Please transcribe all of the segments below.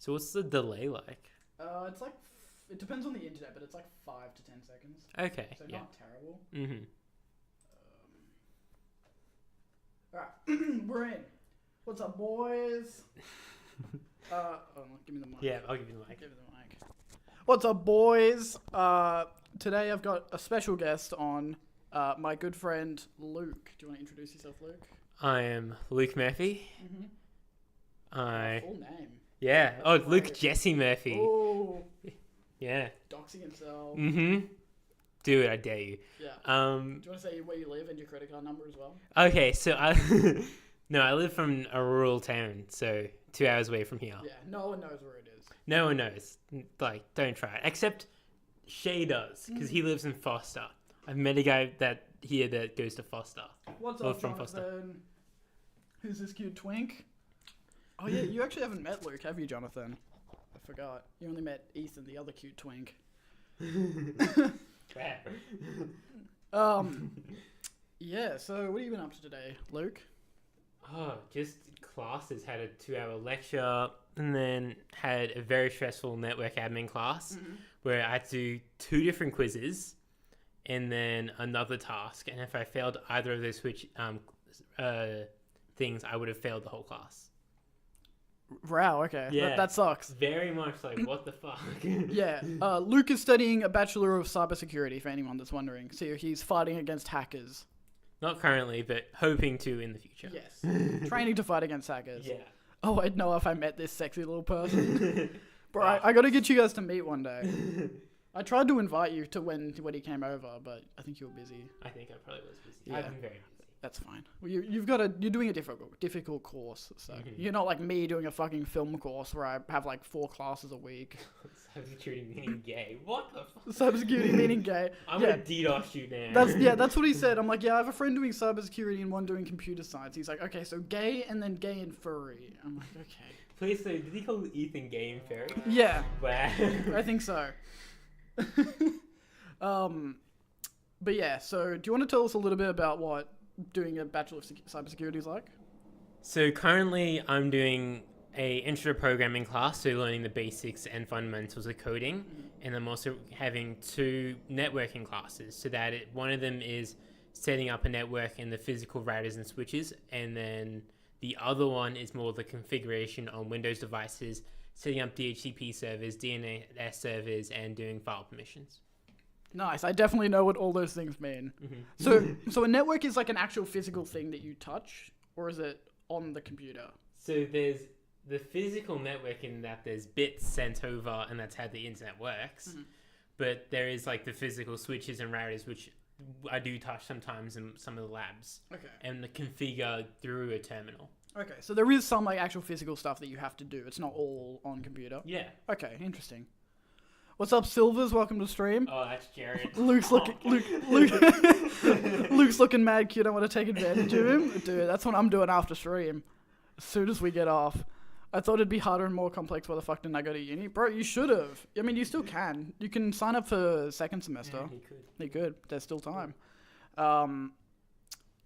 So what's the delay like? It's like it depends on the internet, but it's like 5 to 10 seconds. Okay. So Yeah. not terrible. Mm-hmm. Alright, we're in. What's up, boys? Give me the mic. Yeah, I'll give you the mic. Give me the mic. What's up, boys? Today I've got a special guest on, my good friend Luke. Do you want to introduce yourself, Luke? I am Luke Murphy. Mm-hmm. Full name. Yeah. That's Oh, great. Luke Jesse Murphy. Oh, Yeah. doxing himself. Mm-hmm. Do it, I dare you. Yeah. Do you want to say where you live and your credit card number as well? Okay, so I live from a rural town, so 2 hours away from here. Yeah, no one knows where it is. No one knows. Like, don't try it. Except Shay does, because he lives in Foster. I've met a guy that goes to Foster. What's Or up, from Jonathan? Foster. Who's this cute twink? Oh yeah, you actually haven't met Luke, have you, Jonathan? I forgot. You only met Ethan, the other cute twink. Yeah, so what have you been up to today, Luke? Oh, just classes. Had a 2-hour lecture and then had a very stressful network admin class where I had to do 2 different quizzes and then another task. And if I failed either of those things, I would have failed the whole class. Wow, okay. Yeah. That sucks. Very much like, what the fuck? Yeah, Luke is studying a Bachelor of Cybersecurity, for anyone that's wondering. So he's fighting against hackers. Not currently, but hoping to in the future. Yes. Training to fight against hackers. Yeah. Oh, I'd know if I met this sexy little person. Bro, I gotta get you guys to meet one day. I tried to invite you to when he came over, but I think you were busy. I think I probably was busy. Yeah. I've been very busy. That's fine. Well, you're doing a difficult course, so you're not like me doing a fucking film course where I have like 4 classes a week. Cybersecurity meaning gay. What the fuck? Cybersecurity meaning gay. I'm gonna DDoS you now. That's what he said. I'm like, yeah, I have a friend doing cybersecurity and one doing computer science. He's like, okay, so gay and then gay and furry. I'm like, okay. Please, so did he call Ethan gay and fairy? Yeah, Wow. I think so. But yeah, so do you want to tell us a little bit about what doing a Bachelor of Cybersecurity is like? So currently I'm doing a intro to programming class, so learning the basics and fundamentals of coding. And I'm also having 2 networking classes. So that one of them is setting up a network and the physical routers and switches. And then the other one is more the configuration on Windows devices, setting up DHCP servers, DNS servers, and doing file permissions. Nice. I definitely know what all those things mean. So a network is like an actual physical thing that you touch, or is it on the computer? So there's the physical network in that there's bits sent over, and that's how the internet works. But there is like the physical switches and routers, which I do touch sometimes in some of the labs. Okay. And the configure through a terminal. Okay, so there is some like actual physical stuff that you have to do. It's not all on computer. Yeah. Okay, interesting. What's up, Silvers? Welcome to the stream. Oh, that's Jared. Luke's looking Luke's looking mad cute. I want to take advantage of him. Dude, that's what I'm doing after stream. As soon as we get off. I thought it'd be harder and more complex. Why the fuck didn't I go to uni? Bro, you should have. I mean, you still can. You can sign up for second semester. Yeah, he could. You could. There's still time.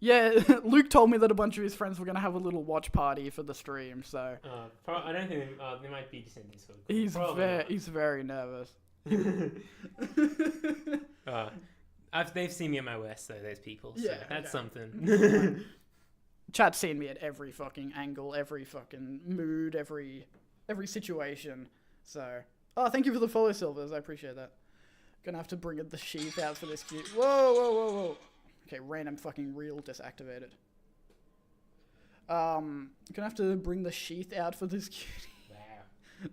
Yeah, Luke told me that a bunch of his friends were going to have a little watch party for the stream, so... I don't think... they might be just in Discord. He's very nervous. They've seen me at my worst, though, those people, so that's something. Chat's seen me at every fucking angle, every fucking mood, every situation, so... Oh, thank you for the follow, Silvers, I appreciate that. Gonna have to bring the sheath out for this cute... Whoa. Okay, random fucking reel disactivated. Gonna have to bring the sheath out for this cutie. Wow.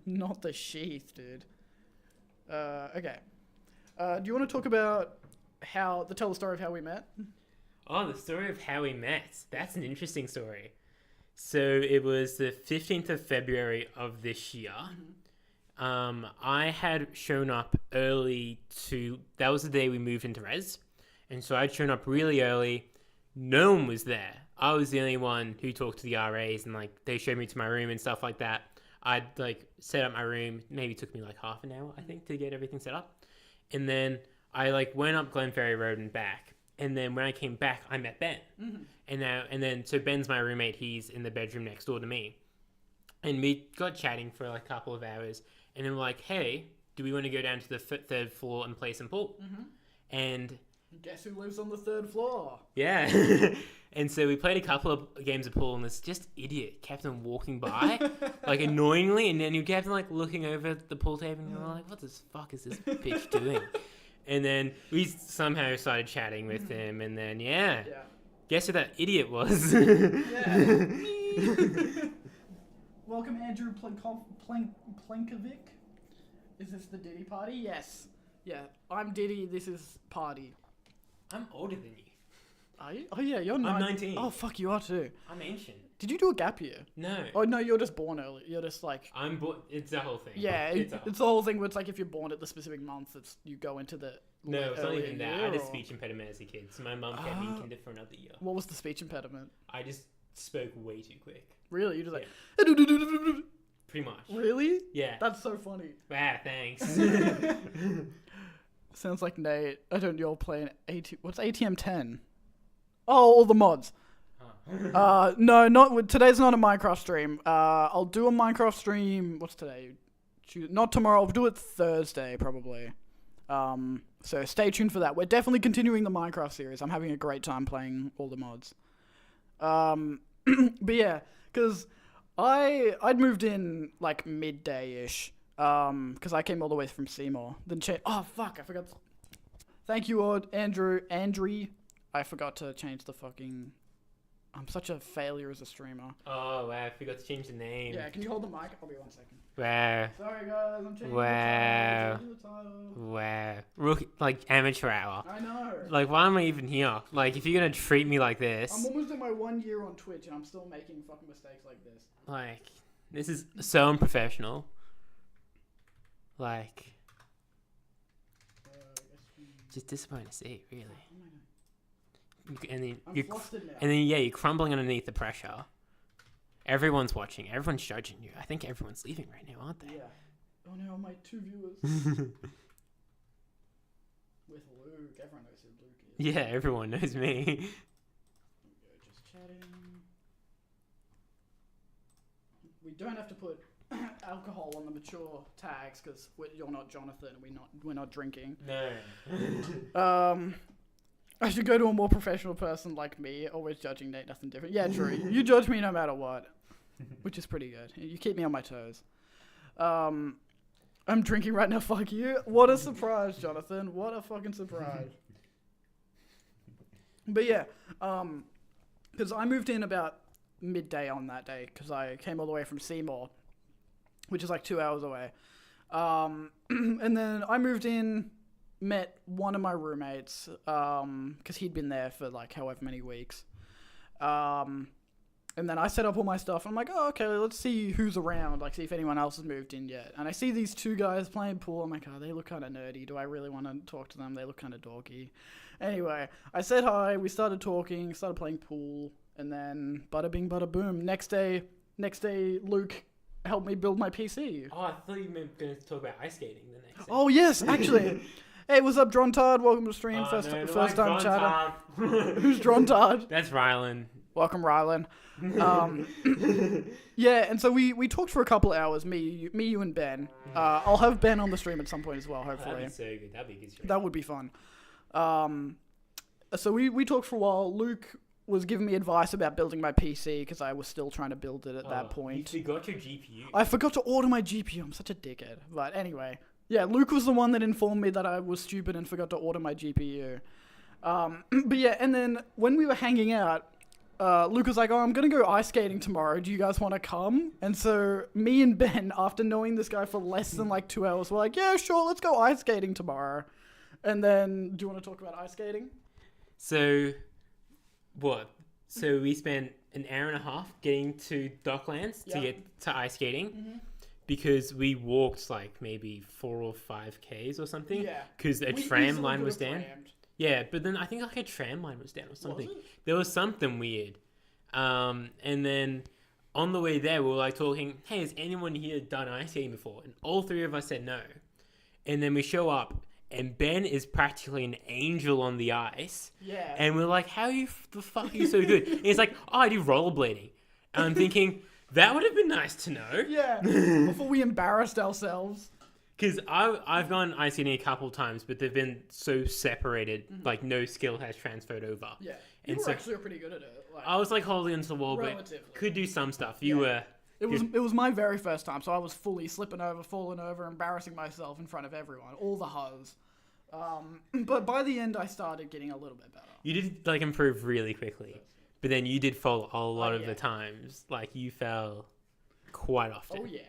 Not the sheath, dude. Okay. Do you want to talk about tell the story of how we met? Oh, the story of how we met. That's an interesting story. So it was the 15th of February of this year. I had shown up early that was the day we moved into res. And so I'd shown up really early. No one was there. I was the only one who talked to the RAs and like they showed me to my room and stuff like that. I'd like set up my room. Maybe it took me like half an hour, I think, to get everything set up. And then I like went up Glenferrie Road and back. And then when I came back, I met Ben. And then so Ben's my roommate. He's in the bedroom next door to me. And we got chatting for like a couple of hours. And then we're like, hey, do we want to go down to the third floor and play some pool? Mm-hmm. And guess who lives on the 3rd floor? yeah. And so we played a couple of games of pool, and this just idiot kept on walking by, like annoyingly, and then you kept on like looking over the pool table, and you're like, "What the fuck is this bitch doing?" And then we somehow started chatting with him, and then guess who that idiot was? Welcome, Andrew Plenkovic. Is this the Diddy party? Yes. Yeah, I'm Diddy. This is party. I'm older than you. Are you? Oh yeah, you're I'm 19. Oh fuck, you are too. I'm ancient. Did you do a gap year? No. Oh no, you're just born early. You're just like. I'm born. It's the whole thing. Yeah, it's the whole thing. Where it's like if you're born at the specific month, it's you go into the. No, it's not even that. I had a or... speech impediment as a kid, so my mum kept me in kinder for another year. What was the speech impediment? I just spoke way too quick. Really? You just like. Pretty much. Really? Yeah. That's so funny. Wow, thanks. Sounds like Nate. I don't. You're playing What's ATM 10? Oh, all the mods. No, not today's not a Minecraft stream. I'll do a Minecraft stream. What's today? Not tomorrow. I'll do it Thursday probably. So stay tuned for that. We're definitely continuing the Minecraft series. I'm having a great time playing all the mods. But yeah, because I'd moved in like midday-ish. Because I came all the way from Seymour. Then oh fuck, I forgot. Thank you, Andrew. I forgot to change the fucking. I'm such a failure as a streamer. Oh wow, I forgot to change the name. Yeah, can you hold the mic? I'll be 1 second. Wow. Sorry guys, I'm changing the title. Wow. Rookie, like amateur hour. I know. Like, why am I even here? Like, if you're gonna treat me like this. I'm almost at my 1 year on Twitch and I'm still making fucking mistakes like this. Like, this is so unprofessional. Like, just disappointing to see, really. And then you're crumbling underneath the pressure. Everyone's watching. Everyone's judging you. I think everyone's leaving right now, aren't they? Yeah. Oh no, my 2 viewers. With Luke. Everyone knows who Luke is. Yeah, everyone knows me. Here we go, just chatting. We don't have to put alcohol on the mature tags because you're not Jonathan and we're not drinking. No. I should go to a more professional person like me, always judging Nate, nothing different. Yeah, true. You judge me no matter what, which is pretty good. You keep me on my toes. I'm drinking right now, fuck you. What a surprise, Jonathan. What a fucking surprise. But yeah, because I moved in about midday on that day because I came all the way from Seymour, which is like 2 hours away. And then I moved in, met one of my roommates, because he'd been there for like however many weeks. And then I set up all my stuff. I'm like, oh, okay, let's see who's around, like see if anyone else has moved in yet. And I see these 2 guys playing pool. I'm like, oh, they look kind of nerdy. Do I really want to talk to them? They look kind of doggy. Anyway, I said hi. We started talking, started playing pool. And then bada bing, bada boom. Next day, Luke helped me build my PC. Oh, I thought you were going to talk about ice skating the next day. Oh, yes, actually. Hey, what's up, Drontard? Welcome to the stream. First time chatter. Who's Drontard? That's Rylan. Welcome, Rylan. Yeah, and so we talked for a couple of hours, me, you, and Ben. I'll have Ben on the stream at some point as well, hopefully. That'd be so good. That'd be a good stream. That would be fun. So we talked for a while. Luke was giving me advice about building my PC because I was still trying to build it at that point. You forgot your GPU. I forgot to order my GPU. I'm such a dickhead. But anyway, yeah, Luke was the one that informed me that I was stupid and forgot to order my GPU. But yeah, and then when we were hanging out, Luke was like, oh, I'm going to go ice skating tomorrow. Do you guys want to come? And so me and Ben, after knowing this guy for less than like 2 hours, were like, yeah, sure, let's go ice skating tomorrow. And then, do you want to talk about ice skating? So, what? So we spent an hour and a half getting to Docklands to get to ice skating because we walked like maybe 4 or 5 Ks or something. Yeah. Because a tram line was down. Yeah, but then I think like a tram line was down or something. There was something weird. And then on the way there, we were like talking, hey, has anyone here done ice skating before? And all 3 of us said no. And then we show up. And Ben is practically an angel on the ice. Yeah. And we're like, the fuck are you so good? And he's like, oh, I do rollerblading. And I'm thinking, That would have been nice to know. Yeah, before we embarrassed ourselves. Because I've gone ICD a couple times, but they've been so separated, like no skill has transferred over. Yeah, And you were so actually pretty good at it. Like, I was like holding onto the wall, relatively. but could do some stuff. You were. It was my very first time, so I was fully slipping over, falling over, embarrassing myself in front of everyone, all the hugs. But by the end, I started getting a little bit better. You did like improve really quickly, but then you did fall a lot of yeah. the times. Like you fell quite often. Oh yeah.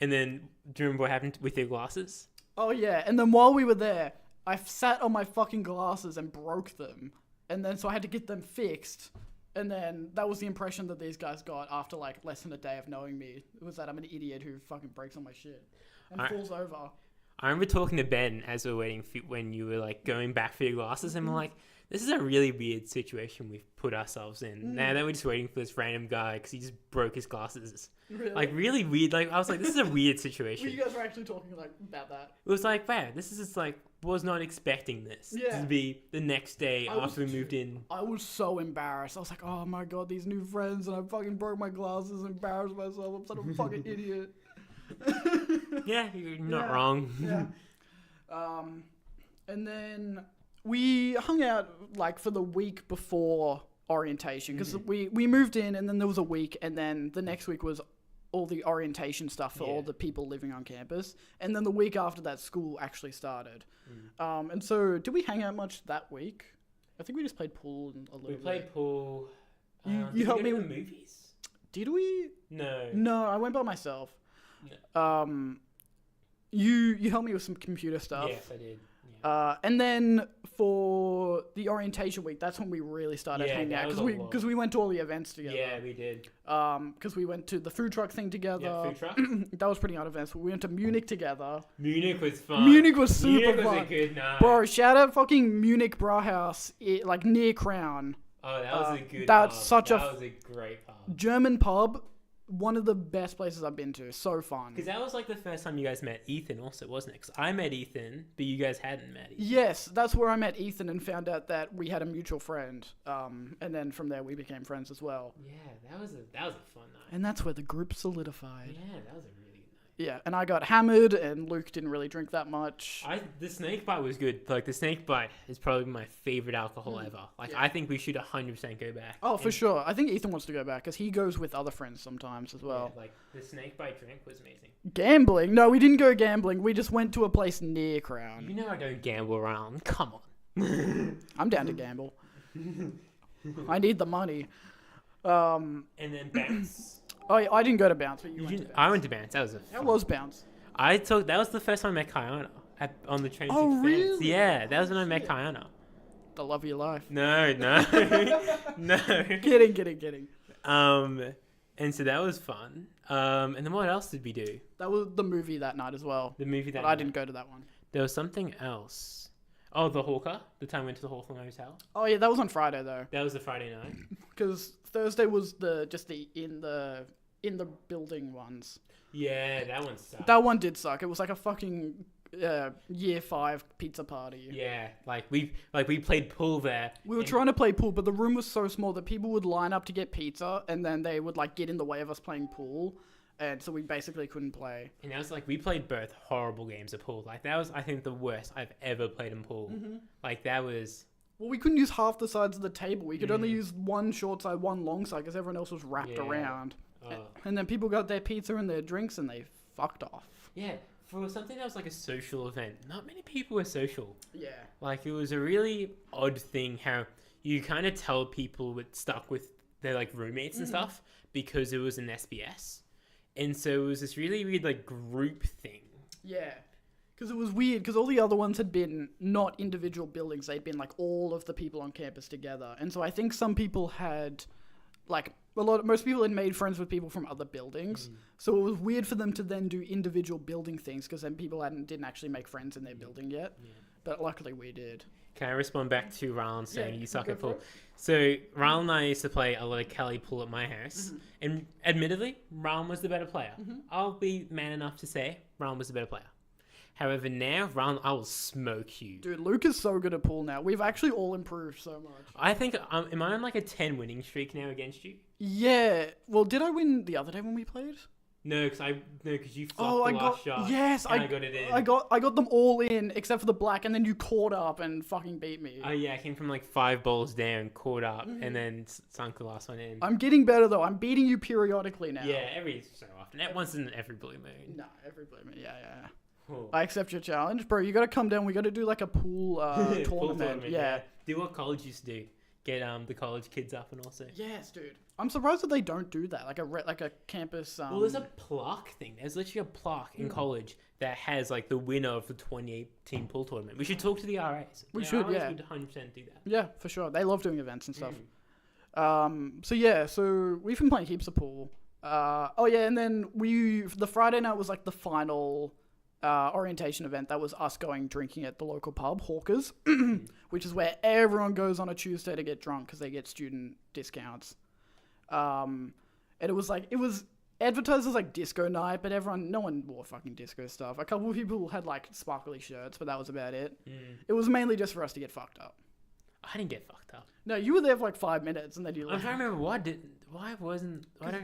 And then, do you remember what happened with your glasses? Oh yeah, and then while we were there, I sat on my fucking glasses and broke them, and then so I had to get them fixed. And then that was the impression that these guys got after like less than a day of knowing me. It was that I'm an idiot who fucking breaks all my shit and falls over. I remember talking to Ben as we were waiting for, when you were like going back for your glasses, and we're like, this is a really weird situation we've put ourselves in. Now that we're just waiting for this random guy because he just broke his glasses. Really? Like really weird. Like I was like, this is a weird Well, situation. you guys were actually talking like about that. It was like, wow, this is just like, was not expecting this to be the next day after we moved in. I was so embarrassed. I was like, oh my god, these new friends, and I fucking broke my glasses, embarrassed myself. I'm such a fucking idiot. Yeah, you're not wrong. Yeah. And then we hung out like for the week before orientation because we moved in, and then there was a week, and then the next week was all the orientation stuff for all the people living on campus, and then the week after that, school actually started. And so, did we hang out much that week? I think we just played pool a little bit. We played pool. You helped me with the movies. Did we? No, I went by myself. No. You helped me with some computer stuff. Yes, I did. And then for the orientation week, that's when we really started hanging out because we went to all the events together. Yeah, we did. Because we went to the food truck thing together. Yeah, food truck. That was pretty uneventful. We went to Munich together. Munich was fun. Munich was super Munich was fun. a good night. Bro, shout out fucking Munich Brauhaus, like near Crown. Oh, that was a good That was a great pub. German pub. One of the best places I've been to. So fun. Because that was like the first time you guys met Ethan also, wasn't it? Because I met Ethan, but you guys hadn't met Ethan. Yes, that's where I met Ethan and found out that we had a mutual friend. And then from there we became friends as well. Yeah, that was a fun night. And that's where the group solidified. Yeah, that was a really good night. Yeah, and I got hammered, and Luke didn't really drink that much. The snake bite was good. Like, the snake bite is probably my favorite alcohol ever. Like, I think we should 100% go back. Oh, for sure. I think Ethan wants to go back, because he goes with other friends sometimes as well. Yeah, like, the snake bite drink was amazing. Gambling? No, we didn't go gambling. We just went to a place near Crown. You know I don't gamble around. Come on. I'm down to gamble. I need the money. And then bounce. Oh, yeah, I didn't go to Bounce, but you went to Bounce. I went to Bounce. That was Bounce. That was the first time I met Kayana on the train. Oh, really? Yeah, that was when I met Kayana. The love of your life. No. No. Kidding. And so that was fun. And then what else did we do? That was the movie that night as well. The movie that But I didn't go to that one. There was something else. Oh, the Hawker. The time we went to the Hawthorne Hotel. Oh, yeah, that was on Friday, though. That was the Friday night. Because Thursday was the in the building ones. Yeah, that one sucked. That one did suck. It was like a fucking year 5 pizza party. Yeah, like we played pool there. We were trying to play pool, but the room was so small that people would line up to get pizza, and then they would like get in the way of us playing pool, and so we basically couldn't play. And that was like we played both horrible games of pool. Like that was I think the worst I've ever played in pool. Like that was. Well, we couldn't use half the sides of the table. We could only use one short side, one long side, because everyone else was wrapped around. And then people got their pizza and their drinks, and they fucked off. Yeah, for something that was like a social event, not many people were social. Yeah. Like, it was a really odd thing how you kind of tell people were stuck with their, like, roommates and stuff because it was an SBS. And so it was this really weird, like, group thing. Yeah. Because it was weird, because all the other ones had been not individual buildings. They'd been, like, all of the people on campus together. And so I think some people had, like, most people had made friends with people from other buildings. So it was weird for them to then do individual building things, because then people didn't actually make friends in their building yet. Yeah. But luckily we did. Can I respond back to Rylan saying you suck at pool? It. So Rylan and I used to play a lot of Kelly pool at my house. And admittedly, Rylan was the better player. I'll be man enough to say Rylan was the better player. However, now, Ron, I will smoke you. Dude, Luke is so good at pool now. We've actually all improved so much. I think, am I on like a 10 winning streak now against you? Yeah. Well, did I win the other day when we played? No, because you fucked the last shot. Yes, I got it in. I got them all in except for the black, and then you caught up and fucking beat me. Oh yeah, I came from like 5 balls down, caught up, and then sunk the last one in. I'm getting better though. I'm beating you periodically now. Yeah, every so often. Once in every blue moon. No, every blue moon. Yeah. Cool. I accept your challenge, bro. You gotta come down. We gotta do like a pool tournament. Pool tournament. Yeah. Do what college used to do. Get the college kids up and also. Yes, dude. I'm surprised that they don't do that. Like a campus. Well, there's a plaque thing. There's literally a plaque in college that has like the winner of the 2018 pool tournament. We should talk to the RAs. We should. Yeah. Would 100% do that. Yeah, for sure. They love doing events and stuff. So we've been playing heaps of pool. And then the Friday night was like the final orientation event. That was us going drinking at the local pub, Hawkers, which is where everyone goes on a Tuesday to get drunk because they get student discounts. And it was advertised as like disco night, but no one wore fucking disco stuff. A couple of people had like sparkly shirts, but that was about it. It was mainly just for us to get fucked up. I didn't get fucked up. No, you were there for like 5 minutes, and then you. I'm trying to remember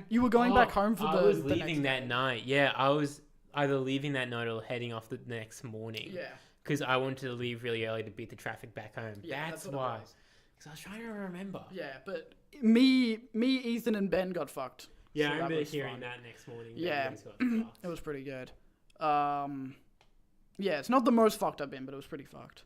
You were going back home for I was leaving that night. Yeah, I was either leaving that night or heading off the next morning. Yeah. Because I wanted to leave really early to beat the traffic back home. Yeah, that's why. Because I was trying to remember. Yeah, but me, Ethan, and Ben got fucked. Yeah, so I remember hearing that next morning. Yeah, it was pretty good. It's not the most fucked I've been, but it was pretty fucked.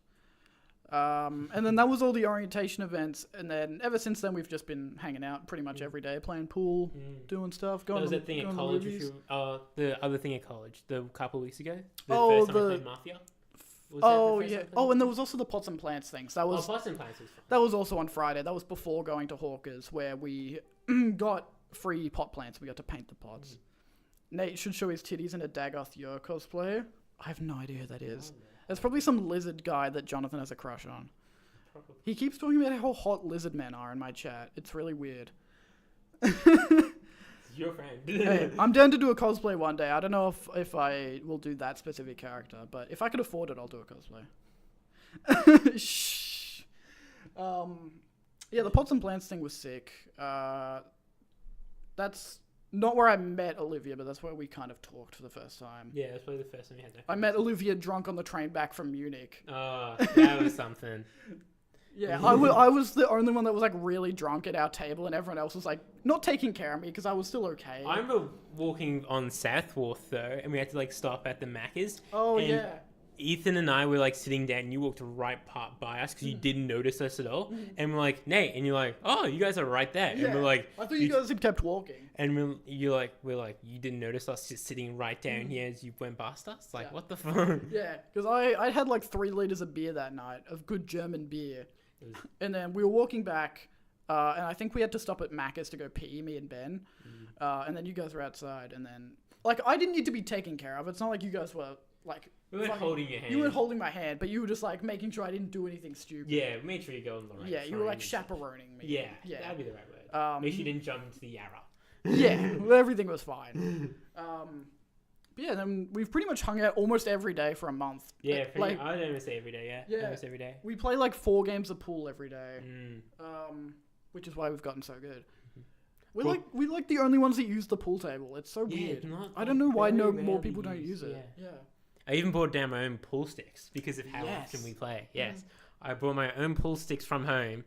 And then that was all the orientation events, and then ever since then we've just been hanging out pretty much every day, playing pool, doing stuff, going. There was that thing at college. The other thing at college, the couple of weeks ago. The first time I played Mafia. And there was also the pots and plants things. That was pots and plants was fun. That was also on Friday. That was before going to Hawkers, where we got free pot plants. We got to paint the pots. Nate should show his titties in a Dagoth Yer cosplay. I have no idea who that is. There's probably some lizard guy that Jonathan has a crush on. Probably. He keeps talking about how hot lizard men are in my chat. It's really weird. Your friend. Hey, I'm down to do a cosplay one day. I don't know if I will do that specific character, but if I could afford it, I'll do a cosplay. Shh. The pots and plants thing was sick. That's not where I met Olivia, but that's where we kind of talked for the first time. Yeah, that's probably the first time we had that. I met Olivia drunk on the train back from Munich. Oh, that was something. Yeah, I was the only one that was like really drunk at our table, and everyone else was like not taking care of me because I was still okay. I remember walking on South Wharf though, and we had to like stop at the Macca's. Oh yeah. Ethan and I were like sitting down, and you walked right by us because you didn't notice us at all. And we're like, Nate, and you're like, oh, you guys are right there. Yeah. And we're like, I thought you guys had kept walking. And we're like, you didn't notice us just sitting right down here as you went past us. Like, what the fuck? Yeah, because I had like 3 liters of beer that night, of good German beer. And then we were walking back, and I think we had to stop at Macca's to go pee, me and Ben. And then you guys were outside, and then like I didn't need to be taken care of. It's not like you guys were like. We weren't holding your hand. You weren't holding my hand, but you were just like making sure I didn't do anything stupid. Yeah, make sure you go on the right. Yeah, you were like chaperoning me. Yeah, that'd be the right word. Make sure you didn't jump into the Yarra. Yeah, well, everything was fine. But yeah, then we've pretty much hung out almost every day for a month. Yeah, I don't even say every day. Yeah, almost every day. We play like 4 games of pool every day. Which is why we've gotten so good. We're like the only ones that use the pool table. It's so weird. I don't know why more people don't use it. Yeah. I even brought down my own pool sticks because of how often we play. Yes. I brought my own pool sticks from home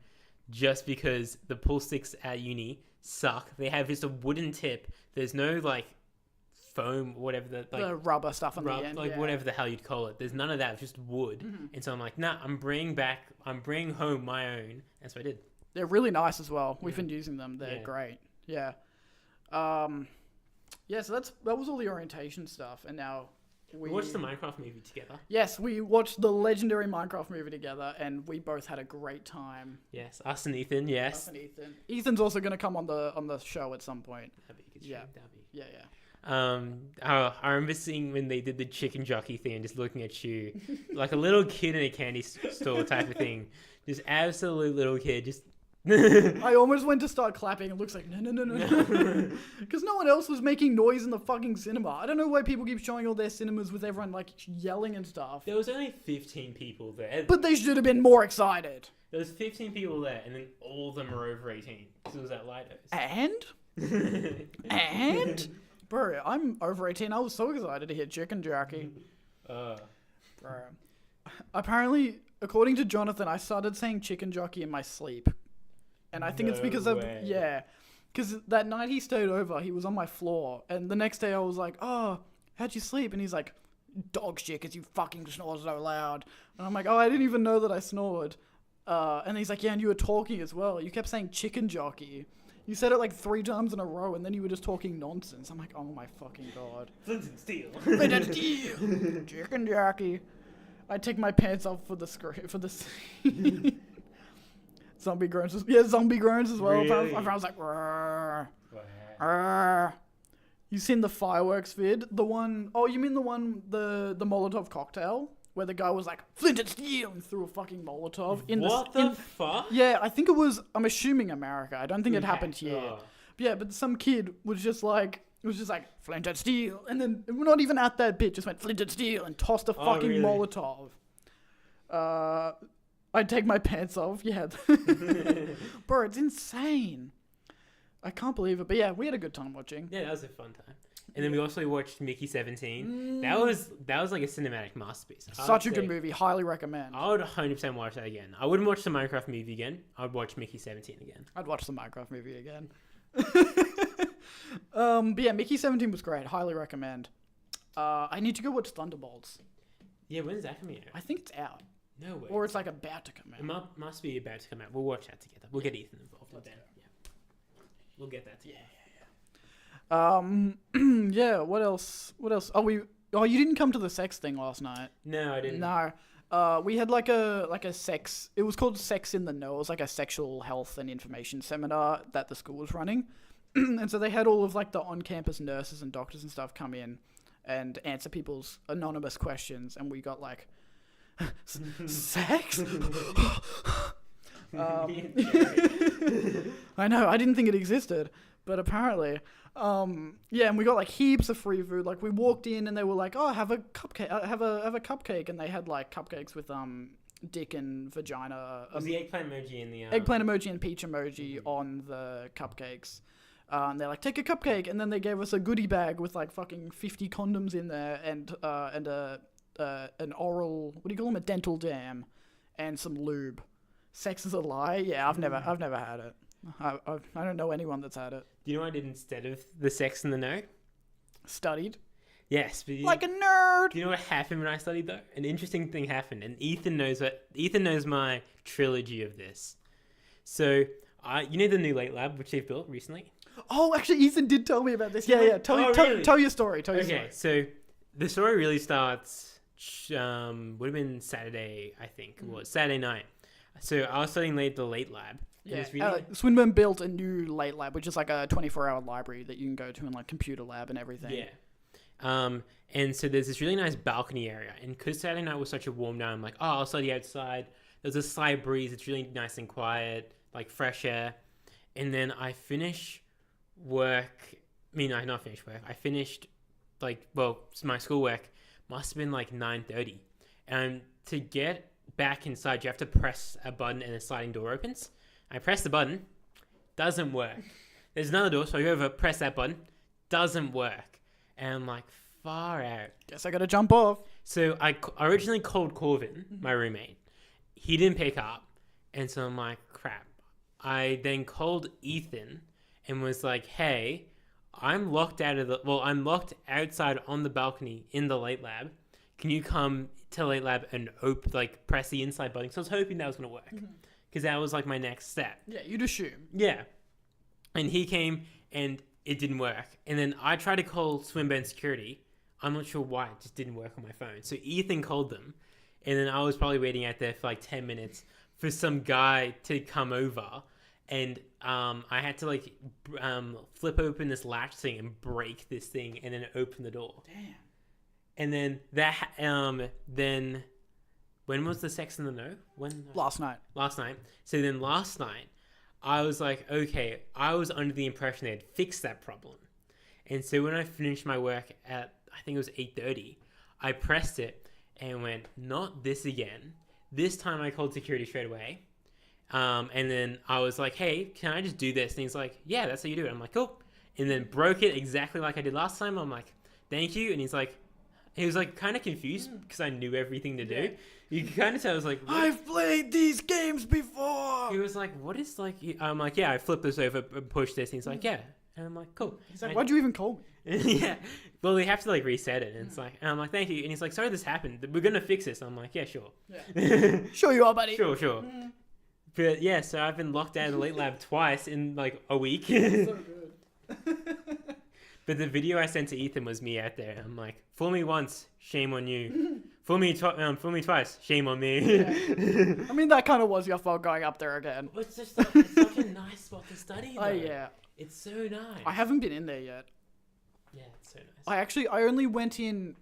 just because the pool sticks at uni suck. They have just a wooden tip. There's no like foam, whatever the rubber stuff on the end. Whatever the hell you'd call it. There's none of that. It's just wood. And so I'm like, nah, I'm bringing home my own. And so I did. They're really nice as well. We've been using them. They're great. Yeah. So that was all the orientation stuff. And now we watched the Minecraft movie together. Yes, we watched the legendary Minecraft movie together, and we both had a great time. Yes, us and Ethan. Yes, us and Ethan. Ethan's also going to come on the show at some point. That'd be a good stream. Yeah. I remember seeing when they did the chicken jockey thing, just looking at you like a little kid in a candy store type of thing, just absolute little kid, just I almost went to start clapping. It looks like no. Because no one else was making noise in the fucking cinema. I don't know why people keep showing all their cinemas with everyone like yelling and stuff. There was only 15 people there. But they should have been more excited. There was 15 people there, and then all of them were over 18. Because it was at Lidos. And? Bro, I'm over 18. I was so excited to hear Chicken Jockey. Bro. Apparently, according to Jonathan, I started saying Chicken Jockey in my sleep. And I think it's because of... Yeah. Because that night he stayed over, he was on my floor. And the next day I was like, oh, how'd you sleep? And he's like, dog shit, because you fucking snore so loud. And I'm like, oh, I didn't even know that I snored. And he's like, yeah, and you were talking as well. You kept saying Chicken Jockey. You said it like 3 times in a row, and then you were just talking nonsense. I'm like, oh my fucking god. Flint and Steel. Flint and Steel. Chicken Jockey. I take my pants off for the screen, for the scene. Zombie groans. Zombie groans as well. Really? I was like, "Rrr, rrr." You seen the fireworks vid? The one, oh, you mean the one, the Molotov cocktail? Where the guy was like, Flint and Steel, and threw a fucking Molotov in what the fuck? Yeah, I think it was, I'm assuming America. I don't think it happened here. Oh. Yeah, but some kid was just like, Flint and Steel. And then, we're not even at that bit, just went Flint and Steel and tossed a fucking really? Molotov. I'd take my pants off, yeah. Bro, it's insane. I can't believe it. But yeah, we had a good time watching. Yeah, that was a fun time. And then we also watched Mickey 17. That was like a cinematic masterpiece. Such a good movie. Highly recommend. I would 100% watch that again. I wouldn't watch the Minecraft movie again. I'd watch Mickey 17 again. I'd watch the Minecraft movie again. But yeah, Mickey 17 was great. Highly recommend. I need to go watch Thunderbolts. Yeah, when's that coming out? I think it's out. No way. Or it's like about to come out. It must be about to come out. We'll watch that together. We'll get Ethan involved with that. Yeah. We'll get that together. Yeah, what else? Oh, you didn't come to the sex thing last night. No, I didn't. No. We had like a sex, it was called Sex in the Know. It was like a sexual health and information seminar that the school was running. And so they had all of like the on-campus nurses and doctors and stuff come in and answer people's anonymous questions. And we got like, sex? I know, I didn't think it existed, but apparently, yeah, and we got like heaps of free food. Like we walked in and they were like, "Oh, have a cupcake, have a cupcake," and they had like cupcakes with dick and vagina. Was the eggplant emoji in the eggplant emoji and peach emoji on the cupcakes? And they're like, "Take a cupcake," and then they gave us a goodie bag with like fucking 50 condoms in there and an oral, what do you call them, a dental dam, and some lube. Sex is a lie? Yeah, I've never had it. I don't know anyone that's had it. Do you know what I did instead of the Sex in the Know? Studied. Yes. But like a nerd. Do you know what happened when I studied though? An interesting thing happened, and Ethan knows my trilogy of this. So, you know the new Late Lab which they've built recently? Oh, actually, Ethan did tell me about this. Yeah. Tell your story. Okay, so the story really starts. Would have been Saturday, I think. It was Saturday night. So I was studying the Late Lab. Yeah, Swinburne built a new Late Lab, which is like a 24-hour library that you can go to and like computer lab and everything. Yeah. And so there's this really nice balcony area. And because Saturday night was such a warm night, I'm like, oh, I'll study outside. There's a slight breeze. It's really nice and quiet, like fresh air. And then I finish work. Not finish work. I finished my schoolwork must have been like 9:30. And to get back inside, you have to press a button and a sliding door opens. I press the button, doesn't work. There's another door, so I go over, press that button, doesn't work. And I'm like, far out. Guess I gotta jump off. So I originally called Corvin, my roommate. He didn't pick up, and so I'm like, crap. I then called Ethan and was like, hey, I'm locked outside on the balcony in the Late Lab. Can you come to Late Lab and press the inside button? So I was hoping that was going to work. Because that was like my next step. Yeah, you'd assume. Yeah. And he came and it didn't work. And then I tried to call Swinburne Security. I'm not sure why. It just didn't work on my phone. So Ethan called them. And then I was probably waiting out there for like 10 minutes for some guy to come over. And I had to flip open this latch thing and break this thing and then open the door. Damn. And then then when was the Sex in the Know? Last night. So then last night, I was like, okay, I was under the impression they'd fixed that problem. And so when I finished my work at, I think it was 8:30, I pressed it and went, not this again. This time I called security straight away. And then I was like, hey, can I just do this? And he's like, yeah, that's how you do it. I'm like, cool. And then broke it exactly like I did last time. I'm like, thank you. And he was like kind of confused because I knew everything to do. Yeah. You can kind of tell I was like, what? I've played these games before. He was like, what is like, I'm like, yeah, I flipped this over and pushed this. And he's like, yeah. And I'm like, cool. He's like, why'd you even call me? Yeah. Well, they have to like reset it. And it's like, and I'm like, thank you. And he's like, sorry this happened. We're going to fix this. I'm like, yeah, sure. Yeah. Sure you are, buddy. Sure. But yeah, so I've been locked out of the late lab twice in like a week. So good. But the video I sent to Ethan was me out there. I'm like, fool me once, shame on you. Fool me twice, shame on me. Yeah. I mean, that kind of was your fault going up there again. Well, it's just like, it's such a nice spot to study, though. Oh, yeah. It's so nice. I haven't been in there yet. Yeah, it's so nice. I only went in...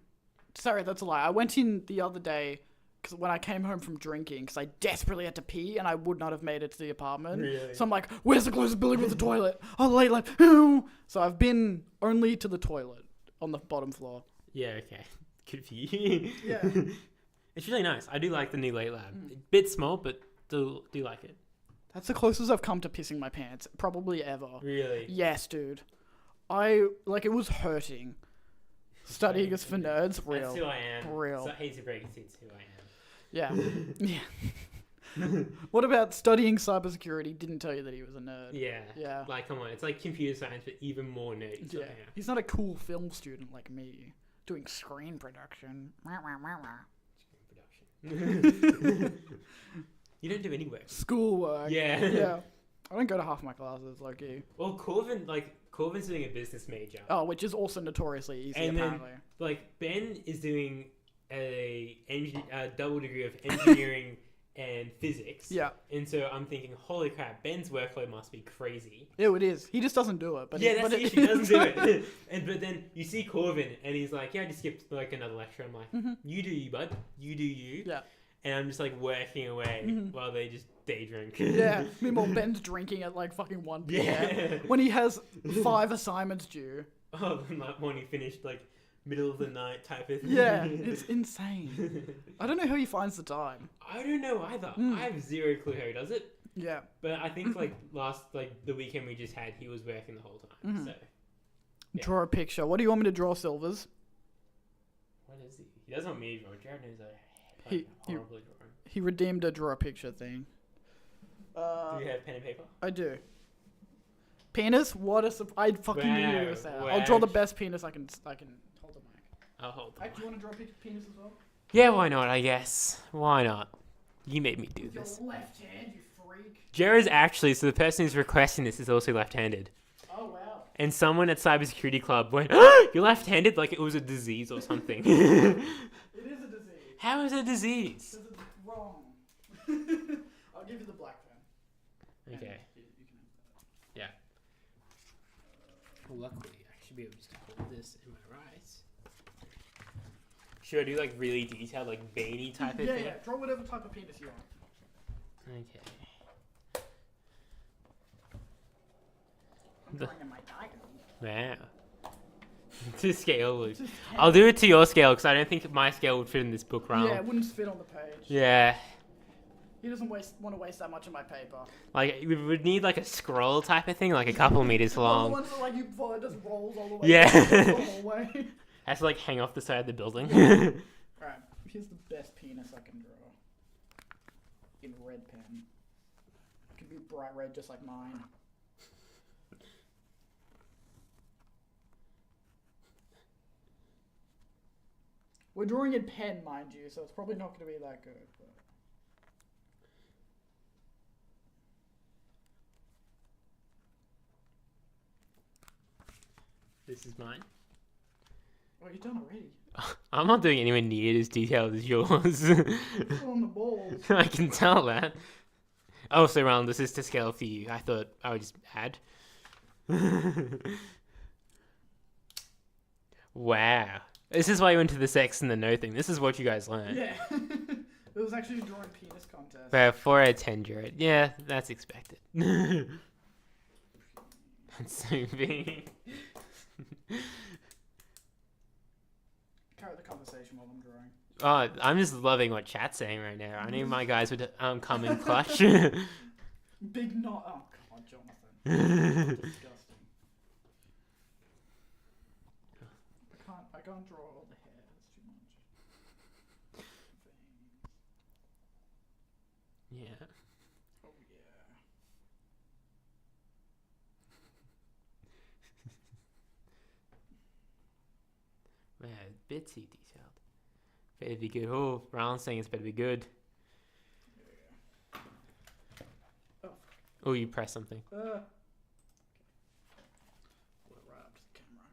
Sorry, that's a lie. I went in the other day because when I came home from drinking, because I desperately had to pee and I would not have made it to the apartment. Really? So I'm like, where's the closest building with the toilet? Oh, the late lab. So I've been only to the toilet on the bottom floor. Yeah, okay. Good for you. Yeah. It's really nice. I do like the new late lab. A bit small, but do like it. That's the closest I've come to pissing my pants, probably ever. Really? Yes, dude. It was hurting. Studying is for nerds, real. That's who I am. Real. So I hate to break it, it's who I am. Yeah. Yeah. What about studying cybersecurity? Didn't tell you that he was a nerd. Yeah. Yeah. Like, come on. It's like computer science, but even more nerdy. Yeah. He's not a cool film student like me, doing screen production. You don't do any work. Schoolwork. Yeah. Yeah. I don't go to half my classes, low-key. Well, Corvin's doing a business major. Oh, which is also notoriously easy, And then, apparently. like, Ben is doing a double degree of engineering and physics. Yeah. And so I'm thinking, holy crap, Ben's workload must be crazy. Ew, it is. He just doesn't do it. But Yeah, that's but the issue. He doesn't do it. But then you see Corvin, and he's like, yeah, I just skipped like another lecture. I'm like, you do you, bud. You do you. Yeah. And I'm just like working away while they just day drink. Yeah. Meanwhile, Ben's drinking at like fucking 1 p.m. Yeah. when he has 5 assignments due. Oh, like when he finished like middle of the night type of thing. Yeah, it's insane. I don't know how he finds the time. I don't know either. I have zero clue how he does it. Yeah. But I think like the weekend we just had, he was working the whole time. So yeah. Draw a picture. What do you want me to draw, Silvers? What is he? He doesn't want me to draw. Jared knows He- horribly drawing. He redeemed a draw a picture thing. Do you have pen and paper? I do. Penis? What a I fucking knew you were gonna say that. I'll draw the best penis I can hold the mic. I'll hold the Do you want to draw a penis as well? Yeah, why not, I guess. Why not? You made me do this. Your left hand, you freak. Jared's actually, so the person who's requesting this is also left-handed. Oh, wow. And someone at Cybersecurity Club went, oh, you're left-handed? Like it was a disease or something. It is a disease. How is it a disease? Because it's wrong. I'll give you the black pen. Okay. You can have Yeah. Well, luckily, I should be able just to hold this in my right. Should I do like really detailed, like veiny type of that. thing? Yeah. Draw whatever type of penis you want. Okay. I'm drawing in my diagram. Wow. To scale, Luke. I'll do it to your scale because I don't think my scale would fit in this book round. Yeah, it wouldn't fit on the page. Yeah. He doesn't want to waste that much of my paper. Like, we would need like a scroll type of thing, like a couple meters The long. ones that like you follow just rolls all the way. Yeah. The whole way. Has to like hang off the side of the building. Alright, here's the best penis I can draw. In red pen. It could be bright red just like mine. We're drawing in pen, mind you, so it's probably not going to be that good. But... This is mine. Oh, you've done already. I'm not doing anywhere near as detailed as yours. It's on the balls. I can tell that. Oh, so Ron, this is to scale for you. I thought I would just add. Wow. This is why you went to the sex and the no thing. This is what you guys learned. Yeah. It was actually a drawing penis contest. But 4 out of 10 drew it. Yeah, that's expected. That's so big. Carry the conversation while I'm drawing. Oh, I'm just loving what chat's saying right now. I knew my guys would come in clutch. Big knot. Oh God, Jonathan. Disgusting. I can't draw all the hair. It's too much. Yeah. Oh yeah. Man, bit too detailed. Better be good. Oh, Roland's saying it's better be good. Oh. Oh, you press something. Put it right up to the camera.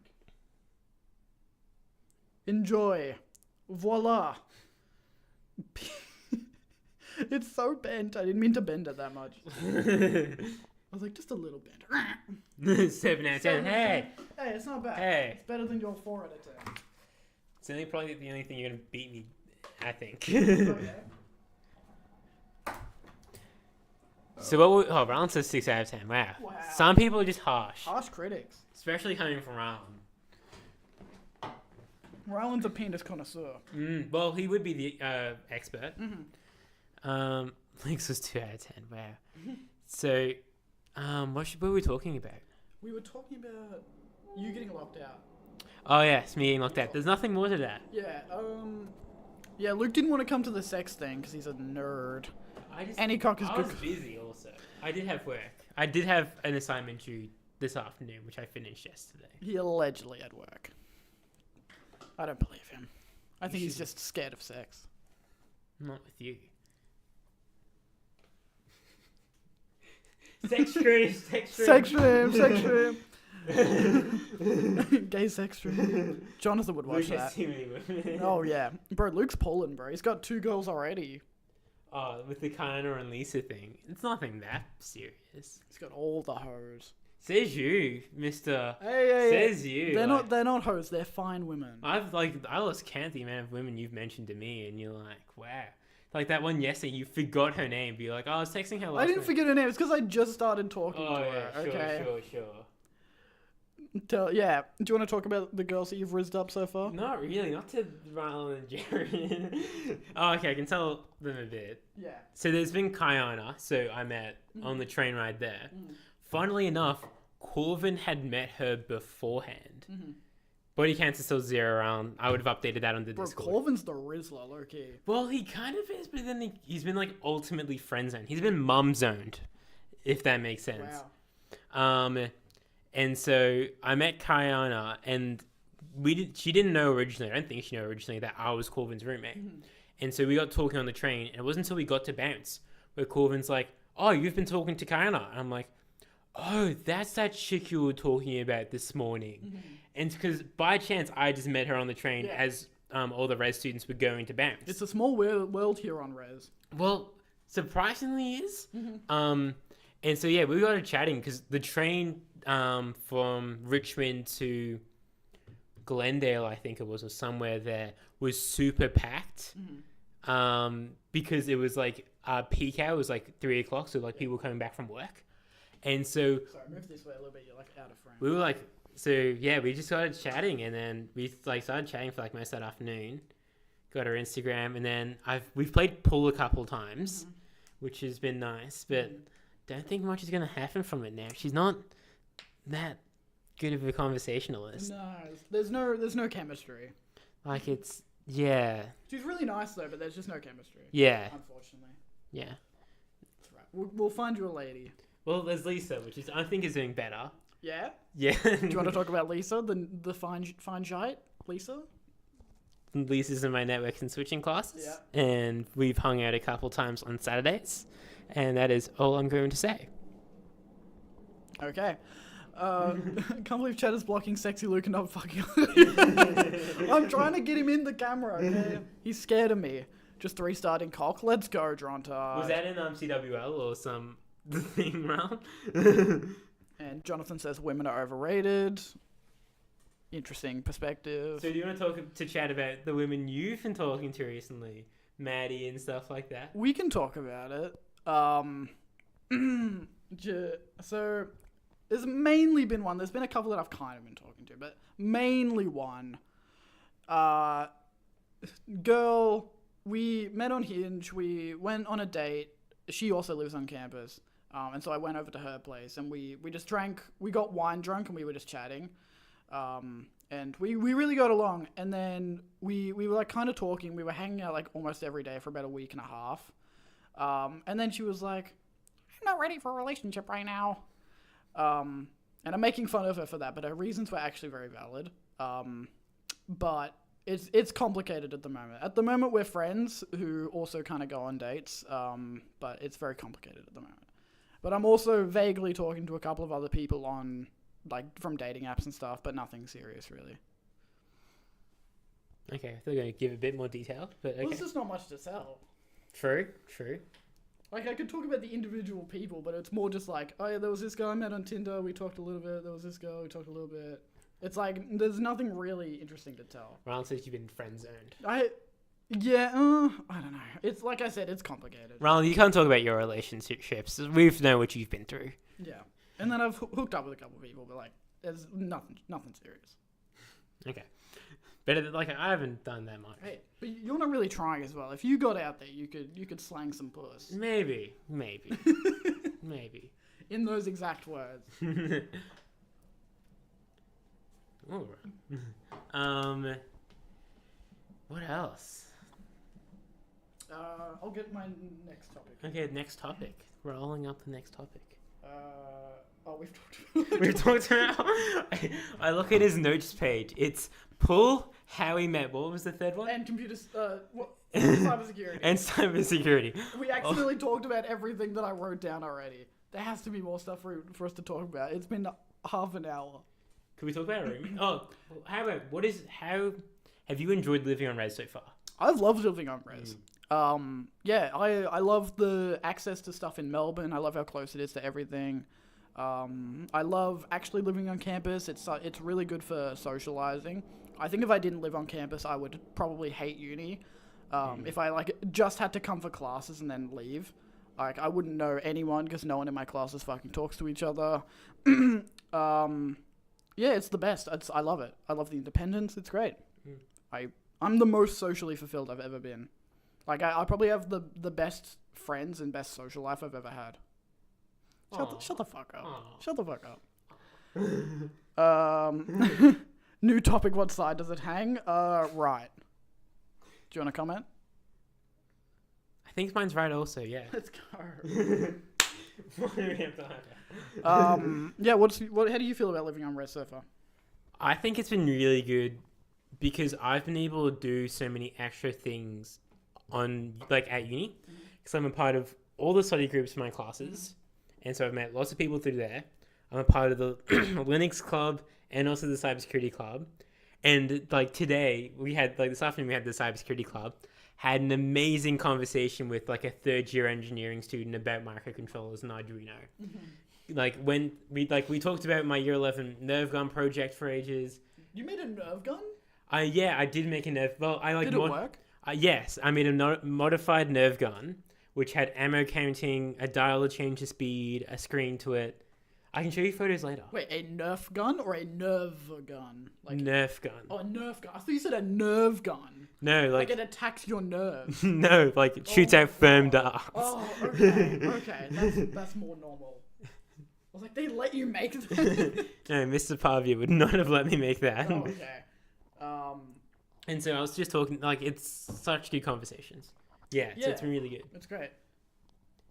Enjoy. Voila. It's so bent. I didn't mean to bend it that much. I was like, just a little bent. 7 out of 10. Hey! Hey, it's not bad. Hey. It's better than your 4 out of 10. It's probably the only thing you're going to beat me, I think. Okay. So what? Oh, Roland says 6 out of 10. Wow. Some people are just harsh, Harsh critics. especially coming from Roland. Ryland's a penis connoisseur. Well, he would be the expert. Mm-hmm. Links was 2 out of 10. Wow. So, what were we talking about? We were talking about you getting locked out. Oh yes, me getting locked out. There's nothing more to that. Yeah. Yeah. Luke didn't want to come to the sex thing because he's a nerd. Any cock is I good. was busy also. I did have work. I did have an assignment due this afternoon, which I finished yesterday. He allegedly had work. I don't believe him. I think he's just scared of sex. Not with you. Sex stream, sex stream. Sex stream, sex stream. Gay sex stream. Jonathan would watch Luke has that. too many women. Oh yeah, bro. Luke's pulling, bro. He's got 2 girls already. Oh, with the Kana and Lisa thing, it's nothing that serious. He's got all the hoes. Says you, Mister. Hey. Says you. They're not hoes. They're fine women. I lost count the amount of women you've mentioned to me, and you're like, wow. Like that one yesterday, you forgot her name. Be like, oh, I was texting her last I didn't night. forget her name. It's because I just started talking Oh to yeah, her. sure, Okay. sure. Yeah. Do you want to talk about the girls that you've rizzed up so far? Not really, not to Rylan and Jared. Oh, okay, I can tell them a bit. Yeah. So there's been Kayana, so I met on the train ride there. Funnily enough, Corvin had met her beforehand. Body cancer still 0 around. I would have updated that on the Bro, Discord. Corvin's the Rizzler, low key. Well, he kind of is, but then he's been like ultimately friend zoned. He's been mum zoned, if that makes sense. Wow. And so I met Kayana, and she didn't know originally. I don't think she knew originally that I was Corvin's roommate. And so we got talking on the train, and it wasn't until we got to Bounce where Corvin's like, "Oh, you've been talking to Kayana," and I'm like, "Oh, that's that chick you were talking about this morning." And because by chance I just met her on the train as all the res students were going to Bounce. It's a small world here on res. Well, surprisingly is. And so yeah, we got to chatting because the train from Richmond to Glendale, I think it was, or somewhere there, was super packed. Because it was like peak hour was like 3 o'clock, so like people coming back from work. And so Sorry, move this way a little bit. You're like out of frame. we were like, so yeah, we just started chatting, and then we like started chatting for like most of that afternoon. Got her Instagram, and then we've played pool a couple times, which has been nice, but don't think much is gonna happen from it now. She's not that good of a conversationalist. No, there's no chemistry. Like it's yeah, She's really nice though, but there's just no chemistry. yeah, Unfortunately. yeah. That's right. We'll find you a lady. Well, there's Lisa, which is I think is doing better. Yeah. Yeah. Do you want to talk about Lisa, the fine shite, Lisa? Lisa's in my network and switching classes, Yeah. and we've hung out a couple times on Saturdays, and that is all I'm going to say. Okay. I can't believe Chad is blocking sexy Luke and not fucking. I'm trying to get him in the camera. Okay? He's scared of me. Just restarting cock. Let's go, Dronta. Was that in CWL or some thing round? And Jonathan says women are overrated. Interesting perspective. So do you want to talk to Chad about the women you've been talking to recently? Maddie and stuff like that? We can talk about it. So there's mainly been one. There's been a couple that I've kind of been talking to, but mainly one. Girl, we met on Hinge. We went on a date. She also lives on campus. And so I went over to her place and we just drank. We got wine drunk and we were just chatting. And we really got along. And then we were like kind of talking. We were hanging out like almost every day for about a week and a half. And then she was like, I'm not ready for a relationship right now. And I'm making fun of her for that, but her reasons were actually very valid. But it's complicated at the moment. At the moment, we're friends who also kind of go on dates. But it's very complicated at the moment. But I'm also vaguely talking to a couple of other people on, like, from dating apps and stuff, but nothing serious, really. Okay, I thought you were going to give a bit more detail, but okay. Well, there's just not much to tell. True. Like, I could talk about the individual people, but it's more just like, oh yeah, there was this guy I met on Tinder, we talked a little bit, there was this girl, we talked a little bit. It's like, there's nothing really interesting to tell. Ron says you've been friend-zoned. I don't know. It's, like I said, it's complicated. Ron, you can't talk about your relationships. We know what you've been through. Yeah. And then I've hooked up with a couple of people, but, like, there's nothing serious. Okay. But, like, I haven't done that much. Hey, but you're not really trying as well. If you got out there, you could slang some puss. Maybe. In those exact words. All right. What else? I'll get my next topic. Okay, next topic. Rolling up the next topic. We've talked about I look at his notes page. It's pull, how he met. What was the third one? and cybersecurity. And cybersecurity. We accidentally talked about everything that I wrote down already. There has to be more stuff for us to talk about. It's been half an hour. Can we talk about rooming? How have you enjoyed living on Res so far? I've loved living on Res. I love the access to stuff in Melbourne. I love how close it is to everything. I love actually living on campus. It's really good for socializing. I think if I didn't live on campus, I would probably hate uni. If I just had to come for classes and then leave, I wouldn't know anyone because no one in my classes fucking talks to each other. Yeah, it's the best. I love it. I love the independence. It's great. I'm the most socially fulfilled I've ever been. Like, I probably have the best friends and best social life I've ever had. Shut the fuck up. Aww. Shut the fuck up. New topic, what side does it hang? Right. Do you want to comment? I think mine's right also, yeah. Let's go. How do you feel about living on Res so far? I think it's been really good because I've been able to do so many extra things at uni, because I'm a part of all the study groups for my classes, and so I've met lots of people through there. I'm a part of the Linux club and also the cybersecurity club, and today this afternoon we had the cybersecurity club, had an amazing conversation with a third year engineering student about microcontrollers and Arduino. When we talked about my year 11 nerve gun project for ages. You made a nerve gun? I did make a nerve. Well, did it work? Yes, I made a modified nerve gun, which had ammo counting, a dial to change the speed, a screen to it. I can show you photos later. Wait, a Nerf gun or a nerve gun? Nerf gun. Oh, a Nerf gun. I thought you said a nerve gun. No, it attacks your nerves. No, it shoots out firm darts. Oh, okay. That's more normal. I was like, they let you make that? No, Mr. Pavia would not have let me make that. Oh, okay. And so I was just talking, it's such good conversations. Yeah, so it's been really good. It's great.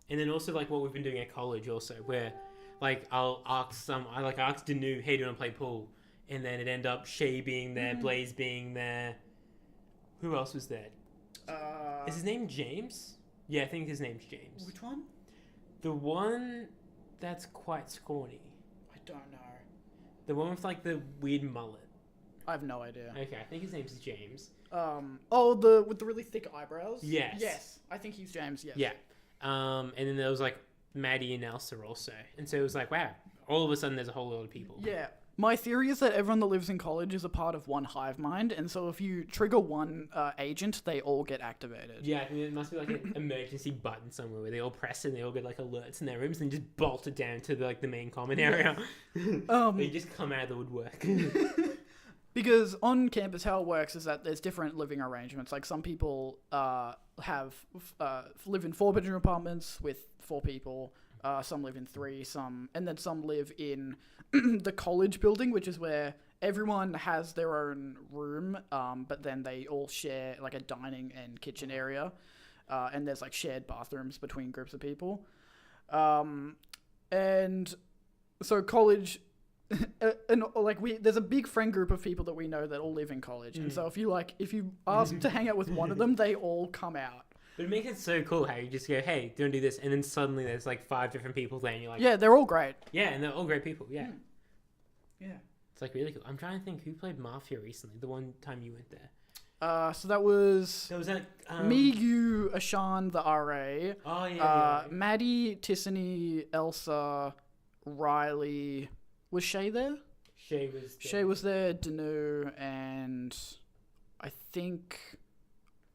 And then also, what we've been doing at college also, where, I'll ask I asked Danu, hey, do you want to play pool? And then it ended up Shay being there, Blaze being there. Who else was there? Is his name James? Yeah, I think his name's James. Which one? The one that's quite scrawny. I don't know. The one with, the weird mullet. I have no idea. Okay, I think his name's James. With the really thick eyebrows? Yes. Yes, I think he's James, yes. Yeah. And then there was, Maddie and Elsa also. And so it was wow, all of a sudden there's a whole lot of people. Yeah. My theory is that everyone that lives in college is a part of one hive mind, and so if you trigger one agent, they all get activated. Yeah, I think it must be like an emergency button somewhere where they all press it and they all get like alerts in their rooms and just bolt it down to the main common area. They just come out of the woodwork. Because on campus, how it works is that there's different living arrangements. Like some people live in 4-bedroom apartments with 4 people. Some live in 3. And then some live in the college building, which is where everyone has their own room, but then they all share like a dining and kitchen area, and there's like shared bathrooms between groups of people, and so college. And there's a big friend group of people that we know that all live in college, and so if you ask to hang out with one of them, they all come out. But it makes it so cool how you just go, hey, don't do this, and then suddenly there's like 5 different people there, and you're like, yeah, they're all great. Yeah, and they're all great people. Yeah, yeah, it's like really cool. I'm trying to think who played Mafia recently. The one time you went there. So that was me, you, Ashan, the RA. Oh yeah. Maddie, Tissany, Elsa, Riley. Was Shay there? Shay was there. Shay was there, Danu, and I think...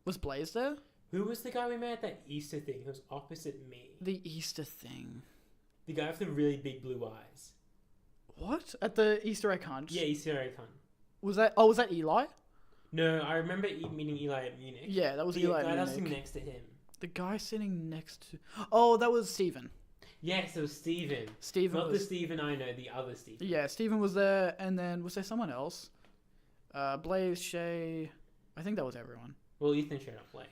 Was Blaze there? Who was the guy we met at that Easter thing? He was opposite me. The Easter thing. The guy with the really big blue eyes. What? At the Easter egg hunt? Yeah, Easter egg hunt. Was that Eli? No, I remember meeting Eli at Munich. Yeah, that was Eli at Munich. The guy sitting next to him. The guy sitting next to... Oh, that was Steven. Yes, it was Steven. Not the Steven I know, the other Steven. Yeah, Steven was there, and then was there someone else? Blaze, Shay... I think that was everyone. Well, Ethan showed up late.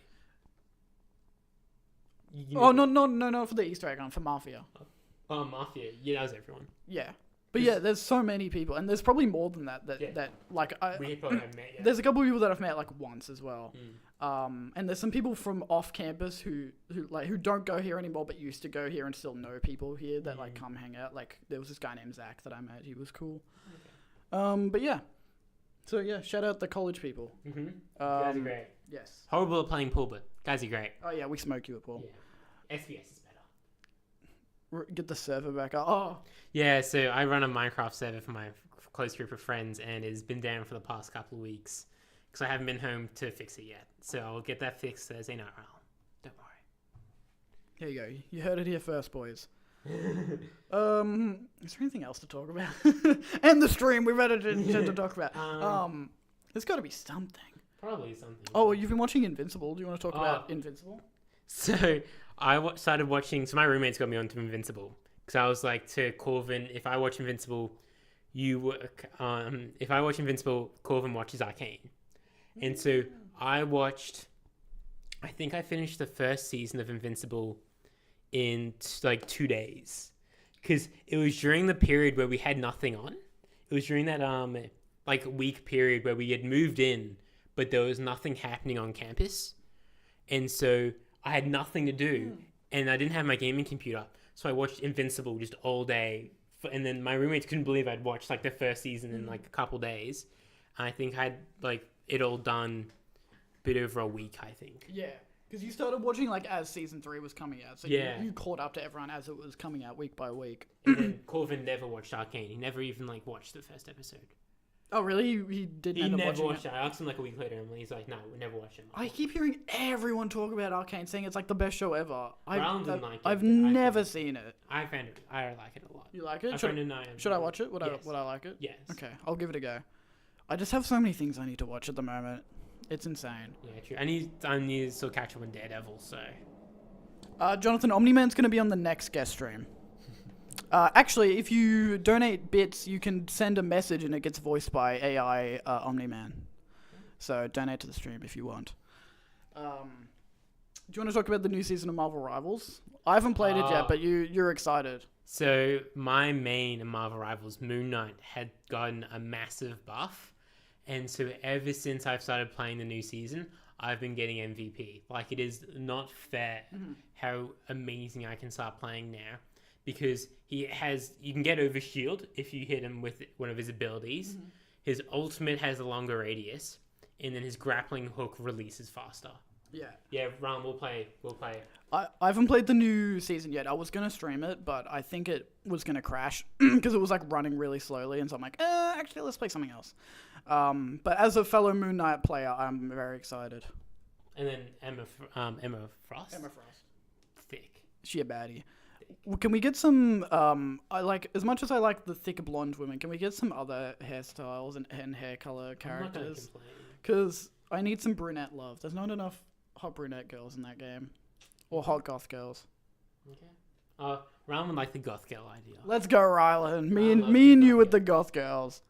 No, for the Easter egg hunt, for Mafia. Oh, Mafia. Yeah, that was everyone. Yeah. But yeah, there's so many people, and there's probably more than that we probably haven't met yet. There's a couple of people that I've met like once as well. And there's some people from off campus who don't go here anymore, but used to go here and still know people here that like come hang out. Like there was this guy named Zach that I met. He was cool. Okay. But yeah. So yeah, shout out the college people. Mm-hmm. Guys are great. Yes. Horrible at playing pool, but guys are great. Oh yeah, we smoke you at pool. Yeah. SPS is better. Get the server back up. Oh. Yeah, so I run a Minecraft server for my close group of friends, and it's been down for the past couple of weeks because I haven't been home to fix it yet. So I'll get that fixed Thursday night. Don't worry. Here you go. You heard it here first, boys. Is there anything else to talk about? And the stream we've had to talk about. There's got to be something. Probably something. Oh, you've been watching Invincible. Do you want to talk about Invincible? So I started watching. So my roommates got me onto Invincible because I was like to Corvin, if I watch Invincible, you work. If I watch Invincible, Corvin watches Arcane, and so I watched. I think I finished the first season of Invincible in like 2 days because it was during the period where we had nothing on. It was during that like week period where we had moved in, but there was nothing happening on campus, and so I had nothing to do, and I didn't have my gaming computer, so I watched Invincible just all day. And then my roommates couldn't believe I'd watched like the first season in like a couple days. And I think I had like it all done a bit over a week, I think. Yeah, because you started watching like as season 3 was coming out, so you caught up to everyone as it was coming out week by week. And then Corvin never watched Arcane. He never even like watched the first episode. Oh, really? He didn't end up watching watched it. I asked him like a week later, and he's like, no, we never watched it. I keep hearing everyone talk about Arcane, saying it's like the best show ever. I've never seen it. I like it a lot. You like it? Should I watch it? Would I like it? Yes. Okay, I'll give it a go. I just have so many things I need to watch at the moment. It's insane. Yeah, true. I need to still catch up on Daredevil, so... Jonathan, Omni-Man's going to be on the next guest stream. Actually, if you donate bits, you can send a message and it gets voiced by AI Omni-Man. So donate to the stream if you want. Do you want to talk about the new season of Marvel Rivals? I haven't played it yet, but you're excited. So my main Marvel Rivals, Moon Knight, had gotten a massive buff. And so ever since I've started playing the new season, I've been getting MVP. Like, it is not fair how amazing I can start playing now. Because you can get over shield if you hit him with one of his abilities. His ultimate has a longer radius, and then his grappling hook releases faster. Yeah, Ron, we'll play. I haven't played the new season yet. I was going to stream it, but I think it was going to crash because it was like running really slowly. And so I'm like, actually, let's play something else. But as a fellow Moon Knight player, I'm very excited. And then Emma Frost? Emma Frost. Thick. She a baddie. Can we get some, I like, as much as I like the thick blonde women, can we get some other hairstyles and hair color characters? Because I need some brunette love. There's not enough hot brunette girls in that game. Or hot goth girls. Okay. Ryan would like the goth girl idea. Let's go, Rylan. Me and you with the goth girls.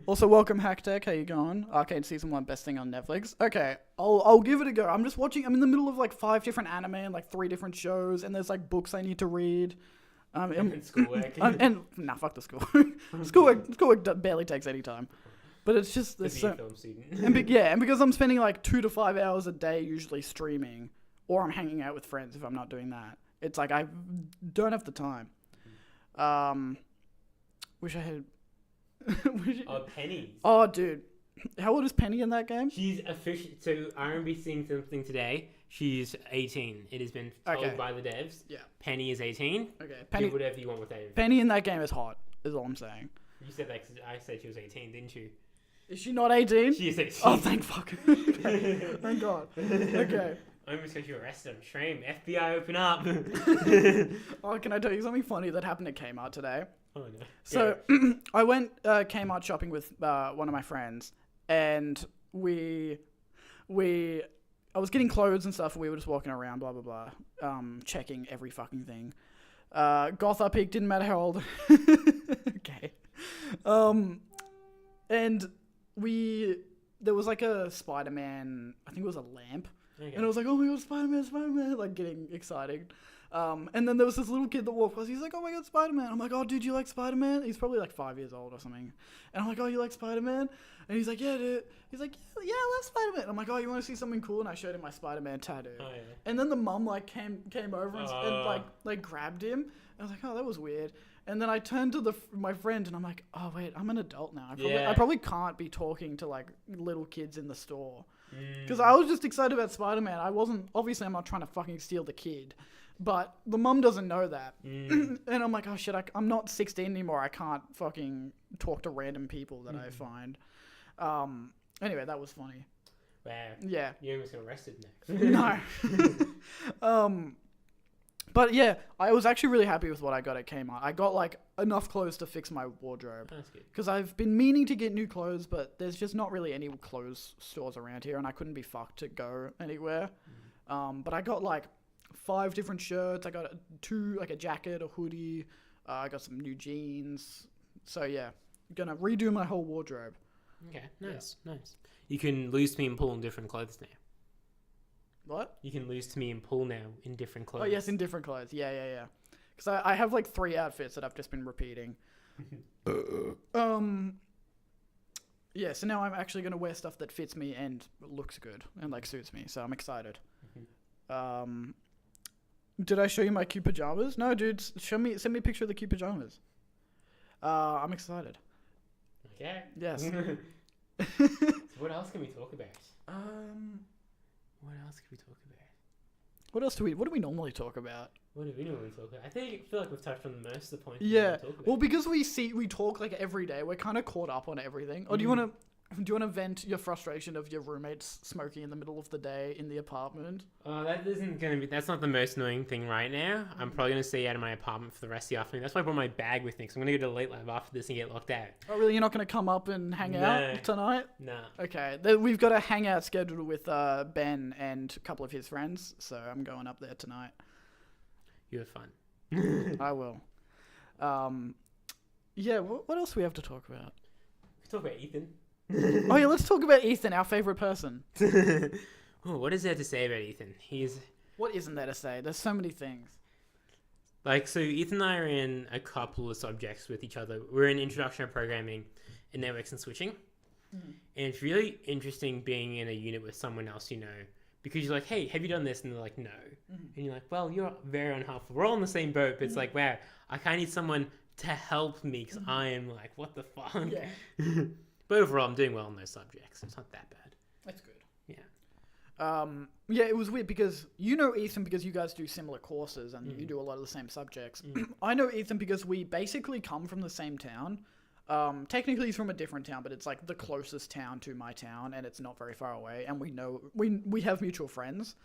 Also, welcome Hacktech. How you going? Arcade Season 1, best thing on Netflix. Okay, I'll give it a go. I'm just watching. I'm in the middle of like 5 different anime and like 3 different shows, and there's like books I need to read. And schoolwork. Nah, fuck the school. Schoolwork barely takes any time. But it's just there's so. Film student. and because I'm spending like 2 to 5 hours a day usually streaming, or I'm hanging out with friends if I'm not doing that. It's like I don't have the time. Wish I had. Penny. Oh, dude. How old is Penny in that game? She's official. So I remember seeing something today. She's 18. It has been told by the devs. Yeah. Penny is 18. Okay. Penny. Do whatever you want with that. Penny in that game is hot, is all I'm saying. You said that 'cause I said she was 18, didn't you? Is she not 18? She is 18. Oh, thank fuck. Okay. Thank God. Okay. I almost got you arrested on stream. FBI, open up. Oh, can I tell you something funny that happened at Kmart today? Oh, no. So, I went Kmart shopping with one of my friends, and I was getting clothes and stuff, and we were just walking around, blah, blah, blah, checking every fucking thing. Goth up peak, didn't matter how old. Okay. And there was like a Spider-Man, I think it was a lamp, and I was like, oh my God, Spider-Man, like getting excited. And then there was this little kid that walked past. He's like, oh my God, Spider-Man. I'm like, oh, dude, you like Spider-Man? He's probably like 5 years old or something. And I'm like, oh, you like Spider-Man? And he's like, yeah, dude. He's like, yeah, I love Spider-Man. I'm like, oh, you want to see something cool? And I showed him my Spider-Man tattoo. Oh, yeah. And then the mum like came over and like grabbed him. I was like, oh, that was weird. And then I turned to my friend and I'm like, oh wait, I'm an adult now. I probably can't be talking to like little kids in the store. Because I was just excited about Spider-Man. Obviously I'm not trying to fucking steal the kid. But the mum doesn't know that. And I'm like, oh shit, I'm not 16 anymore. I can't fucking talk to random people that I find. Anyway, that was funny. Wow. Yeah. You almost got arrested next. No. But yeah, I was actually really happy with what I got at Kmart. I got like enough clothes to fix my wardrobe. That's good. Because I've been meaning to get new clothes, but there's just not really any clothes stores around here, and I couldn't be fucked to go anywhere. But I got like 5 different shirts. I got 2, like a jacket, a hoodie. I got some new jeans. So yeah, gonna redo my whole wardrobe. Okay, nice. You can lose to me and pull in different clothes now. What? You can lose to me and pull now in different clothes. Oh yes, in different clothes. Yeah. Because I have like 3 outfits that I've just been repeating. Yeah, so now I'm actually gonna wear stuff that fits me and looks good and like suits me. So I'm excited. Did I show you my cute pajamas? No, dude. Send me a picture of the cute pajamas. I'm excited. Okay. Yes. So what else can we talk about? What else can we talk about? What do we normally talk about? What do we normally talk about? I feel like we've touched on most of the points. Yeah. We talk about. Well, because we talk like every day, we're kind of caught up on everything. Or do you want to vent your frustration of your roommates smoking in the middle of the day in the apartment? That's not the most annoying thing right now. I'm probably going to stay out of my apartment for the rest of the afternoon. That's why I brought my bag with me, because I'm going to go to the late lab after this and get locked out. Oh, really? You're not going to come up and hang out tonight? No. Okay. We've got a hangout scheduled with Ben and a couple of his friends, so I'm going up there tonight. You have fun. I will. Yeah, what else do we have to talk about? We talk about Ethan. Oh yeah, let's talk about Ethan, our favorite person. Oh, what is there to say about Ethan? What isn't there to say? There's so many things. So Ethan and I are in a couple of subjects with each other. We're in Introduction to Programming and Networks and Switching. And it's really interesting being in a unit with someone else you know, because you're like, hey, have you done this? And they're like, no. And you're like, well, you're very unhelpful. We're all in the same boat, but it's like, wow, I kind of need someone to help me because I am like, what the fuck? Yeah. But overall, I'm doing well in those subjects. It's not that bad. That's good. Yeah. Yeah, it was weird because you know Ethan because you guys do similar courses and you do a lot of the same subjects. I know Ethan because we basically come from the same town. Technically he's from a different town, but it's like the closest town to my town and it's not very far away, and we have mutual friends.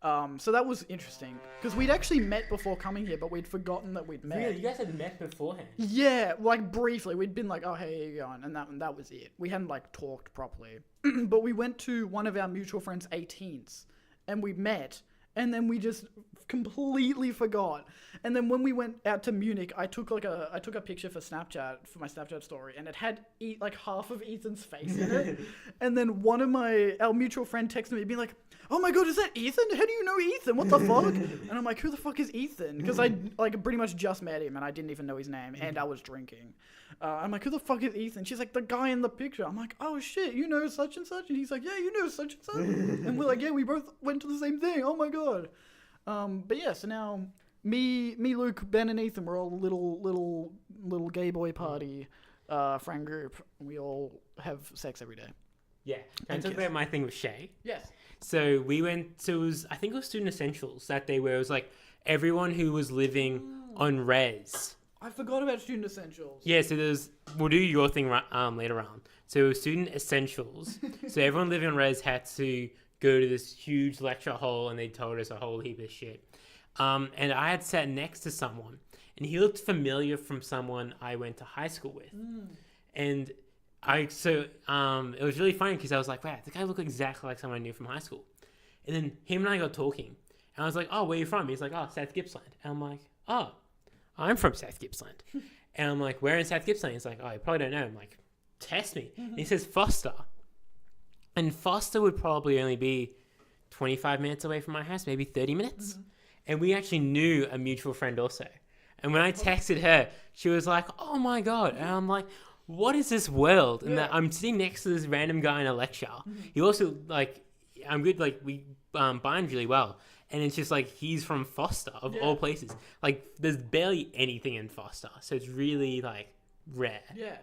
So that was interesting because we'd actually met before coming here, but we'd forgotten that we'd met. Really? You guys had met beforehand? Yeah, like briefly. We'd been like, oh, hey, how you going? And that was it. We hadn't like talked properly. But we went to one of our mutual friends' 18th and we met, and then we just completely forgot. And then when we went out to Munich, I took a picture for Snapchat, for my Snapchat story, and it had like half of Ethan's face in it. And then one of our mutual friend texted me being like, oh my god, is that Ethan? How do you know Ethan? What the fuck? And I'm like, who the fuck is Ethan? Because I like pretty much just met him and I didn't even know his name and I was drinking. I'm like, who the fuck is Ethan? She's like, the guy in the picture. I'm like, oh shit, you know such and such? And he's like, yeah, you know such and such. And we're like, yeah, we both went to the same thing. Oh my god. But yeah, so now me, Luke, Ben, and Ethan, we're all a little gay boy party friend group. We all have sex every day. Yeah. Can I talk about my thing with Shay? Yes. So we went to, I think it was Student Essentials that day, where it was like everyone who was living on res. I forgot about Student Essentials. Yeah, so we'll do your thing later on. So it was Student Essentials. So everyone living on res had to go to this huge lecture hall, and they told us a whole heap of shit. And I had sat next to someone, and he looked familiar from someone I went to high school with. And it was really funny because I was like, wow, the guy looked exactly like someone I knew from high school. And then him and I got talking, and I was like, oh, where are you from? He's like, oh, South Gippsland. And I'm like, oh, I'm from South Gippsland. And I'm like, where in South Gippsland? He's like, oh, you probably don't know. I'm like, test me. And he says Foster. And Foster would probably only be 25 minutes away from my house, maybe 30 minutes. And we actually knew a mutual friend also. And when I texted her, she was like, oh my God. And I'm like, what is this world? And that I'm sitting next to this random guy in a lecture. He also, like, I'm good, like, we bind really well. And it's just like, he's from Foster, of all places. Like, there's barely anything in Foster. So it's really, like, rare. Yeah.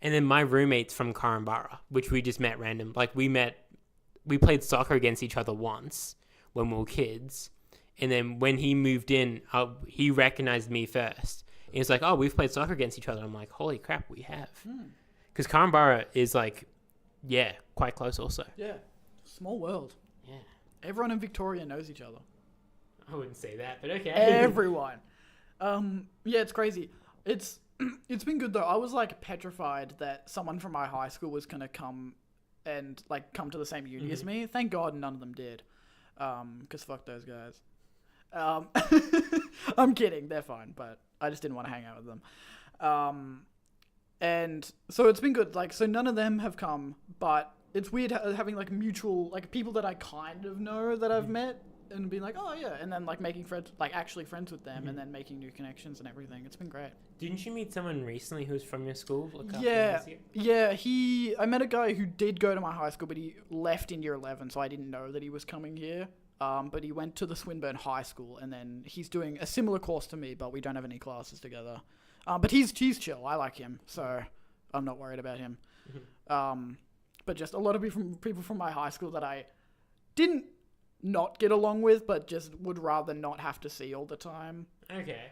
And then my roommate's from Korumburra, which we just met random. Like, we played soccer against each other once when we were kids. And then when he moved in, he recognized me first. And he was like, oh, we've played soccer against each other. I'm like, holy crap, we have. Because Korumburra is like, yeah, quite close also. Yeah. Small world. Yeah. Everyone in Victoria knows each other. I wouldn't say that, but okay. Everyone. Yeah, it's crazy. It's been good though. I was like petrified that someone from my high school was gonna come to the same uni as me. Thank God none of them did. 'Cause fuck those guys. I'm kidding. They're fine, but I just didn't want to hang out with them. And so it's been good. Like, so none of them have come, but it's weird having like mutual, like people that I kind of know that I've met and being like, oh yeah, and then like making friends, like actually friends with them, and then making new connections and everything. It's been great. Didn't you meet someone recently who was from your school? Yeah. I met a guy who did go to my high school, but he left in year 11, so I didn't know that he was coming here. But he went to the Swinburne High School, and then he's doing a similar course to me, but we don't have any classes together. But he's chill. I like him, so I'm not worried about him. But just a lot of people from my high school that I didn't not get along with, but just would rather not have to see all the time. Okay.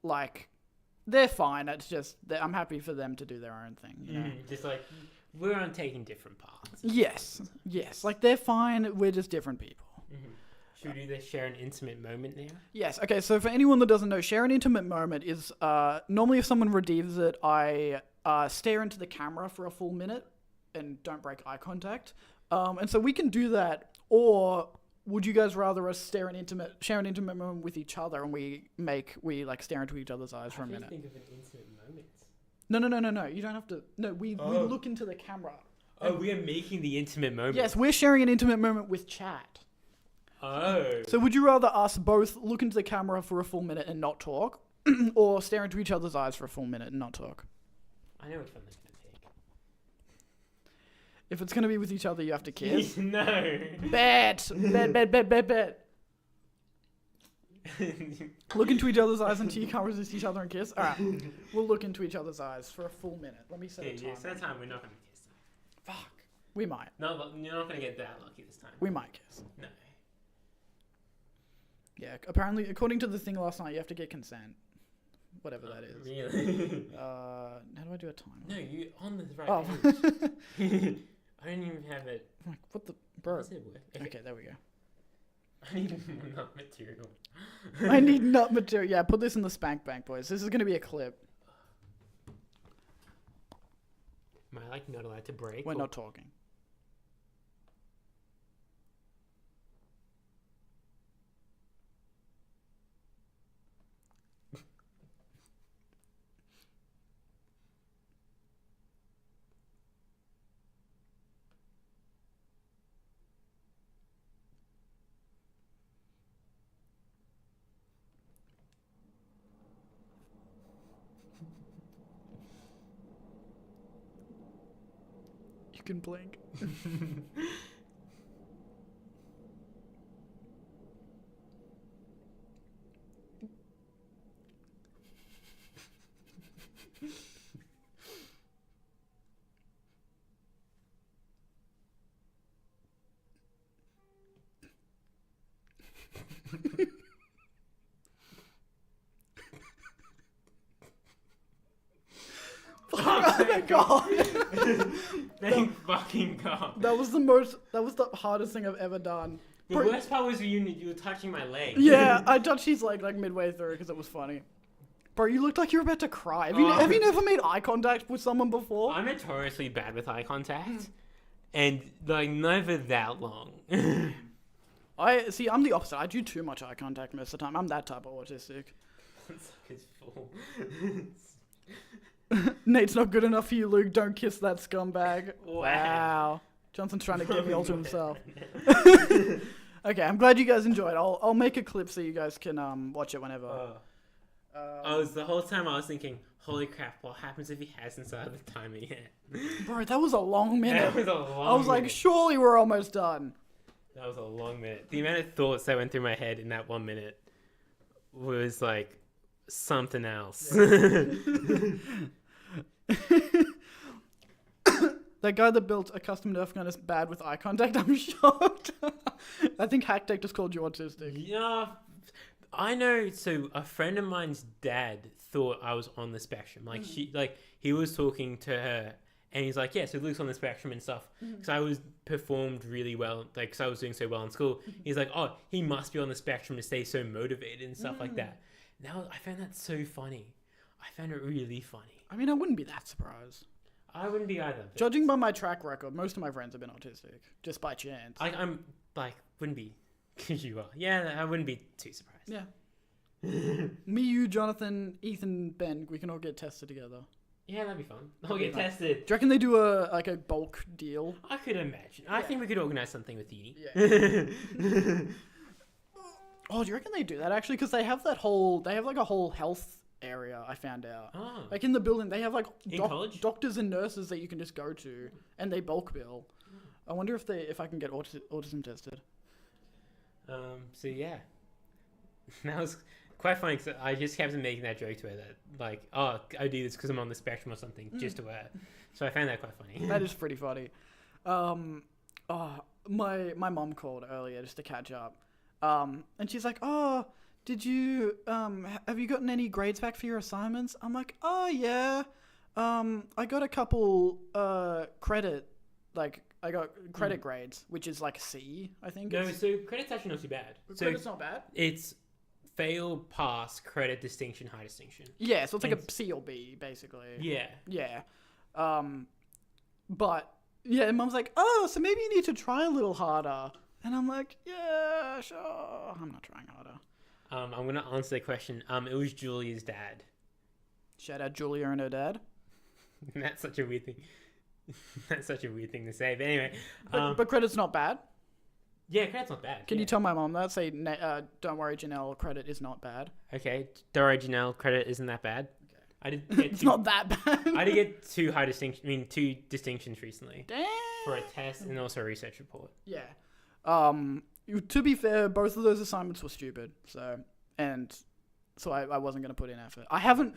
Like, they're fine. It's just that I'm happy for them to do their own thing. You know? Just like, we're on taking different paths. Yes. Like, they're fine. We're just different people. Should we do the share an intimate moment now? Yes. Okay, so for anyone that doesn't know, share an intimate moment is normally if someone redeems it, I stare into the camera for a full minute and don't break eye contact. And so we can do that, or would you guys rather us share an intimate moment with each other and we like stare into each other's eyes for a minute? Think of an intimate moment. No. You don't have to. No, we look into the camera. Oh, we are making the intimate moment. Yes, we're sharing an intimate moment with chat. Oh. So would you rather us both look into the camera for a full minute and not talk, or stare into each other's eyes for a full minute and not talk? I know which one they're going to pick. If it's going to be with each other, you have to kiss. No. Bet. Look into each other's eyes until you can't resist each other and kiss. All right. We'll look into each other's eyes for a full minute. Let me set a time. Set a time. We're not going to kiss them. Fuck. We might. No, you're not going to get that lucky this time. We might kiss. No. Yeah, apparently, according to the thing last night, you have to get consent. Whatever that is. Really? How do I do a timer? No, you on the right Oh. page. I don't even have it. Like, what the... Bro. Does it work? Okay, there we go. I need nut material. I need nut material. Yeah, put this in the spank bank, boys. This is going to be a clip. Am I like not allowed to break? We're or- not talking. You can blink. Oh my god! Thank fucking God. That was the hardest thing I've ever done. The Bro- worst part was you were touching my leg. Yeah, I touched his leg like midway through because it was funny. Bro, you looked like you were about to cry. Have you never made eye contact with someone before? I'm notoriously bad with eye contact. And like never that long. I'm the opposite. I do too much eye contact most of the time. I'm that type of autistic. It's like it's full. Nate's not good enough for you, Luke. Don't kiss that scumbag. Wow. Johnson's trying to get me all to himself. Okay, I'm glad you guys enjoyed. I'll make a clip so you guys can watch it whenever. The whole time I was thinking, holy crap, what happens if he hasn't started the timer yet? Bro, that was a long minute. That was a long I was like, minute. surely we're almost done. That was a long minute. The amount of thoughts that went through my head in that 1 minute was like something else. That guy that built a custom Nerf gun is bad with eye contact. I'm shocked. I think Hacktech just called you autistic. Yeah, I know. So a friend of mine's dad thought I was on the spectrum. Like he was talking to her, and he's like, "Yeah, so Luke's on the spectrum and stuff." Because I was performed really well, like because I was doing so well in school. He's like, "Oh, he must be on the spectrum to stay so motivated and stuff like that." Now I found that so funny. I found it really funny. I mean, I wouldn't be that surprised. I wouldn't be either. But Judging by my track record, most of my friends have been autistic, just by chance. I'm like, wouldn't be. You are. Yeah, I wouldn't be too surprised. Yeah. Me, you, Jonathan, Ethan, Ben, we can all get tested together. Yeah, that'd be fun. I'll get tested. Do you reckon they do a bulk deal? I could imagine. I think we could organize something with uni. Yeah. Oh, do you reckon they do that actually? Because they have like a whole health area. I found out. Oh. Like in the building, they have like In college? doctors and nurses that you can just go to, and they bulk bill. I wonder if I can get autism tested. So yeah, that was quite funny because I just kept making that joke to her that like, oh, I do this because I'm on the spectrum or something, just to her. So I found that quite funny. That is pretty funny. My mom called earlier just to catch up. And she's like, "Oh, did you have you gotten any grades back for your assignments?" I'm like, "Oh yeah, I got a couple credit, like I got credit grades, which is like C, I think." No, so credit's actually not too bad. So Credit's not bad. it's fail, pass, credit, distinction, high distinction. Yeah, so it's like a C or B basically. Yeah. Yeah. But yeah, and Mum's like, "Oh, so maybe you need to try a little harder." And I'm like, "Yeah, sure. I'm not trying harder." I'm gonna answer the question. It was Julia's dad. Shout out Julia and her dad. That's such a weird thing. That's such a weird thing to say. But anyway, But credit's not bad. yeah, credit's not bad. Can you tell my mom that? Say, "Don't worry, Janelle. Credit is not bad." Okay, Dora Janelle, credit isn't that bad. I did get It's not that bad. I did get two distinctions recently Damn. for a test and also a research report. Yeah. To be fair, both of those assignments were stupid. So, and So I wasn't going to put in effort. I have an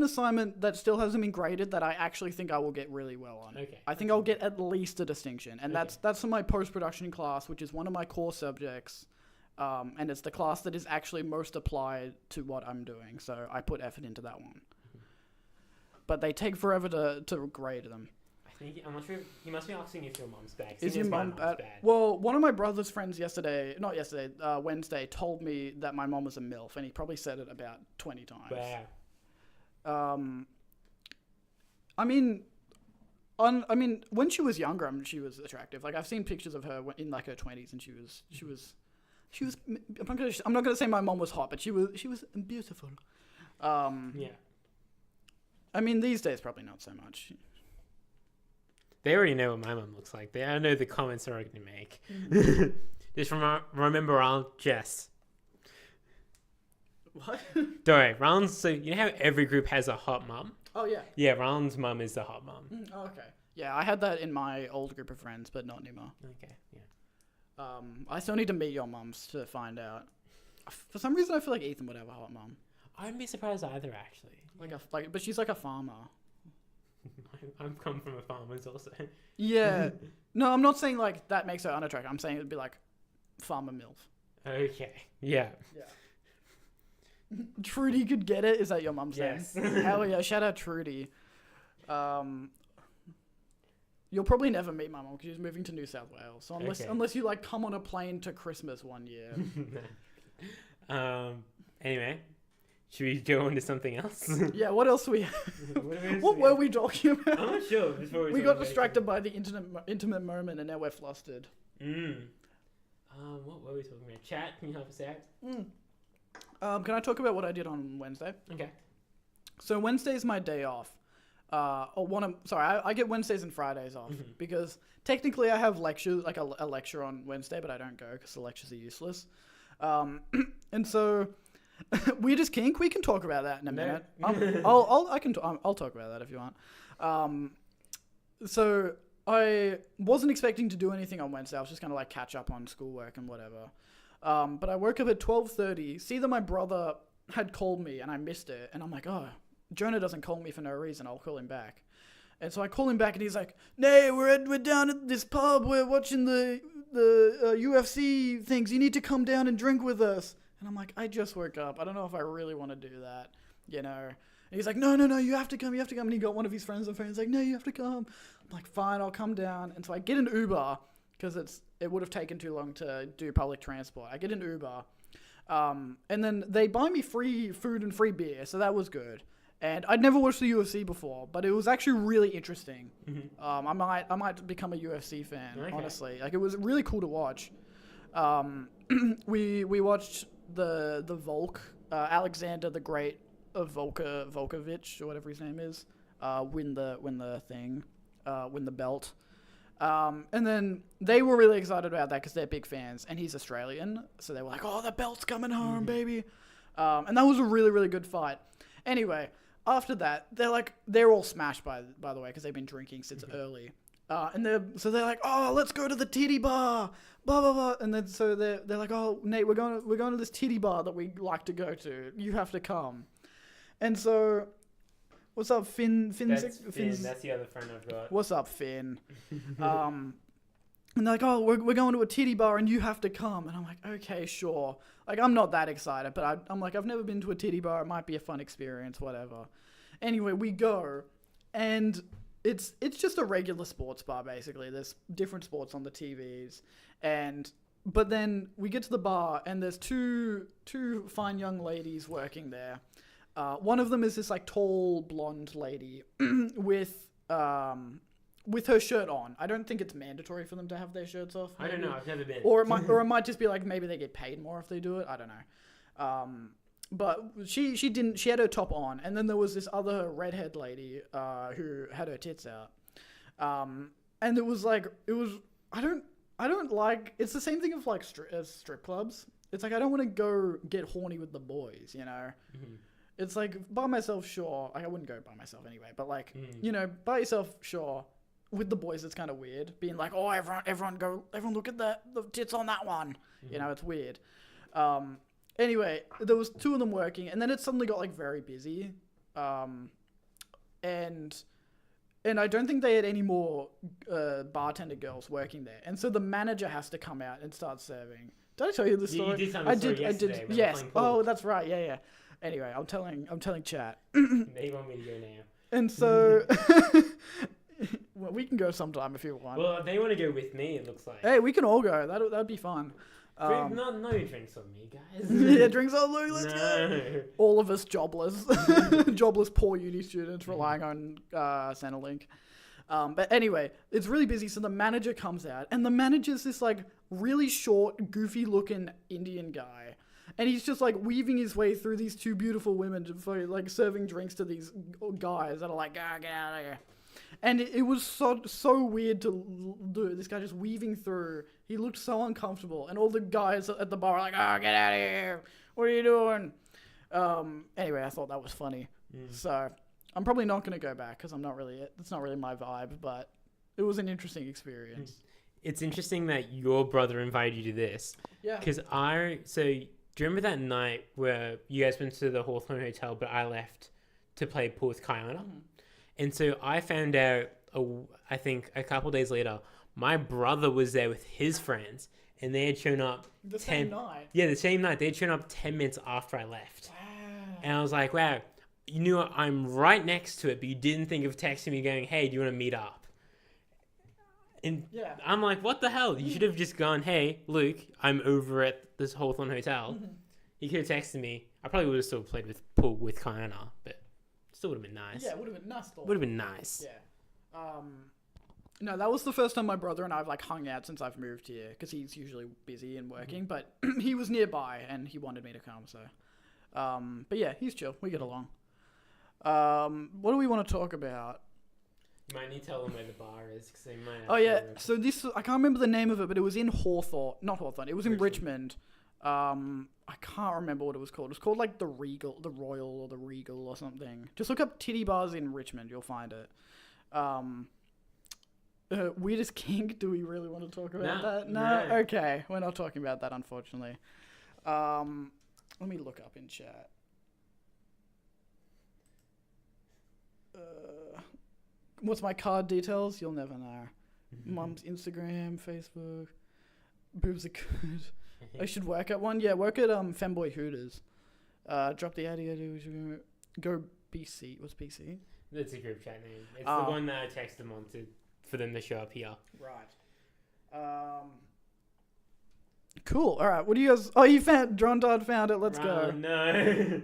assignment that still hasn't been graded that I actually think I will get really well on. Okay. I think I'll get at least a distinction. And that's for my post-production class, which is one of my core subjects. And it's the class that is actually most applied to what I'm doing. So I put effort into that one. But they take forever to grade them. I think I'm not sure. He must be asking if your mom's bad. Is your mom bad? Well, one of my brother's friends Wednesday, told me that my mom was a MILF, and he probably said it about 20 times. Wow. I mean, when she was younger, she was attractive. Like I've seen pictures of her in like her 20s, and she was. I'm not gonna say my mom was hot, but she was beautiful. Yeah. I mean, these days probably not so much. They already know what my mum looks like. I know the comments they're going to make. Just remember Aunt Jess. What? Don't worry, Roland's, so you know how every group has a hot mum? Oh, yeah. Yeah, Roland's mum is the hot mum. Oh, okay. Yeah, I had that in my old group of friends, but not anymore. Okay, yeah. I still need to meet your mums to find out. For some reason, I feel like Ethan would have a hot mum. I wouldn't be surprised either, actually. But she's like a farmer. I've come from a farmer's also. Yeah. No, I'm not saying like that makes her unattractive. I'm saying it'd be like farmer MILF. Okay. Yeah. Yeah. Trudy could get it. Is that your mum's name? Yes. Hell yeah! Shout out Trudy. You'll probably never meet my mum because she's moving to New South Wales. So unless you like come on a plane to Christmas one year. Anyway. Should we go into something else? Yeah, what else we What were we talking about? I'm not sure. We got distracted by the intimate moment and now we're flustered. What were we talking about? Chat, can you help us out? Can I talk about what I did on Wednesday? Okay. So Wednesday's my day off. I get Wednesdays and Fridays off because technically I have lectures, like a lecture on Wednesday, but I don't go because the lectures are useless. And so... Weirdest kink. We can talk about that in a minute. I'll talk about that if you want. So I wasn't expecting to do anything on Wednesday. I was just gonna like catch up on schoolwork and whatever. But I woke up at 12:30. See that my brother had called me and I missed it, and I'm like, oh, Jonah doesn't call me for no reason. I'll call him back. And so I call him back, and he's like, "Nay, we're down at this pub. We're watching the UFC things. You need to come down and drink with us." And I'm like, I just woke up. I don't know if I really want to do that, you know. And he's like, no, you have to come. And he got one of his friends on the phone. He's like, no, you have to come. I'm like, fine, I'll come down. And so I get an Uber because it would have taken too long to do public transport. I get an Uber. And then they buy me free food and free beer. So that was good. And I'd never watched the UFC before, but it was actually really interesting. I might become a UFC fan, honestly. Like, it was really cool to watch. We watched the Volk, Alexander the Great of Volkovich, or whatever his name is, win the belt. And then they were really excited about that because they're big fans, and he's Australian, so they were like, "Oh, the belt's coming home, baby!" And that was a really, really good fight. Anyway, after that, they're all smashed by the way because they've been drinking since early. And they're like, "Oh, let's go to the titty bar, blah blah blah." And then so they're like, "Oh, Nate, we're going to this titty bar that we like to go to. You have to come." And so, what's up, Finn? That's Finn. That's the other friend I've got. What's up, Finn? And they're like, "Oh, we're going to a titty bar, and you have to come." And I'm like, "Okay, sure." Like, I'm not that excited, but I'm like, I've never been to a titty bar. It might be a fun experience, whatever. Anyway, we go, and it's just a regular sports bar, basically. There's different sports on the TVs, but then we get to the bar, and there's two fine young ladies working there. One of them is this like tall blonde lady with her shirt on. I don't think it's mandatory for them to have their shirts off. Maybe. I don't know. I've never been. Or it might just be like maybe they get paid more if they do it. I don't know. But she didn't. She had her top on, and then there was this other redhead lady who had her tits out. And it was. I don't like. It's the same thing of like as strip clubs. It's like I don't want to go get horny with the boys, you know. Mm-hmm. It's like by myself, sure. Like, I wouldn't go by myself anyway, but like you know, by yourself, sure. With the boys, it's kind of weird. Being like, oh, everyone look at the tits on that one. Mm-hmm. You know, it's weird. Anyway, there was 2 of them working, and then it suddenly got like very busy, and I don't think they had any more bartender girls working there, and so the manager has to come out and start serving. Did I tell you the story? You did tell me the story yesterday. Yes. Oh, that's right. Yeah. Anyway, I'm telling chat. They want me to go now. And so, well, we can go sometime if you want. Well, they want to go with me. It looks like. Hey, we can all go. That'd be fun. No drinks on me, guys. Yeah, drinks on Lou. Let's go. All of us jobless, poor uni students relying on Centrelink. But anyway, it's really busy. So the manager comes out, and the manager's this like really short, goofy-looking Indian guy, and he's just like weaving his way through these 2 beautiful women, like serving drinks to these guys that are like, get out of here. And it was so weird to do. This guy just weaving through. He looked so uncomfortable. And all the guys at the bar are like, get out of here. What are you doing? Anyway, I thought that was funny. So I'm probably not going to go back because it's not really my vibe. But it was an interesting experience. It's interesting that your brother invited you to this. Yeah. Because do you remember that night where you guys went to the Hawthorne Hotel, but I left to play pool with Kiana? Mm-hmm. And so I found out, I think a couple days later, my brother was there with his friends, and they had shown up the same night. Yeah, the same night. They had shown up 10 minutes after I left. Wow. And I was like, wow, you knew I'm right next to it, but you didn't think of texting me going, hey, do you want to meet up? And I'm like, what the hell? You should have just gone, hey, Luke, I'm over at this Hawthorne Hotel. Mm-hmm. You could have texted me. I probably would have still played with pool with Kiana, but still would have been nice. Yeah, it would have been nice. Would have been nice. Yeah. No, that was the first time my brother and I have like hung out since I've moved here, because he's usually busy and working, but he was nearby and he wanted me to come, so. But yeah, he's chill. We get along. What do we want to talk about? You might need to tell them where the bar is, because they might. Oh yeah, so this, I can't remember the name of it, but it was in it was in Richmond. I can't remember what it was called. It was called like the Royal or the Regal or something. Just look up titty bars in Richmond, you'll find it. Weirdest kink, do we really want to talk about that? No? Okay, we're not talking about that, unfortunately. Let me look up in chat. What's my card details? You'll never know. Mum's Instagram, Facebook. Boobs are good. I should work at one. Yeah, work at Femboy Hooters. Drop the idea to go BC. What's BC? That's a group chat name. It's the one that I texted them on for them to show up here. Right. Cool. All right. What do you guys? Oh, you found Drondard found it. Let's go. No.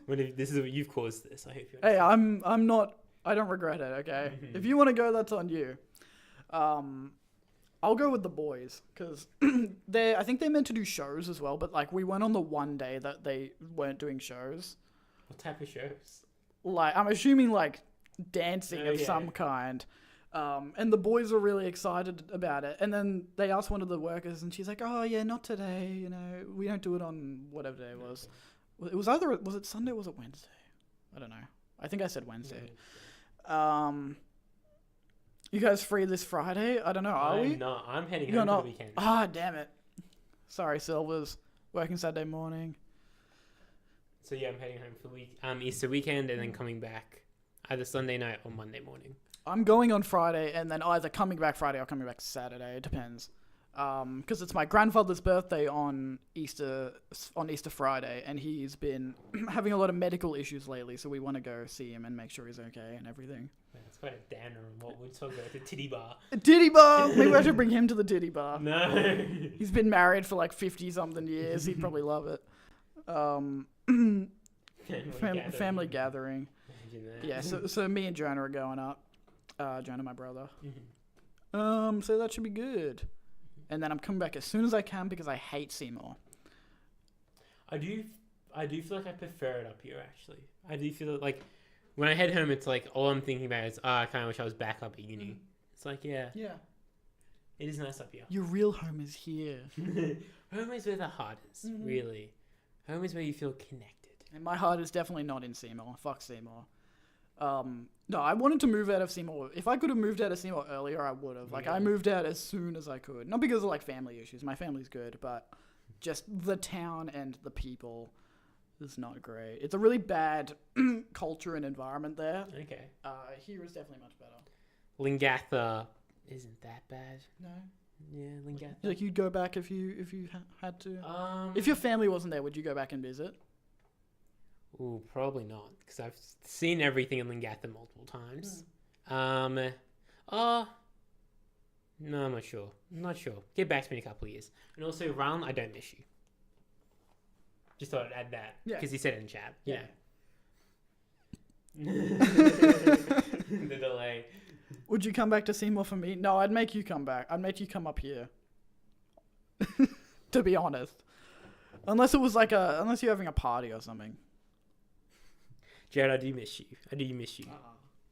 This is what you've caused this. I hope you. Hey, I'm not. I don't regret it. Okay. If you want to go, that's on you. I'll go with the boys because I think they're meant to do shows as well, but like we went on the one day that they weren't doing shows. What type of shows? Like I'm assuming like dancing of some kind. And the boys were really excited about it. And then they asked one of the workers and she's like, oh yeah, not today. You know, we don't do it on whatever day it was. It was was it Sunday or was it Wednesday? I don't know. I think I said Wednesday. You guys free this Friday? I don't know. Are we? No, I'm heading home for the weekend. Ah, damn it. Sorry, Silvers. Working Saturday morning. So yeah, I'm heading home for Easter weekend and then coming back either Sunday night or Monday morning. I'm going on Friday and then either coming back Friday or coming back Saturday. It depends. Because it's my grandfather's birthday on Easter Friday, and he's been having a lot of medical issues lately, so we want to go see him and make sure he's okay and everything. That's quite a downer on what we're talking about, the titty bar. Titty bar! Maybe I should bring him to the titty bar. No. He's been married for like 50-something years. He'd probably love it. Family gathering. Yeah, so me and Jonah are going up. Jonah, my brother. Mm-hmm. So that should be good. And then I'm coming back as soon as I can because I hate Seymour. I do feel like I prefer it up here, actually. I do feel like when I head home, it's like all I'm thinking about is, I kind of wish I was back up at uni. Mm-hmm. It's like, yeah. It is nice up here. Your real home is here. Home is where the heart is, really. Home is where you feel connected. And my heart is definitely not in Seymour. Fuck Seymour. No, I wanted to move out of Seymour. If I could have moved out of Seymour earlier, I would have. Like, I moved out as soon as I could. Not because of, like, family issues. My family's good, but just the town and the people is not great. It's a really bad culture and environment there. Okay. Here is definitely much better. Lingatha isn't that bad. No. Yeah, Lingatha. Like you'd go back if you had to. If your family wasn't there, would you go back and visit? Ooh, probably not, because I've seen everything in Lingatha multiple times. No, I'm not sure. Get back to me in a couple of years. And also, Rylan, I don't miss you. Just thought I'd add that, because he said it in chat. Yeah. The delay. Would you come back to Seymour for me? No, I'd make you come back. I'd make you come up here. To be honest. Unless it was unless you're having a party or something. Jared, I do miss you.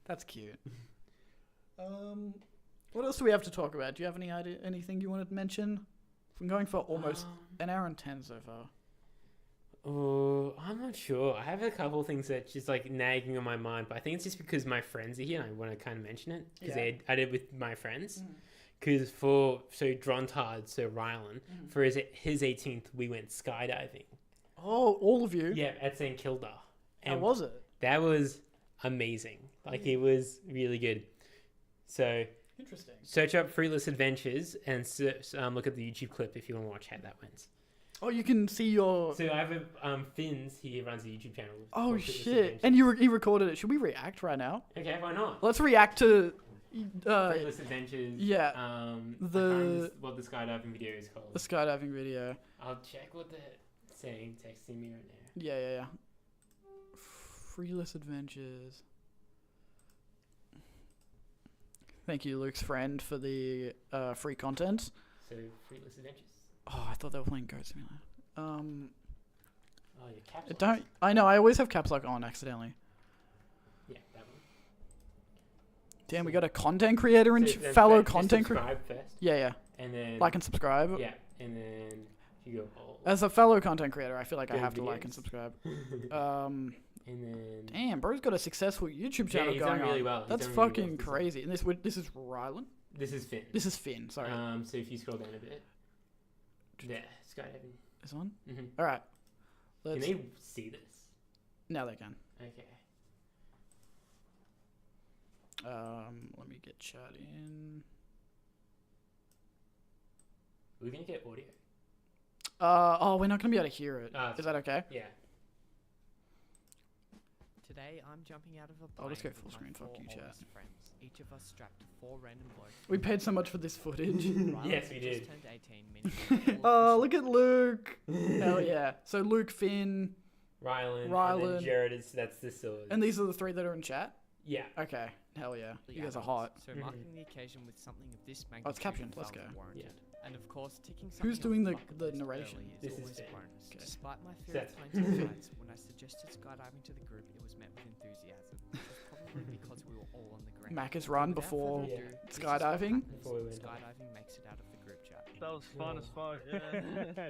That's cute. What else do we have to talk about? Do you have anything you wanted to mention? I'm going for almost an hour and 10 so far. Oh, I'm not sure. I have a couple of things that just like nagging on my mind, but I think it's just because my friends are here and I want to kind of mention it because I did with my friends. Because Drontard, so Rylan, for his 18th, we went skydiving. Oh, all of you? Yeah, at St. Kilda. How was it? That was amazing. Like, it was really good. So, interesting. Search up Fruitless Adventures and look at the YouTube clip if you want to watch how that went. Oh, you can see your... So, I have Finn's, he runs a YouTube channel. Oh, shit. And he recorded it. Should we react right now? Okay, why not? Let's react to... Fruitless Adventures. Yeah. What the skydiving video is called. The skydiving video. I'll check what they're saying, texting me right now. Yeah. Fruitless Adventures. Thank you, Luke's friend, for the free content. So, Fruitless Adventures. Oh, I thought they were playing Goat Simulator. Oh, your caps lock. I know, I always have caps lock on accidentally. Yeah, that one. Damn, we got a content creator and fellow content creator. Subscribe first. Yeah. And then... Like and subscribe. Yeah, and then you go all... As a fellow content creator, I feel like I have to like and subscribe. And then... Damn, bro's got a successful YouTube channel going done really on. well. That's fucking crazy. And this is Rylan? This is Finn. This is Finn, sorry. So if you scroll down a bit... There, skydiving. This one? Mm-hmm. Alright. Can they see this? Now they can. Okay. Let me get chat in. We're gonna get audio. We're not gonna be able to hear it. Is that okay? Yeah. Today I'm jumping out of a plane. I'll just go full screen. Fuck you, chat. Friends. Each of us strapped to 4 random blokes. We paid so much for this footage. Yes, we did. Just turned 18 Oh, look at Luke. Hell yeah. So Luke, Finn, Rylan, and then Jared that's the sword. And these are the 3 that are in chat? Yeah. Okay. Hell yeah. You guys are hot. So marking the occasion with something of this magnitude. Oh, it's captioned. Let's go. Yeah. And of course, ticking something Who's doing the narration? This is is Finn. bonus. Okay. Despite my fear of planes and flights, when I suggested skydiving to the group, it was met with enthusiasm. Which was probably because we were all on the ground. Mac is run Without before further ado, this is skydiving. what happens. Skydiving makes it out of the group chat. That was fun as fuck. Yeah.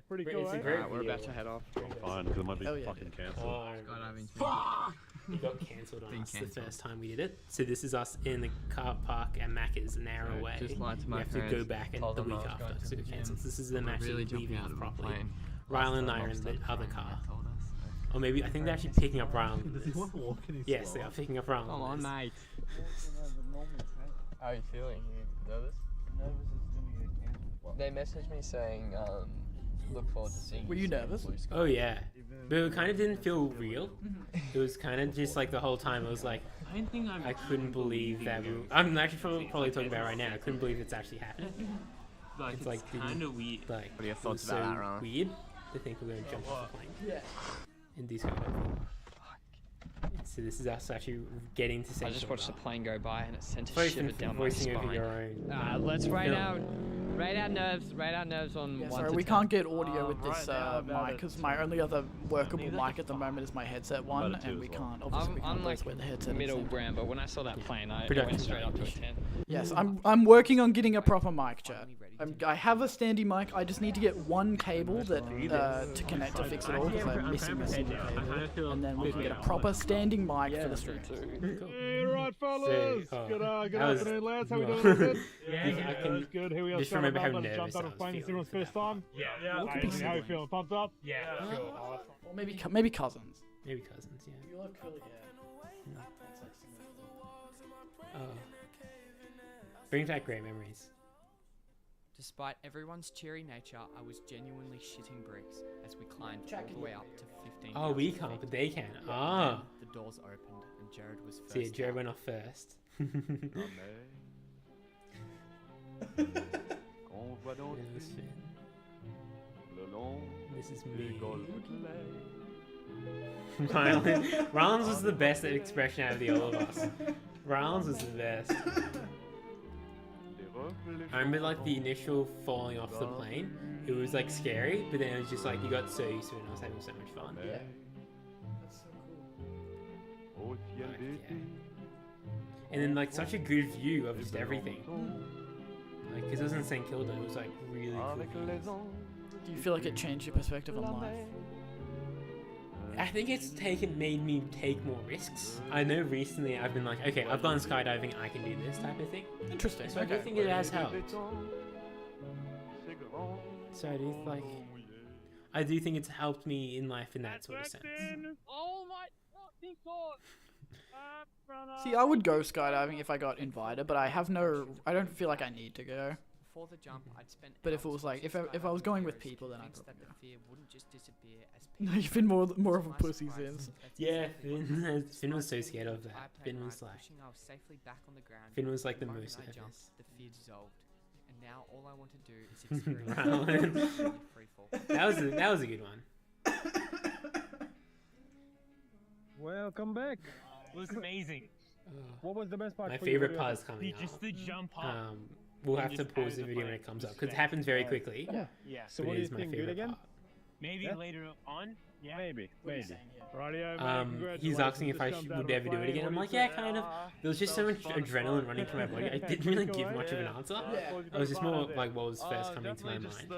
Pretty It's cool, a eh? great We're video. about to head off. Fine, because it might be Hell yeah, fucking dude. cancelled. Oh, Skydiving. it got cancelled on us the cancelled. first time we did it. So this is us in the car park at Macca's an hour away. Just lied to We my have to go parents, back told the them I week was after going to because the it got gym. cancelled. This is them We're actually really leaving jumping out off of a properly. plane. Rylan and I are in the other car. Or maybe I think they're actually picking up Rylan. Does he want to walk in his Yes, they are picking up Rylan. Come on, mate. How are you feeling? You nervous? Nervous is gonna get cancelled. They messaged me saying, look forward to seeing Were you you soon, nervous? Blue Sky. Oh yeah, but it kind of didn't feel real. It was kind of just like the whole time. It was like I couldn't believe that. I'm actually probably talking about it right now. I couldn't believe it's actually happening. It's like kind of weird. Like, What are your thoughts so about that, Ryan? weird to think we're gonna jump off the plane. Yeah. In Disco. So this is us actually getting to. I just watched the plane go by and it sent a Sorry shiver for down my voicing over spine. your own. Let's rate film. our nerves on Yeah, 1 sorry, to we 10. can't get audio with Right this now about mic it. because my only other workable mic at the moment is my headset one, About a two and we as well. can't. Obviously, we can't I'm like both wear the headset. at the middle same time. ground, but when I saw that plane, I Production went straight up to a value. 10. Yes, I'm working on getting a proper mic, chat. I have a standy mic. I just need to get one cable that to connect to fix it all because I'm missing a single cable, and then we can get a proper standing mic for the stream. Hey, right, fellas. So, Good that was- afternoon, lads. How we no. doing? All good? I can That's good. Here we are. just starting remember how Jumped nervous out I of was plane this feeling was for first that part. time. Yeah. Like, how you feeling? Pumped up? Yeah. Or maybe cousins. Maybe cousins, yeah. You love curly hair. Oh. Brings back great memories. Despite everyone's cheery nature, I was genuinely shitting bricks as we climbed Jack all the can way hear up you. to 15. Oh, we can't, but they can. Ah. The doors opened and Jared was first. So yeah, Jared out. went off first. This is me. Rollins was the best expression out of the all of us. Rollins was the best. I remember like the initial falling off the plane. It was like scary, but then it was just like you got so used to it and I was having so much fun. Yeah. That's so cool. Like, yeah. And then like such a good view of just everything. Like, cause it was in St. Kilda, it was like really cool views. Do you feel like it changed your perspective on life? I think it's made me take more risks. I know recently I've been like, okay, I've gone skydiving, I can do this type of thing. Interesting. So I do think it has helped. So I do think it's helped me in life in that sort of sense. Oh my fucking god! See, I would go skydiving if I got invited, but I don't feel like I need to go. Before the jump, I'd spent But if it hours was like, watching if I was skydiving going with videos, people, then I'd convinced that probably the fear wouldn't just disappear as No, people you've been more of a To my pussy surprise, since. that's Yeah, exactly Finn was so Despite scared of the that. five-plane Finn ride, was like, wishing I was safely back on the ground, Finn was like the moment most I nervous. jumped, the fear dissolved, and now all I want to do is experience Rowan. free fall. That was a good one. Welcome back. It was amazing. What was the best part My for you? favorite What part do is coming Just up. the jump up. We'll and have to just pause out the of the video when plane. it comes up Just because it stay. happens very quickly. Yeah. Yeah. So But what it do you is my think? Do it favorite again? part. Maybe Yeah. later on. Yeah. Maybe. What are you Maybe. saying here? Rightio, man. He's Congratulations. asking if I Just jumped out would of a ever do it plane. again. I'm What like, do you yeah, say? kind of. There was just so much adrenaline running through my body. I didn't really give much of an answer. Yeah. I was just more like what was first coming to my mind.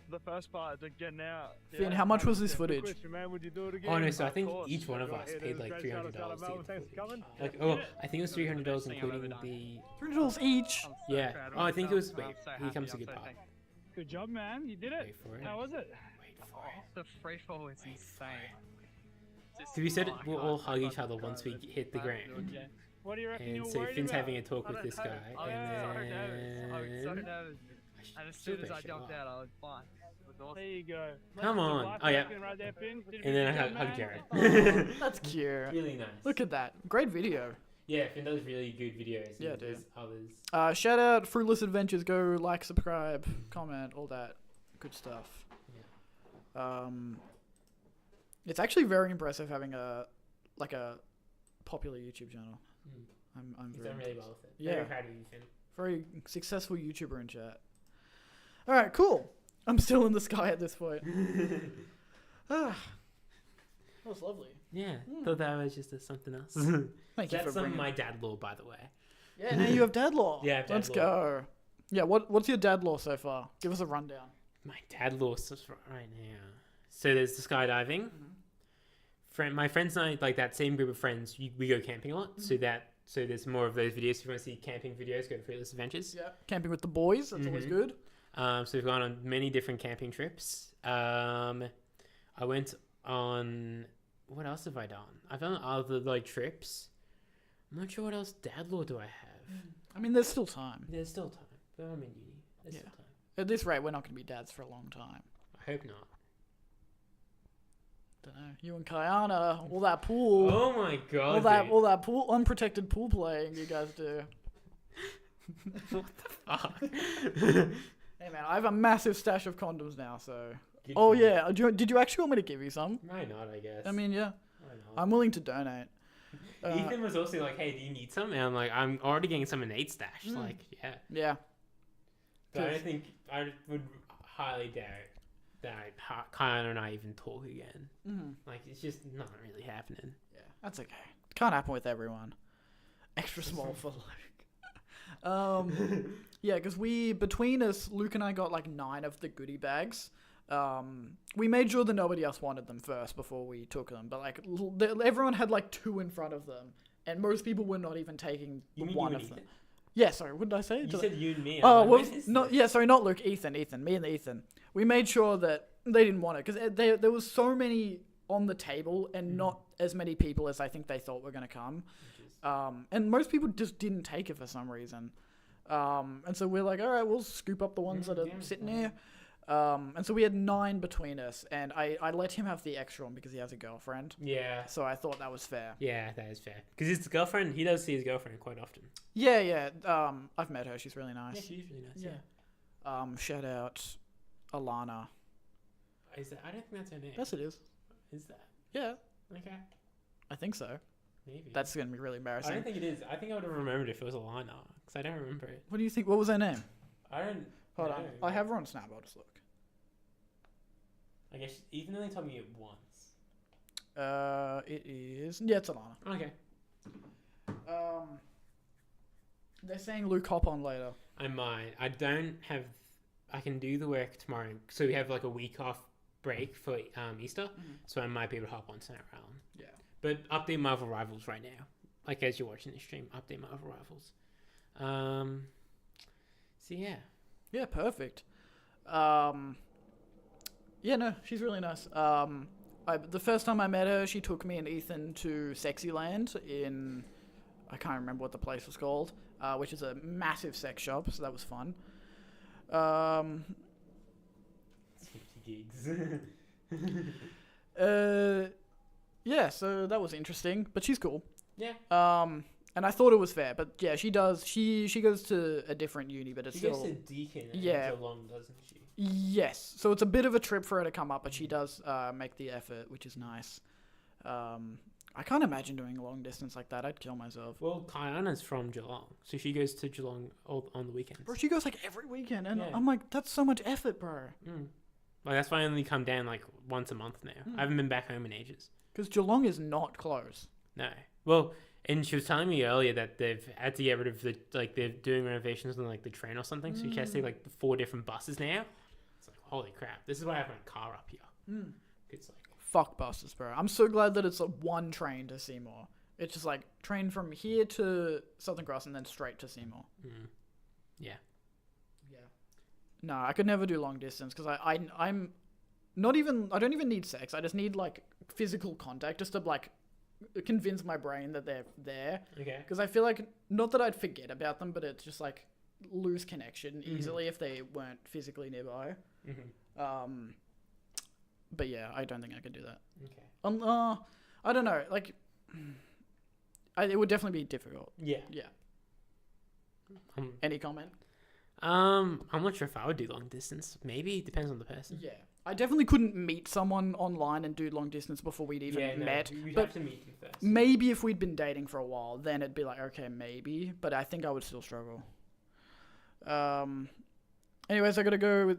The first part, the getting out. Finn, how much was this footage? Question, man. Would you do it again? Oh no, so I think course. each one of Right us here, paid there's like great shout out $300 to to Melbourne. get Thanks for coming. like, oh, I think it was $300 including the $300 each. yeah. Oh, I think it was. Wait, here comes the good part. Good job, man. You did it. Wait for it. How was it? Wait for it. The free fall is insane. So we said we'll all hug each other once we hit the ground. What do you reckon And you're so worried Finn's about? having a talk with this guy, I was so and then nervous. And as soon as I jumped out, I was fine. It was awesome. There you go. Come Nice on. life Oh, yeah. lesson Right there, Finn. Did a and then I good job, hug man. Jared. That's cute. Really nice. Look at that. Great video. Yeah, Finn does really good videos. Yeah, and dude. there's others. Shout out Fruitless Adventures. Go like, subscribe, comment, all that good stuff. It's actually very impressive having a popular YouTube channel. I'm He's very done really well with it. Yeah. Very proud of you, Finn. very successful YouTuber in chat. All right, cool. I'm still in the sky at this point. That was lovely. Yeah, thought that was just something else. Thank you That's for bringing. my dad law, by the way. Yeah, now you have dad law. Yeah, I have dad let's law. go. Yeah, what's your dad law so far? Give us a rundown. My dad law stuff right now. So there's the skydiving. My friends and I, like that same group of friends, we go camping a lot. So there's more of those videos. If you want to see camping videos, go to Fruitless Adventures. Yeah, camping with the boys. That's always good. So we've gone on many different camping trips. I went on. What else have I done? I've done other like trips. I'm not sure what else dad law do I have. I mean, there's still time. There's still time. But I'm in uni. There's Yeah. still time. At this rate, we're not going to be dads for a long time. I hope not. Don't know. You and Kayana, all that pool, Oh my god. all that pool, unprotected pool playing you guys do. Fuck. Hey man, I have a massive stash of condoms now. So. Good Oh for you. yeah, did you actually want me to give you some? Why not? I guess. I mean, yeah, Why not? I'm willing to donate. Ethan was also like, "Hey, do you need some?" And I'm like, "I'm already getting some in Nate's stash." Like, yeah. Yeah. But I don't think I would highly doubt that Kyle and I even talk again. Like, it's just not really happening. Yeah, that's okay. Can't happen with everyone. Extra small for Luke. Yeah, because between us, Luke and I got like 9 of the goodie bags. We made sure that nobody else wanted them first before we took them. But like, everyone had like 2 in front of them, and most people were not even taking You mean one you of and them. Ethan? Yeah, sorry, what did I say? You said you and me. Oh, I'm well, like, when is not this? yeah. Sorry, not Luke. Ethan. Me and Ethan. We made sure that they didn't want it because there was so many on the table and not as many people as I think they thought were going to come. And most people just didn't take it for some reason. And so we're like, all right, we'll scoop up the ones that are sitting here. And so we had 9 between us, and I let him have the extra one because he has a girlfriend. Yeah. So I thought that was fair. Yeah, that is fair. Because his girlfriend, he does see his girlfriend quite often. Yeah. I've met her. She's really nice. Yeah, she's really nice. Yeah. Shout out Alana. Is that? I don't think that's her name. Yes, it is. Is that? Yeah, Okay. I think so. Maybe. That's gonna be really I embarrassing. don't think it is. I think I would have remembered if it was Alana, because I don't remember it. What do you think? What was her name? I don't. Hold know. on. I have her on Snap. I'll just look. I guess Ethan only told me it once. It is. Yeah, it's Alana. Okay. They're saying Luke hop on later. I might. I don't have. I can do the work tomorrow, so we have like a week off break for Easter, so I might be able to hop on tonight round. Yeah. But update Marvel Rivals right now, like as you're watching the stream. Update Marvel Rivals. So yeah. Yeah, perfect. Yeah, no, she's really nice. The first time I met her, she took me and Ethan to Sexyland in, I can't remember what the place was called, which is a massive sex shop, so that was fun. 50 gigs. Yeah, so that was interesting, but she's cool. Yeah. And I thought it was fair, but yeah, she does. She goes to a different uni, but it's She still goes to Deakin. Yeah. Geelong, doesn't she? yes. So it's a bit of a trip for her to come up, but she does make the effort, which is nice. I can't imagine doing a long distance like that. I'd kill myself. Well, Kayana's from Geelong, so she goes to Geelong on the weekends. Bro, she goes like every weekend, and Yeah. I'm like, that's so much effort, bro. Like that's why I only come down like once a month now. I haven't been back home in ages. Because Geelong is not close. No. Well, and she was telling me earlier that they've had to get rid of they're doing renovations on like the train or something, so you can take like 4 different buses now. It's like holy crap! This is why I have my car up here. It's like Fuck buses, bro. I'm so glad that it's one train to Seymour. It's just like train from here to Southern Cross and then straight to Seymour. yeah. No, I could never do long distance because I'm not even. I don't even need sex. I just need like physical contact just to like convince my brain that they're there. Okay. Because I feel like not that I'd forget about them, but it's just like lose connection easily if they weren't physically nearby. But yeah, I don't think I could do that. Okay. I don't know. Like, it would definitely be difficult. Yeah. Yeah. Any comment? I'm not sure if I would do long distance. Maybe it depends on the person. Yeah. I definitely couldn't meet someone online and do long distance before we'd even met. We'd but have to meet them first. maybe if we'd been dating for a while, then it'd be like, okay, maybe. But I think I would still struggle. Anyways, I gotta go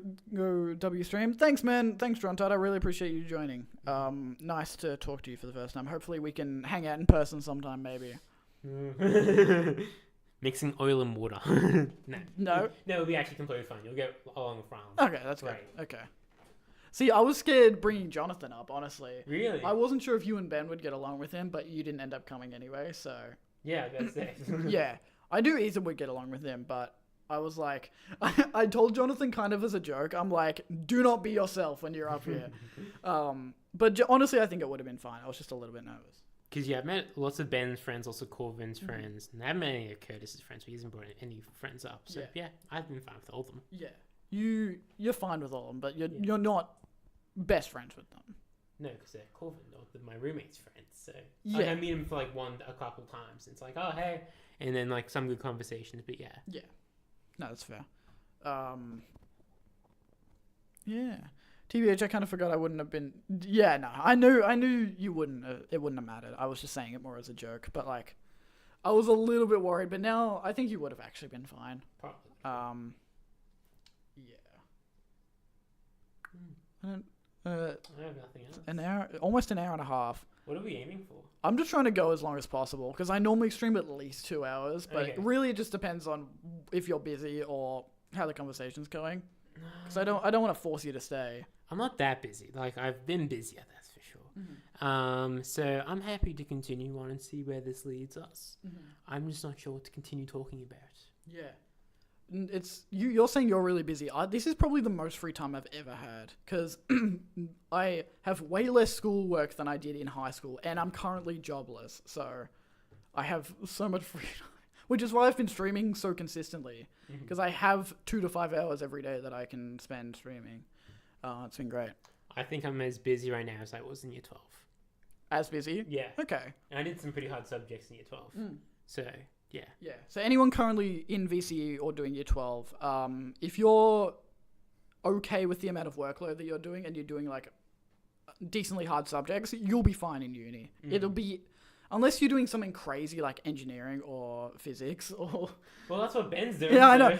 W stream. Thanks, man. Thanks, Drontard. I really appreciate you joining. Nice to talk to you for the first time. Hopefully we can hang out in person sometime, maybe. Mixing oil and water. No. No? No, it'll be actually completely fine. You'll get along with Ron. Okay, that's Great. good. Okay. See, I was scared bringing Jonathan up, honestly. Really? I wasn't sure if you and Ben would get along with him, but you didn't end up coming anyway, so... Yeah, that's it. Yeah. I knew Ethan would get along with him, but I was like... I told Jonathan kind of as a joke, I'm like, do not be yourself when you're up here. But honestly, I think it would have been fine. I was just a little bit nervous. Because yeah, I've met lots of Ben's friends, also Corvin's friends, and I haven't met any of Curtis's friends, but he hasn't brought any friends up. So yeah, I've been fine with all of them. Yeah. You're fine with all of them, but you're not best friends with them. No, because they're Corvin, or my roommate's friends. So Yeah. like, I meet him for like a couple times. And it's like, oh hey, and then like some good conversations. But yeah. Yeah. No, that's fair. Yeah. TBH, I kind of forgot I wouldn't have been... Yeah, no. I knew you wouldn't... it wouldn't have mattered. I was just saying it more as a joke. But, like, I was a little bit worried. But now, I think you would have actually been fine. Probably. Yeah. I don't... I have nothing else. An hour... Almost an hour and a half. What are we aiming for? I'm just trying to go as long as possible. Because I normally stream at least 2 hours. But Okay. really, it just depends on if you're busy or how the conversation's going. Because I don't want to force you to stay. I'm not that busy. Like I've been busier, that's for sure. So I'm happy to continue on and see where this leads us. I'm just not sure what to continue talking about. Yeah. It's you're saying you're really busy. This is probably the most free time I've ever had because I have way less schoolwork than I did in high school, and I'm currently jobless, so I have so much free time, which is why I've been streaming so consistently because I have 2 to 5 hours every day that I can spend streaming. It's been great. I think I'm as busy right now as I was in year 12. As busy? Yeah. Okay. And I did some pretty hard subjects in year 12. So, yeah. Yeah. So anyone currently in VCE or doing year 12, if you're okay with the amount of workload that you're doing and you're doing like decently hard subjects, you'll be fine in uni. It'll be, unless you're doing something crazy like engineering or physics or... Well, that's what Ben's doing. Yeah, I know.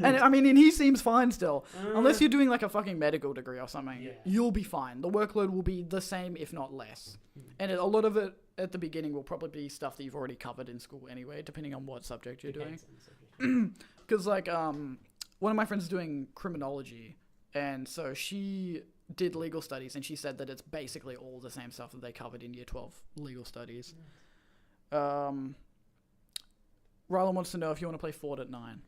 And I mean, and he seems fine still. Unless you're doing like a fucking medical degree or something, you'll be fine. The workload will be the same, if not less. And a lot of it at the beginning will probably be stuff that you've already covered in school anyway, depending on what subject you're doing. Because like one of my friends is doing criminology, and so she did legal studies, and she said that it's basically all the same stuff that they covered in year 12 legal studies. Rylan wants to know if you want to play Ford at 9.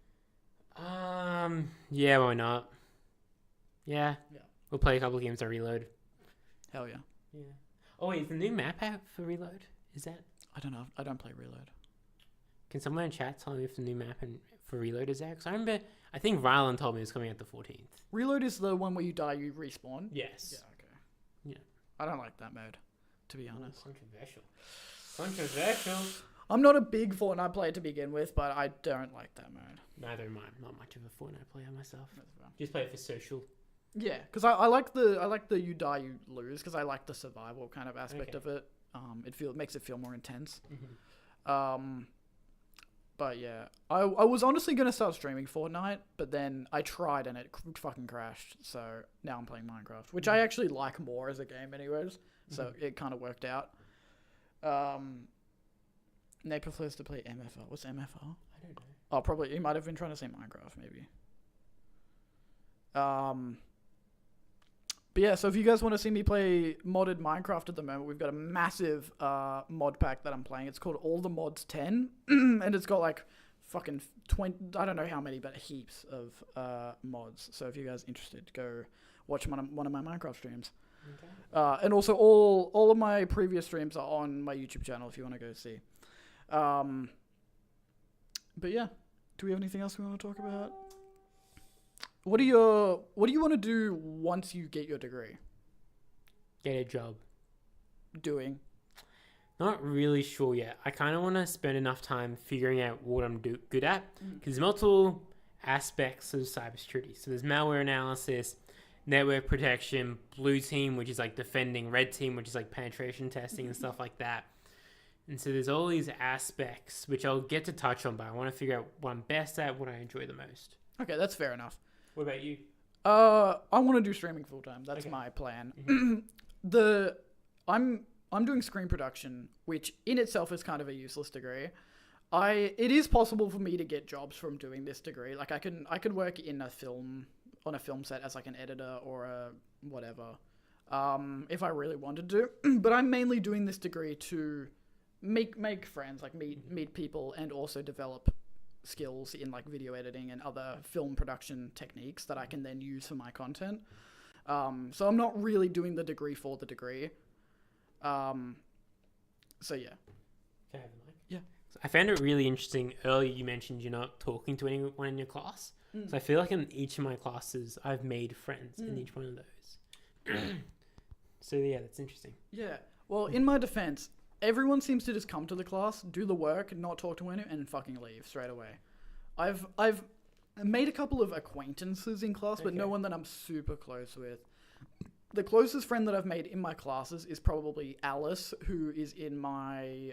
Yeah, why not? Yeah. Yeah. We'll play a couple of games on Reload. Hell yeah. Yeah. Oh, wait, is the new map out for Reload? Is that? I don't know. I don't play Reload. Can someone in chat tell me if the new map for Reload is out? Because I remember, I think Rylan told me it was coming out the 14th. Reload is the one where you die, you respawn? Yes. Yeah, okay. Yeah. I don't like that mode, to be honest. Controversial. Controversial. I'm not a big Fortnite player to begin with, but I don't like that mode. Neither am I. I'm not much of a Fortnite player myself. That's fine. Just play it for social. Yeah, because I like the you die you lose because I like the survival kind of aspect of it. It makes it feel more intense. But yeah, I was honestly gonna start streaming Fortnite, but then I tried and it fucking crashed. So now I'm playing Minecraft, which I actually like more as a game, anyways. So it kind of worked out. Nate prefers to play MFR. What's MFR? I don't know. Oh, probably he might have been trying to say Minecraft, maybe. But yeah, so if you guys want to see me play modded Minecraft at the moment, we've got a massive mod pack that I'm playing. It's called All the Mods 10, and it's got like fucking 20, I don't know how many, but heaps of mods. So if you guys are interested, go watch one of my Minecraft streams. Okay. And also all of my previous streams are on my YouTube channel if you want to go see. But yeah, do we have anything else we want to talk about? What do you want to do once you get your degree? Get a job. Doing? Not really sure yet. I kind of want to spend enough time figuring out what I'm good at, because there's multiple aspects of cybersecurity. So there's malware analysis, network protection, blue team, which is like defending, red team, which is like penetration testing and stuff like that. And so there's all these aspects which I'll get to touch on, but I want to figure out what I'm best at, what I enjoy the most. Okay, that's fair enough. What about you? I want to do streaming full time. That's my plan. I'm doing screen production, which in itself is kind of a useless degree. It is possible for me to get jobs from doing this degree. Like I could work on a film set as like an editor or a whatever, if I really wanted to. But I'm mainly doing this degree to make friends, like meet people, and also develop skills in like video editing and other film production techniques that I can then use for my content. So I'm not really doing the degree for the degree. So yeah. Can I have the mic? Yeah. So I found it really interesting. Earlier you mentioned you're not talking to anyone in your class. So I feel like in each of my classes I've made friends in each one of those. So yeah, that's interesting. Yeah. Well, in my defense, everyone seems to just come to the class, do the work, not talk to anyone, and fucking leave straight away. I've made a couple of acquaintances in class, but no one that I'm super close with. The closest friend that I've made in my classes is probably Alice, who is in my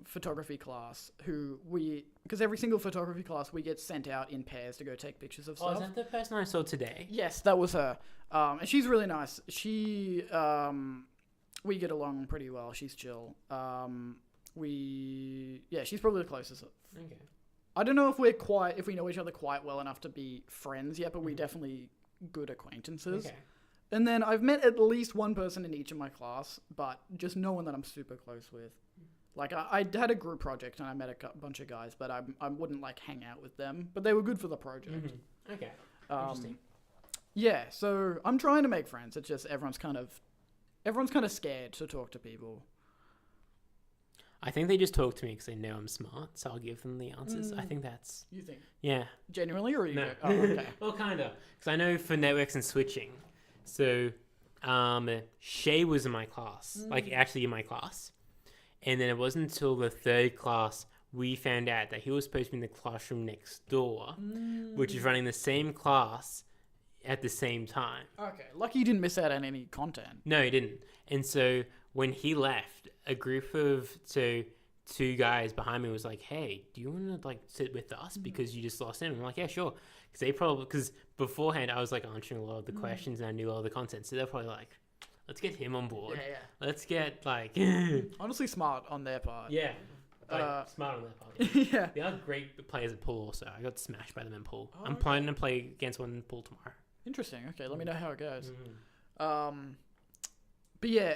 photography class, because every single photography class we get sent out in pairs to go take pictures of stuff. Oh, is that the person I saw today? Yes, that was her. And she's really nice. We get along pretty well. She's chill. She's probably the closest. Okay. I don't know if we know each other quite well enough to be friends yet, but we're definitely good acquaintances. Okay. And then I've met at least one person in each of my class, but just no one that I'm super close with. Like, I had a group project and I met a bunch of guys, but I wouldn't, like, hang out with them. But they were good for the project. Okay. Interesting. Yeah, so I'm trying to make friends. It's just everyone's kind of scared to talk to people. I think they just talk to me because they know I'm smart, so I'll give them the answers. I think that's... You think? Yeah. Genuinely, or are you... No. Oh, okay. Well, kind of. Because I know for networks and switching, so Shay was in my class, like actually in my class. And then it wasn't until the third class we found out that he was supposed to be in the classroom next door, which is running the same class at the same time. Okay, lucky you didn't miss out on any content. No, he didn't. And so when he left, a group of two guys behind me was like, "Hey, do you want to like sit with us because you just lost him?" And I'm like, "Yeah, sure." Because beforehand I was like answering a lot of the questions and I knew all the content, so they're probably like, "Let's get him on board. Yeah. Let's get like." Honestly, smart on their part. Yeah. Like, smart on that part. Yeah. They are great players at pool also. I got smashed by them in pool. Oh, I'm planning to play against one in pool tomorrow. Interesting. Okay, let me know how it goes. But yeah,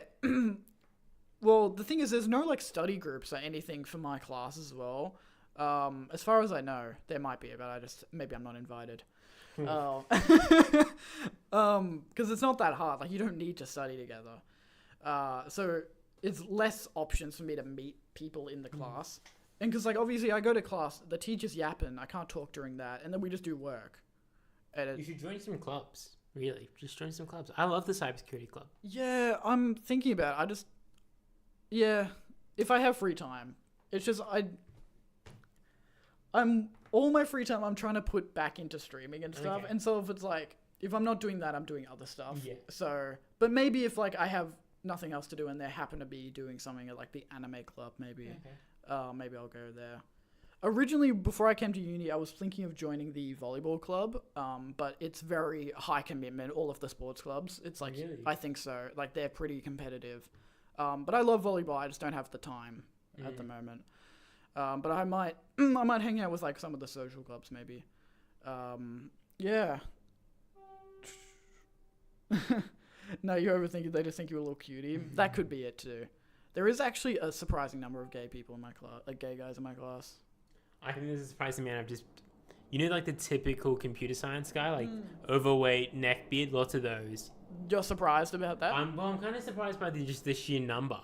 well, the thing is, there's no like study groups or anything for my class as well. As far as I know, there might be, but maybe I'm not invited. Because it's not that hard. Like, you don't need to study together. So it's less options for me to meet people in the class. And because, like, obviously I go to class, the teacher's yapping, I can't talk during that, and then we just do work. And You should join some clubs. Really, just join some clubs. I love the cybersecurity club. yeah, I'm thinking about it. Yeah, if I have free time, it's just I'm all my free time I'm trying to put back into streaming and stuff. Okay. And so if it's like, if I'm not doing that, I'm doing other stuff. Yeah. So, but maybe if like I have nothing else to do and they happen to be doing something at like the anime club, maybe, maybe I'll go there. Originally, before I came to uni, I was thinking of joining the volleyball club, but it's very high commitment, all of the sports clubs. It's like, Really? I think so. Like, they're pretty competitive. But I love volleyball, I just don't have the time at the moment. But I might hang out with, like, some of the social clubs, maybe. Yeah. No, you overthink it, they just think you're a little cutie. That could be it, too. There is actually a surprising number of gay people in my class, like gay guys in my class. I think this is a surprising amount of just, you know, like the typical computer science guy, like overweight, neck beard, lots of those. You're surprised about that? I'm kind of surprised by just the sheer number.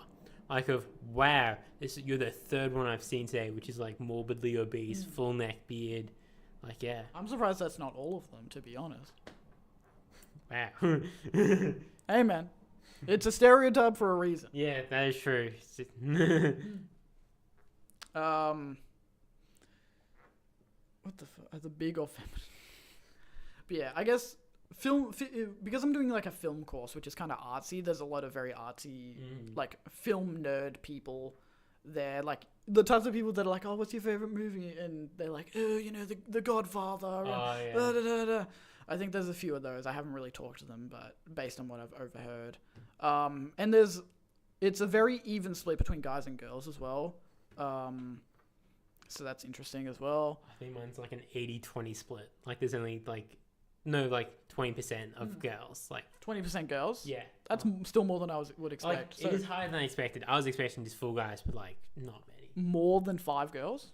Like wow, you're the third one I've seen today, which is like morbidly obese, full neck beard. Like, yeah. I'm surprised that's not all of them, to be honest. Wow. Hey, man. It's a stereotype for a reason. Yeah, that is true. What the fuck? The big or feminine? But yeah, I guess because I'm doing like a film course, which is kind of artsy. There's a lot of very artsy, like film nerd people there. Like the types of people that are like, "Oh, what's your favorite movie?" And they're like, "Oh, you know, the Godfather." Oh, yeah. Da, da, da, da. I think there's a few of those. I haven't really talked to them, but based on what I've overheard, and it's a very even split between guys and girls as well. So that's interesting as well. I think mine's like an 80-20 split. Like there's only like 20% of girls. Like 20% girls. Yeah, that's still more than I would expect. like it is higher than I expected. I was expecting just full guys, but like not many. More than 5 girls.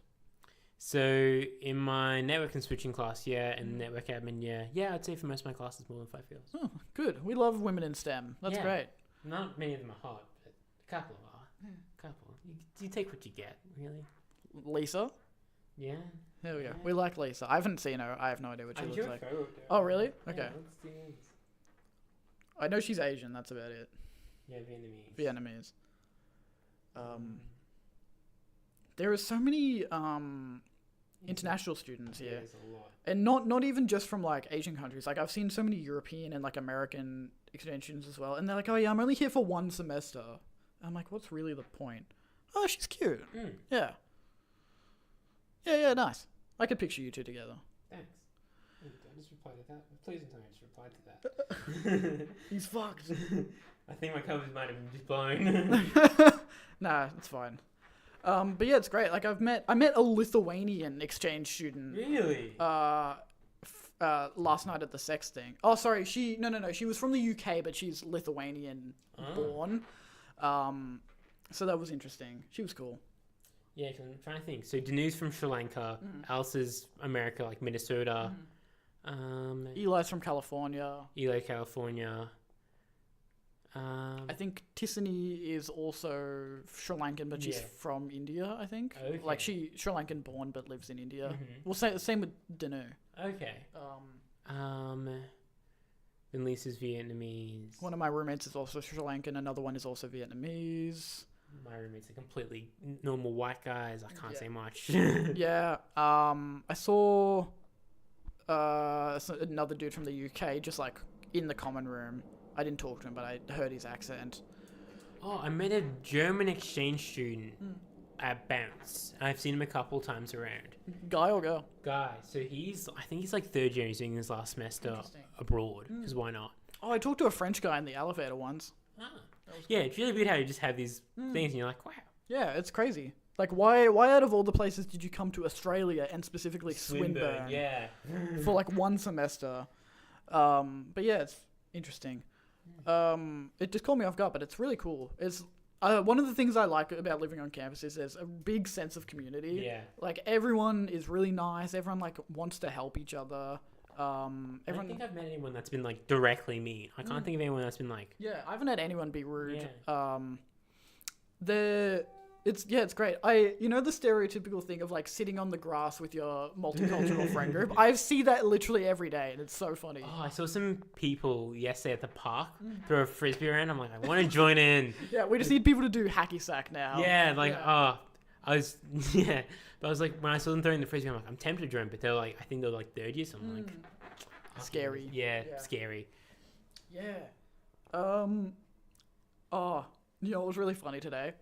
So in my network and switching class, and network admin, I'd say for most of my classes more than 5 girls. Oh, good. We love women in STEM. That's great. Not many of them are hot, but a couple are. Couple. You take what you get, really. Lisa. Yeah. There we go. We like Lisa. I haven't seen her. I have no idea what she looks like. Photo. Oh, really? Yeah, Okay. let's do this. I know she's Asian. That's about it. Yeah, Vietnamese. Vietnamese. There are so many international students here, There's a lot. and not even just from like Asian countries. Like I've seen so many European and like American exchange students as well, and they're like, "Oh yeah, I'm only here for 1 semester." I'm like, "What's really the point?" Oh, she's cute. Yeah. Yeah, nice. I could picture you two together. Thanks. I just replied to that. Please don't tell me I just replied to that. He's fucked. I think my covers might have been just blown. Nah, it's fine. But yeah, it's great. Like I met a Lithuanian exchange student. Really? last night at the sex thing. Oh, sorry. No. She was from the UK, but she's Lithuanian born. So that was interesting. She was cool. Yeah, 'cause I'm trying to think. So Danu's from Sri Lanka. Alice's America, like Minnesota. Eli's from California. Eli, California. I think Tissani is also Sri Lankan, but she's from India, I think. Okay. Like, Sri Lankan born, but lives in India. Well, same with Danu. Okay. Then Lisa's Vietnamese. One of my roommates is also Sri Lankan. Another one is also Vietnamese. My roommates are completely normal white guys. I can't say much. Yeah. I saw another dude from the UK just like in the common room. I didn't talk to him, but I heard his accent. Oh, I met a German exchange student at Bounce. I've seen him a couple times around. Guy or girl? Guy. So I think he's like third year. He's doing his last semester abroad. Because why not? Oh, I talked to a French guy in the elevator once. Yeah, it's really weird how you just have these things and you're like, wow. Yeah, it's crazy. Like, why out of all the places did you come to Australia and specifically Swinburne yeah. for like one semester? But yeah, it's interesting. It just caught me off guard, but it's really cool. It's one of the things I like about living on campus is there's a big sense of community. Yeah. Like, everyone is really nice. Everyone like wants to help each other. I don't think I've met anyone that's been like directly mean. I can't think of anyone that's been like. Yeah, I haven't had anyone be rude. Yeah. It's great. You know the stereotypical thing of like sitting on the grass with your multicultural friend group? I see that literally every day and it's so funny. Oh, I saw some people yesterday at the park throw a frisbee around. I'm like, I want to join in. Yeah, we just need people to do hacky sack now. Yeah, I was, but I was like, when I saw them throwing the frisbee, I'm like, I'm tempted to join, but they're like, I think they're like third year, so I'm like, scary. Yeah, scary. Yeah. You know what was really funny today?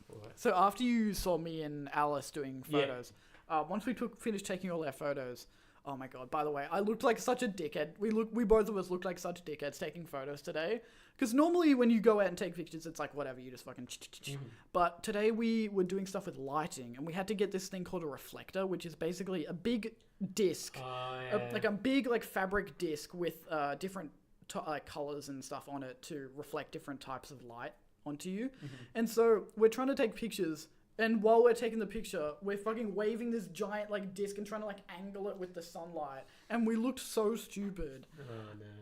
What? So after you saw me and Alice doing photos, once we finished taking all our photos, oh my god, by the way, I looked like such a dickhead. We both of us looked like such dickheads taking photos today. Because normally when you go out and take pictures, it's like whatever, you just fucking But today we were doing stuff with lighting, and we had to get this thing called a reflector, which is basically a big disc. Like a big like fabric disc with different colors and stuff on it to reflect different types of light onto you. And so we're trying to take pictures, and while we're taking the picture, we're fucking waving this giant like disc and trying to like angle it with the sunlight, and we looked so stupid.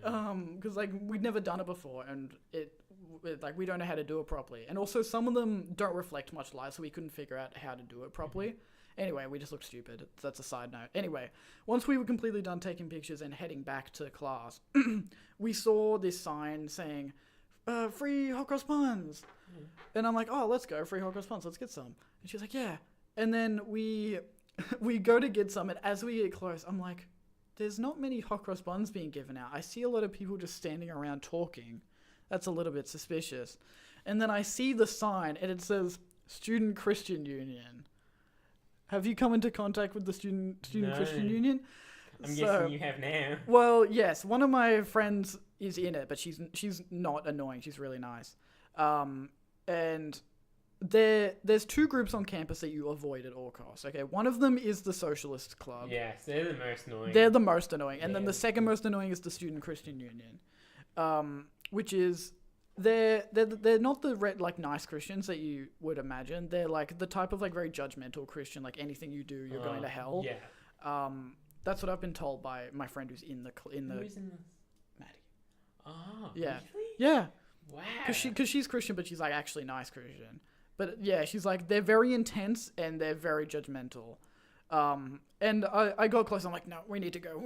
Because like we'd never done it before, and it like we don't know how to do it properly, and also some of them don't reflect much light, so we couldn't figure out how to do it properly. Anyway, we just looked stupid. That's a side note. Anyway, once we were completely done taking pictures and heading back to class, we saw this sign saying free hot cross buns. And I'm like, oh, let's go, free hot cross buns, let's get some. And she's like, yeah. And then we go to get some, and as we get close, I'm like, there's not many hot cross buns being given out. I see a lot of people just standing around talking. That's a little bit suspicious. And then I see the sign, and it says Student Christian Union. Have you come into contact with the Student Christian Union? I'm guessing you have now. Well, yes. One of my friends is in it, but she's not annoying. She's really nice. And there's two groups on campus that you avoid at all costs. Okay, one of them is the Socialist Club. Yes, they're the most annoying. They're the most annoying, and then the second most annoying is the Student Christian Union, which is they're not the like nice Christians that you would imagine. They're like the type of like very judgmental Christian. Like anything you do, you're going to hell. Yeah. That's what I've been told by my friend who's in the Who's in this? Maddie. Oh, Yeah. really? Yeah. Wow. Because she's Christian, but she's like actually nice Christian. But yeah, she's like, they're very intense and they're very judgmental. And I got close. I'm like, no, we need to go.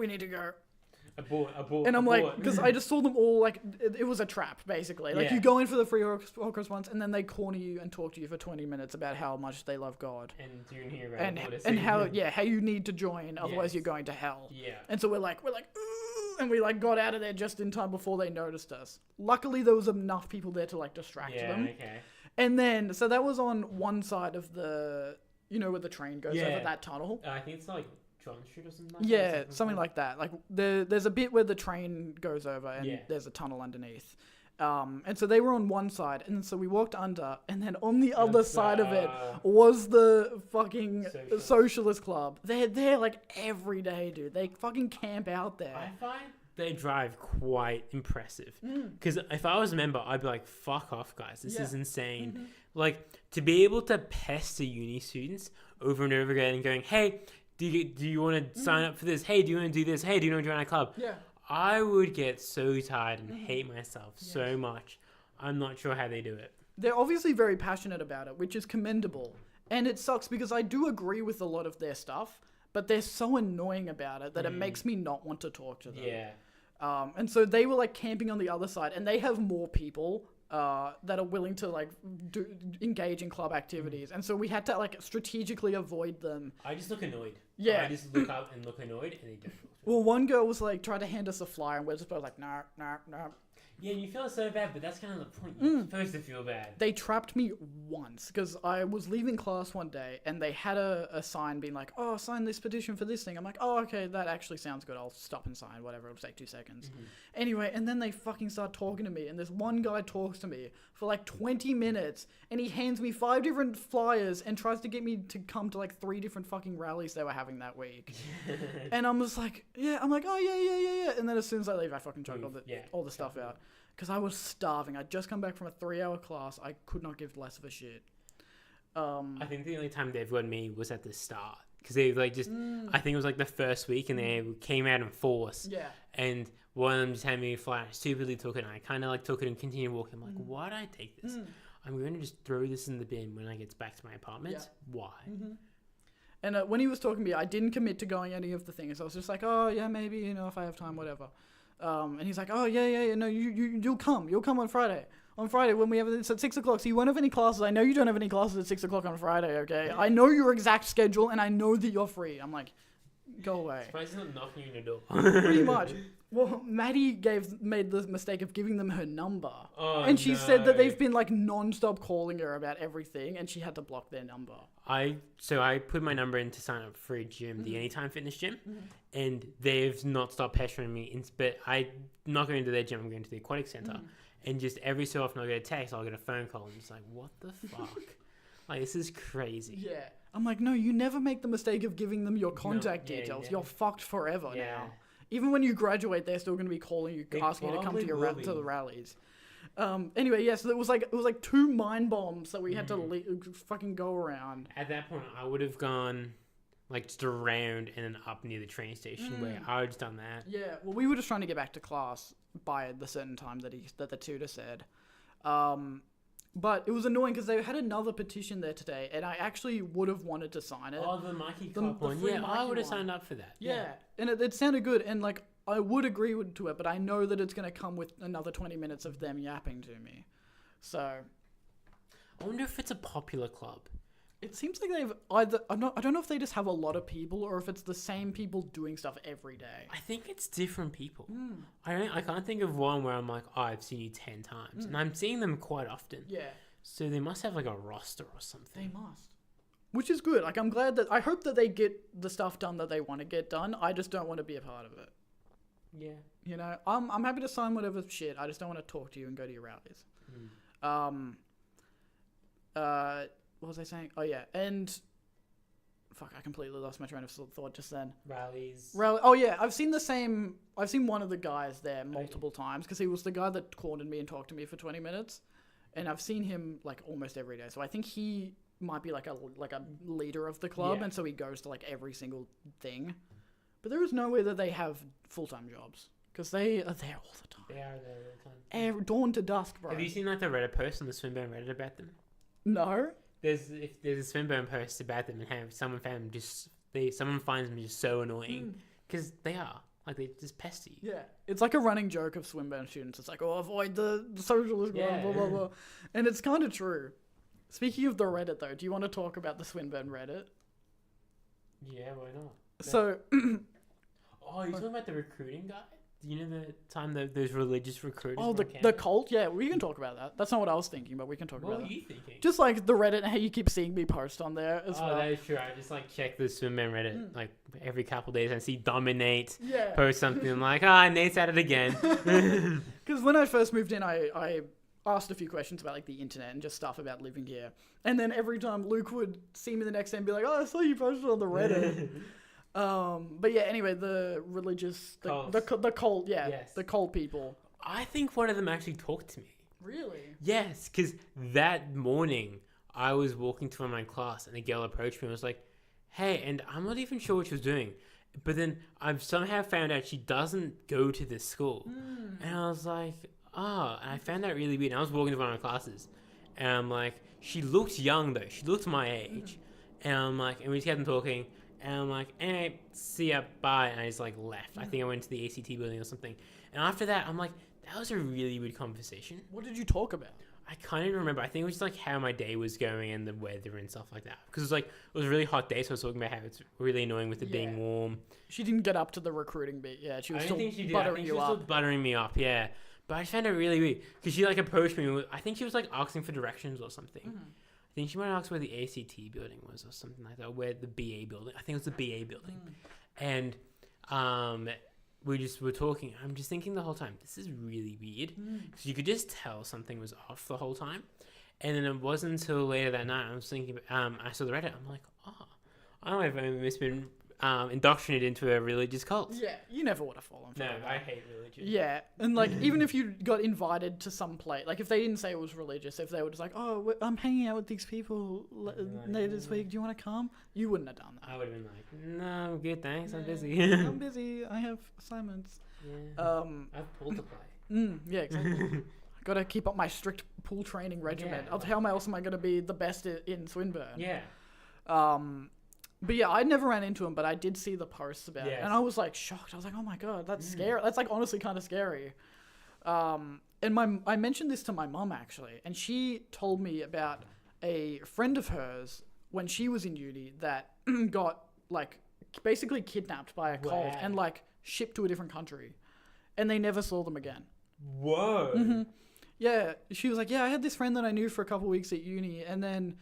Abort. And I'm like, because I just saw them all like, it was a trap, basically. Like you go in for the free hot cross buns, and then they corner you and talk to you for 20 minutes about how much they love God. And you can hear about and how you need to join, otherwise you're going to hell. Yeah. And so we're like, ooh, and we like got out of there just in time before they noticed us. Luckily, there was enough people there to like distract them. Okay. And then, so that was on one side of the, you know, where the train goes over that tunnel. I think it's like John Street or something like that. Yeah, something like that. Like there's a bit where the train goes over and there's a tunnel underneath. And so they were on one side, and so we walked under, and then on the other side of it was the fucking socialist club. They're there like every day, dude. They fucking camp out there. I find they drive quite impressive. Because if I was a member, I'd be like, fuck off, guys. This is insane. Like, to be able to pester uni students over and over again and going, hey, do you want to sign up for this? Hey, do you want to do this? Hey, do you want to join our club? Yeah. I would get so tired and hate myself so much. I'm not sure how they do it. They're obviously very passionate about it, which is commendable. And it sucks because I do agree with a lot of their stuff, but they're so annoying about it that it makes me not want to talk to them. Yeah. And so they were like camping on the other side, and they have more people that are willing to like engage in club activities. And so we had to like strategically avoid them. I just look annoyed. Yeah. I just look up and look annoyed, and they don't. Well, one girl was like, tried to hand us a flyer, and we're just both like, nah. Yeah, you feel so bad, but that's kind of the point. You're supposed to feel bad. They trapped me once because I was leaving class one day and they had a sign being like, oh, sign this petition for this thing. I'm like, oh, okay, that actually sounds good. I'll stop and sign, whatever. It'll take 2 seconds. Anyway, and then they fucking start talking to me, and this one guy talks to me for like 20 minutes, and he hands me 5 different flyers and tries to get me to come to like 3 different fucking rallies they were having that week. And I'm just like, I'm like, oh, yeah. And then as soon as I leave, I fucking chuck all the stuff out. Because I was starving. I'd just come back from a 3-hour class. I could not give less of a shit. I think the only time they've got me was at the start. Because they like just, I think it was like the first week, and they came out in force. Yeah. And one of them just handed me a flyer. I stupidly took it, and I kind of like took it and continued walking. I'm like, why did I take this? I'm going to just throw this in the bin when I get back to my apartment. Yeah. Why? And when he was talking to me, I didn't commit to going any of the things. I was just like, oh, yeah, maybe, if I have time, whatever. And he's like, oh, yeah, no, you'll come on Friday. On Friday when we have this at 6 o'clock, so you won't have any classes. I know you don't have any classes at 6 o'clock on Friday, okay? I know your exact schedule, and I know that you're free. I'm like, go away. Surprised he's not knocking on your door. Pretty much. Well, Maddie made the mistake of giving them her number. And she said that they've been like non-stop calling her about everything, and she had to block their number. So I put my number in to sign up for a gym, the Anytime Fitness gym, and they've not stopped pestering me. But I'm not going to their gym, I'm going to the aquatic center. And just every so often I'll get a text, I'll get a phone call, and I'm just like, what the fuck? Like, this is crazy. Yeah. I'm like, no, you never make the mistake of giving them your contact details. You're fucked forever now. Even when you graduate, they're still going to be calling you, asking you to come to to the rallies. Anyway, so it was like 2 mind bombs that we had to fucking go around. At that point, I would have gone like just around and then up near the train station where I would have done that. Yeah, well, we were just trying to get back to class by the certain time that the tutor said. But it was annoying because they had another petition there today, and I actually would have wanted to sign it. Oh, the Mikey Cup one. Yeah, I would have signed up for that. Yeah. And it sounded good, and like I would agree to it, but I know that it's going to come with another 20 minutes of them yapping to me. So I wonder if it's a popular club. It seems like they've either I don't know if they just have a lot of people or if it's the same people doing stuff every day. I think it's different people. I can't think of one where I'm like, oh, I've seen you 10 times, and I'm seeing them quite often. Yeah. So they must have like a roster or something. They must. Which is good. Like, I hope that they get the stuff done that they want to get done. I just don't want to be a part of it. Yeah. I'm happy to sign whatever shit. I just don't want to talk to you and go to your rallies. What was I saying? Oh, yeah. And fuck, I completely lost my train of thought just then. Rallies. Oh, yeah. I've seen one of the guys there multiple times because he was the guy that cornered me and talked to me for 20 minutes. And I've seen him like almost every day. So I think he might be like a leader of the club. And so he goes to like every single thing. But there is no way that they have full-time jobs because they are there all the time. They are there all the time. Dawn to dusk, bro. Have you seen like the Reddit post on the Swinburne Reddit about them? No. There's a Swinburne post about them and how someone finds them just so annoying because they are like they just pester you. Yeah, it's like a running joke of Swinburne students. It's like, oh, avoid the socialist, blah blah blah, and it's kind of true. Speaking of the Reddit, though, do you want to talk about the Swinburne Reddit? Yeah, why not? So, oh, you're talking about the recruiting guy? you know the time that those religious recruiters? Oh, were on the campus? cult. Yeah, we can talk about that. That's not what I was thinking, but we can talk What about were that. you thinking? Just like the Reddit and how you keep seeing me post on there as Oh, well. that is true. I just like check the swimman Reddit like every couple days and see Dominate Yeah. post something. I'm like, Nate's at it again. Because when I first moved in, I asked a few questions about like the internet and just stuff about living here. And then every time Luke would see me the next day and be like, "Oh, I saw you posted on the Reddit." But yeah, anyway, the religious, the cult, yeah, Yes. the cult people. I think one of them actually talked to me. Really? Yes, because that morning I was walking to my class and a girl approached me and was like, "Hey," and I'm not even sure what she was doing, but then I've somehow found out she doesn't go to this school, and I was like, "Oh," and I found that really weird. And I was walking to one of my classes, and I'm like, she looked young though. She looked my age, and I'm like, and we just kept on talking, and I'm like, "Hey, see ya, bye," and I just like left. I think I went to the ACT building or something, and after that, I'm like, that was a really weird conversation. What did you talk about? I kind of remember. I think it was just like how my day was going and the weather and stuff like that. Because it was a really hot day, so I was talking about how it's really annoying with it being warm. She didn't get up to the recruiting bit. Yeah, she was I still don't think she did. buttering I think you she was up. still buttering me up. Yeah, but I found it really weird because she like approached me. I think she was like asking for directions or something. I think she might have asked where the ACT building was or something like that. Where the BA building. I think it was the BA building, and we just were talking. I'm just thinking the whole time, this is really weird. Because you could just tell something was off the whole time. And then it wasn't until later that night I was thinking, I saw the Reddit. I'm like, I don't know if I've been indoctrinated into a religious cult. Yeah, you never would have fallen for No, that. I hate religion. Yeah, and like even if you got invited to some place, like if they didn't say it was religious, if they were just like, "Oh, I'm hanging out with these people later this week. Do you want to come?" You wouldn't have done that. I would have been like, no, I'm good, thanks. I'm busy. I'm busy. I have assignments. Yeah. I have pool to play. Yeah, exactly. Got to keep up my strict pool training regimen. Yeah. How else am I going to be the best in Swinburne? Yeah. But yeah, I never ran into him, but I did see the posts about it, Yes. and I was like shocked. I was like, "Oh my god, that's scary. That's like honestly kind of scary." And I mentioned this to my mum actually, and she told me about a friend of hers when she was in uni that got like basically kidnapped by a cult Wow. and like shipped to a different country, and they never saw them again. Whoa. Yeah, she was like, "Yeah, I had this friend that I knew for a couple of weeks at uni, and then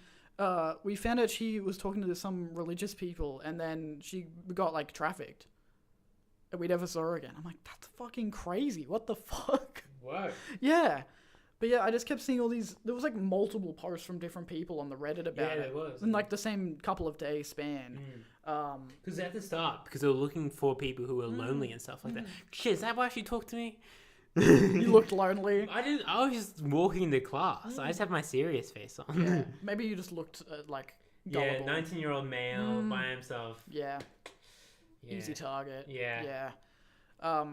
we found out she was talking to some religious people, and then she got like trafficked, and we never saw her again." I'm like, "That's fucking crazy. What the fuck?" Whoa. Yeah, but yeah, I just kept seeing all these. There was like multiple posts from different people on the Reddit about Yeah, it, there was. in like the same couple of days span. Because at the start, because they were looking for people who were lonely and stuff like that. Shit, is that why she talked to me? You looked lonely. I was just walking into class. I just had my serious face on. Yeah, maybe you just looked like Yeah, gullible. 19-year-old male by himself. Yeah. Yeah. Easy target. Yeah. Yeah.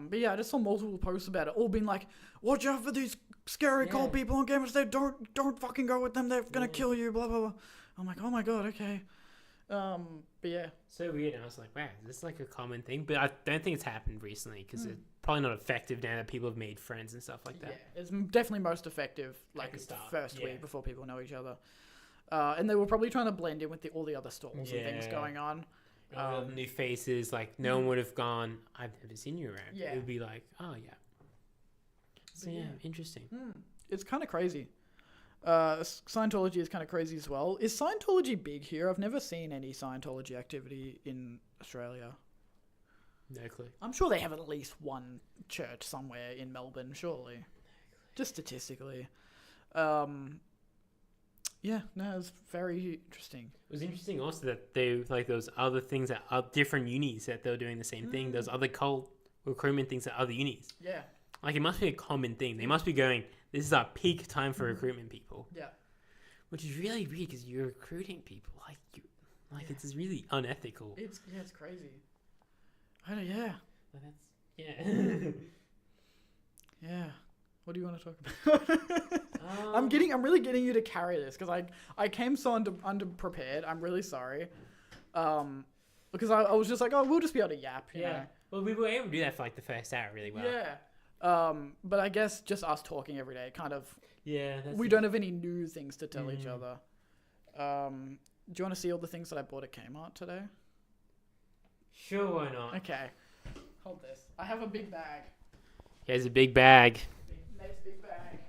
But yeah, I just saw multiple posts about it, all being like, "Watch out for these scary cult Yeah. people on campus. They don't fucking go with them. They're gonna kill you." Blah blah blah. I'm like, "Oh my god, okay." But yeah. So weird. And I was like, wow, is this like a common thing? But I don't think it's happened recently because it's probably not effective now that people have made friends and stuff like that. Yeah, it's definitely most effective like the start, first yeah. week before people know each other. And they were probably trying to blend in with all the other stalls and things Yeah. going on. New faces, like no one would have gone, I've never seen you around. Yeah. It would be like, oh yeah. So yeah, interesting. It's kind of crazy. Scientology is kind of crazy as well. Is Scientology big here? I've never seen any Scientology activity in Australia. No clue. I'm sure they have at least one church somewhere in Melbourne, surely. Just statistically. Yeah, no, it's very interesting. It was interesting also that there was other things at different unis that they were doing the same thing. There's other cult recruitment things at other unis. Yeah. Like it must be a common thing. They must be going, this is our peak time for recruitment people. Yeah. Which is really weird because you're recruiting people. It's really unethical. It's crazy. Yeah. But that's, Yeah. What do you want to talk about? I'm really getting you to carry this because I came so underprepared. I'm really sorry. Because I was just like, oh, we'll just be able to yap. You know? Well, we were able to do that for like the first hour really well. Yeah. But I guess just us talking every day kind of. Yeah. We don't have any new things to tell each other. Do you want to see all the things that I bought at Kmart today? Sure, why not? Okay. Hold this. I have a big bag. He has a big bag. Nate's big bag.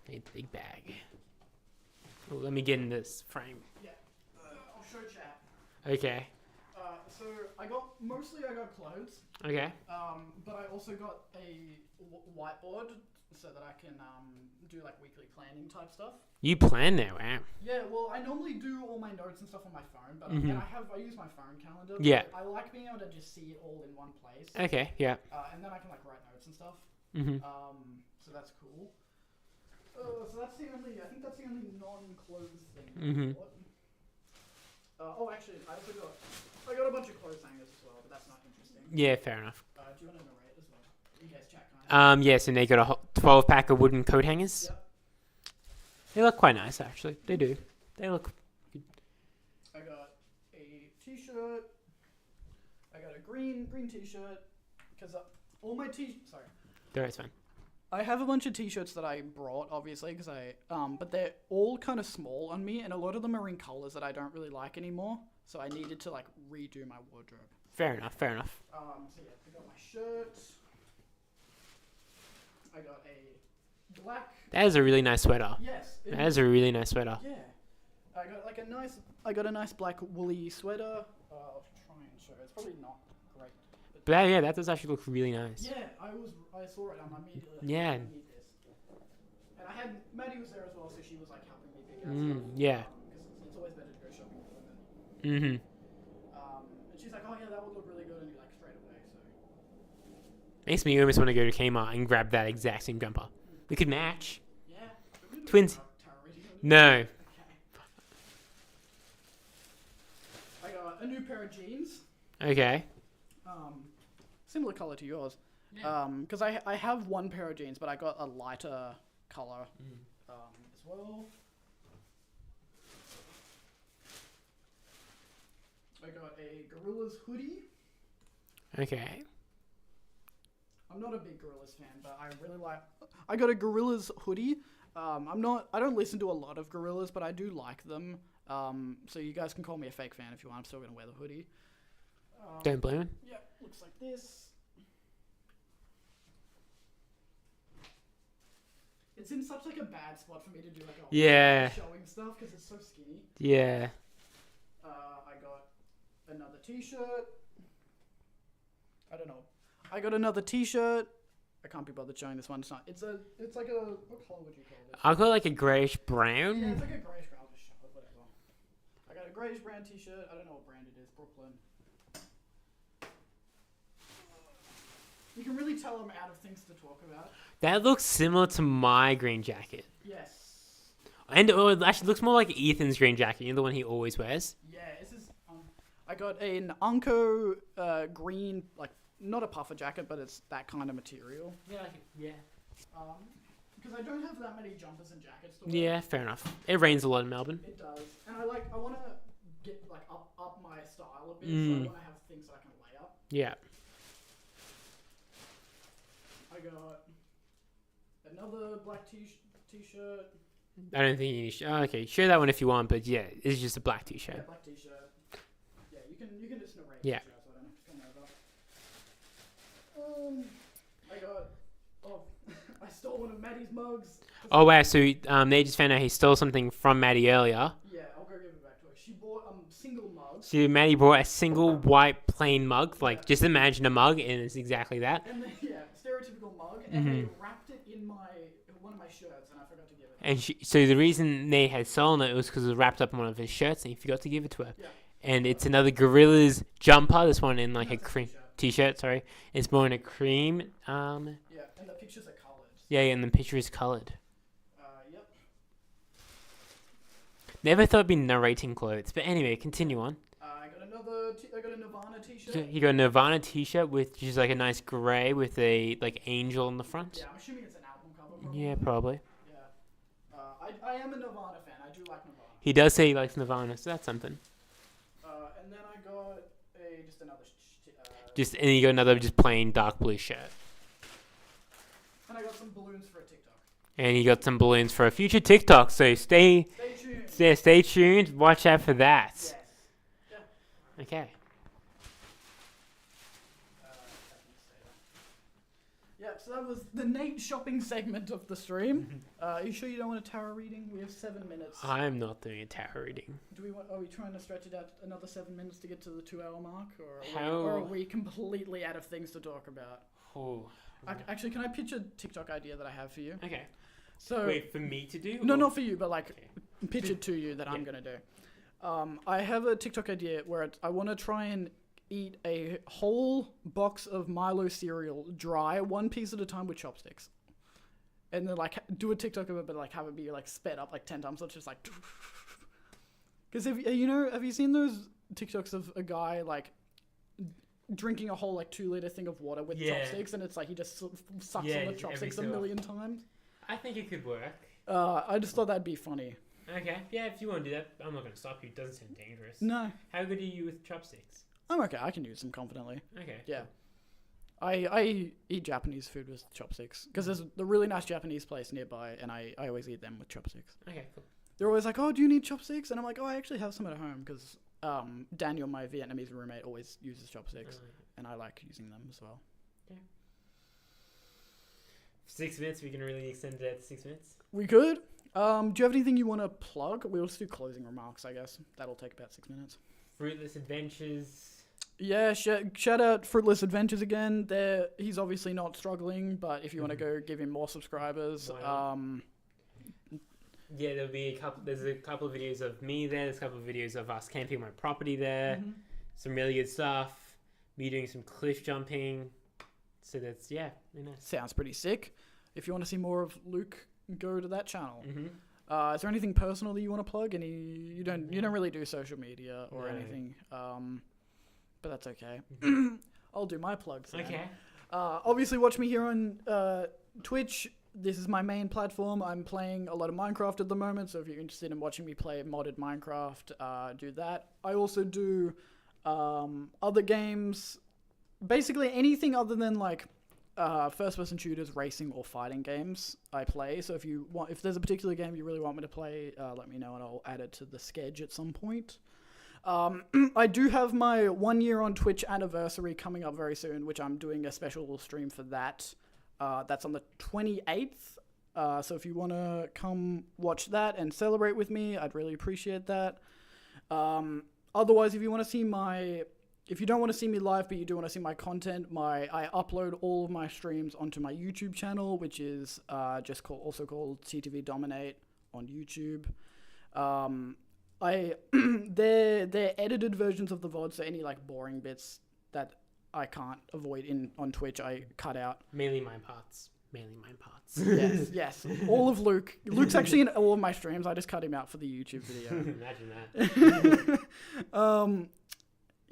Nate's big bag. Oh, let me get in this frame. Yeah. I'll show chat. Okay. So I got clothes. Okay. But I also got a whiteboard so that I can do like weekly planning type stuff. You plan now, wow. Yeah, well, I normally do all my notes and stuff on my phone, but Mhm. and I use my phone calendar. But Yeah. I like being able to just see it all in one place. Okay, yeah. And then I can like write notes and stuff. Mhm. So that's cool. So that's the only. I think that's the only non-clothes thing. Mhm. Actually, I got a bunch of clothes hangers as well, but that's not interesting. Yeah, fair enough. Do you want to narrate as well? In case chat can't. Yes, and they got a 12-pack of wooden coat hangers. Yep. They look quite nice, actually. They do. They look. I got a t-shirt. I got a green t-shirt because all my sorry. There, it's fine. I have a bunch of t-shirts that I brought, obviously, because but they're all kind of small on me, and a lot of them are in colors that I don't really like anymore. So I needed to like redo my wardrobe. Fair enough. Fair enough. So yeah, I got my shirts. I got a black. That is a really nice sweater. Yes. That is a really nice sweater. Yeah. I got a nice black woolly sweater. I'll try and show. It's probably not great. But that does actually look really nice. Yeah, I saw it and I immediately Yeah. I need this. And Maddie was there as well, so she was like helping me pick out stuff. Yeah. Because it's always better to go shopping with women. Mhm. And she's like, oh yeah, that would look really good on you like straight away. So. Makes me almost want to go to Kmart and grab that exact same jumper. We could match. Yeah. We're gonna do Twins. tarot reading on you. No. Okay. I got a new pair of jeans. Okay. Similar color to yours. Because I have one pair of jeans, but I got a lighter color as well. I got a Gorillaz hoodie. Okay. I'm not a big Gorillaz fan, but I really like. I got a Gorillaz hoodie. I don't listen to a lot of Gorillaz, but I do like them. So you guys can call me a fake fan if you want. I'm still gonna wear the hoodie. Don't blame him. Yeah, looks like this. It's in such like a bad spot for me to do like a showing stuff because it's so skinny. Yeah. I got another t-shirt. I don't know. I got another t-shirt. I can't be bothered showing this one. It's like a what color would you call this? I've got like a greyish brown. Yeah, it's like a greyish brown. I'll just show it, whatever. I got a greyish brown t-shirt. I don't know what brand it is. Brooklyn. You can really tell I'm out of things to talk about. That looks similar to my green jacket. Yes. And it actually looks more like Ethan's green jacket. You know the one he always wears? Yeah, this is. I got an Unco green, like not a puffer jacket, but it's that kind of material. Yeah. Because I don't have that many jumpers and jackets to wear. Yeah, fair enough. It rains a lot in Melbourne. It does, and I want to get like up my style a bit, so I want to have things that I can lay up. Yeah. I got another black t-shirt. I don't think you need. Okay, share that one if you want, but yeah, it's just a black t-shirt. Yeah, black t-shirt. Yeah, you can just narrate. Yeah. So I don't have to come over. I got. Oh, I stole one of Maddie's mugs. Oh wow! So they just found out he stole something from Maddie earlier. Yeah, I'll go give it back to her. She bought single mugs. So Maddie brought a single white plain mug. Like just imagine a mug, and it's exactly that. And then, stereotypical mug, and they wrapped it in one of my shirts, and I forgot to give it. And so the reason they had stolen it was because it was wrapped up in one of his shirts, and he forgot to give it to her. Yeah. And it's another Gorillaz jumper. This one in like a cream t-shirt. Sorry, it's more in a cream. Yeah, and the pictures are coloured. Yeah, and the picture is coloured. Yep. Never thought I'd be narrating clothes, but anyway, continue on. I got a Nirvana t-shirt. So you got a Nirvana t-shirt with just like a nice grey with a like angel on the front. Yeah, I'm assuming it's an album cover. Probably. Yeah, probably. Yeah. I am a Nirvana fan. I do like Nirvana. He does say he likes Nirvana, so that's something. And then I got just another. And you got another just plain dark blue shirt. And I got some balloons for a TikTok. And you got some balloons for a future TikTok, so stay tuned. Yeah, stay tuned. Watch out for that. Yes. Yeah. Okay. Yeah. so that was the Nate shopping segment of the stream. Are you sure you don't want a tarot reading? We have 7 minutes. I'm not doing a tarot reading. Are we trying to stretch it out another 7 minutes to get to the 2 hour mark? How- Or are we completely out of things to talk about? Oh. Actually, can I pitch a TikTok idea that I have for you? Okay. So Wait, for me to do? No, or- not for you, but like Okay. pitch it to you that I'm Yeah. gonna do. I have a TikTok idea where I want to try and eat a whole box of Milo cereal dry, one piece at a time with chopsticks, and then like do a TikTok of it, but like have it be like sped up like 10 times. So it's just like, because have you seen those TikToks of a guy like drinking a whole like 2 liter thing of water with Yeah. chopsticks, and it's like he just sort of sucks Yeah, on the just chopsticks a every so million times. I think it could work. I just thought that'd be funny. Okay. Yeah, if you want to do that, I'm not going to stop you. It doesn't seem dangerous. No, How good are you with chopsticks? I'm okay. I can use them confidently. Okay. Yeah. I eat Japanese food with chopsticks because there's a really nice Japanese place nearby, and I always eat them with chopsticks. Okay, cool. They're always like, "Oh, do you need chopsticks?" And I'm like, "Oh, I actually have some at home because Daniel, my Vietnamese roommate, always uses chopsticks, and I like using them as well." 6 minutes, we can really extend it out to 6 minutes. We could. Do you have anything you want to plug? We'll just do closing remarks, I guess. That'll take about 6 minutes. Fruitless Adventures. Yeah, shout out Fruitless Adventures again. He's obviously not struggling, but if you want to go give him more subscribers, Why not? Yeah, there'll be there's a couple of videos of me there. There's a couple of videos of us camping on my property there. Mhm. Some really good stuff. Me doing some cliff jumping. So that's, yeah, really nice. Sounds pretty sick. If you want to see more of Luke, go to that channel. Mm-hmm. Is there anything personal that you want to plug? You don't really do social media or No. anything. But that's okay. I'll do my plugs then. Okay. Obviously, watch me here on Twitch. This is my main platform. I'm playing a lot of Minecraft at the moment, so if you're interested in watching me play modded Minecraft, do that. I also do other games, basically anything other than like first-person shooters, racing, or fighting games I play. So if there's a particular game you really want me to play, let me know and I'll add it to the schedule at some point. I do have my 1 year on Twitch anniversary coming up very soon, which I'm doing a special stream for that. That's on the 28th. So if you want to come watch that and celebrate with me, I'd really appreciate that. Otherwise, if you don't want to see me live, but you do want to see my content, I upload all of my streams onto my YouTube channel, which is also called CTV Dominate on YouTube. They're edited versions of the VOD, so any like boring bits that I can't avoid on Twitch, I cut out. Mainly my parts. Yes. All of Luke. Luke's actually in all of my streams. I just cut him out for the YouTube video. Imagine that.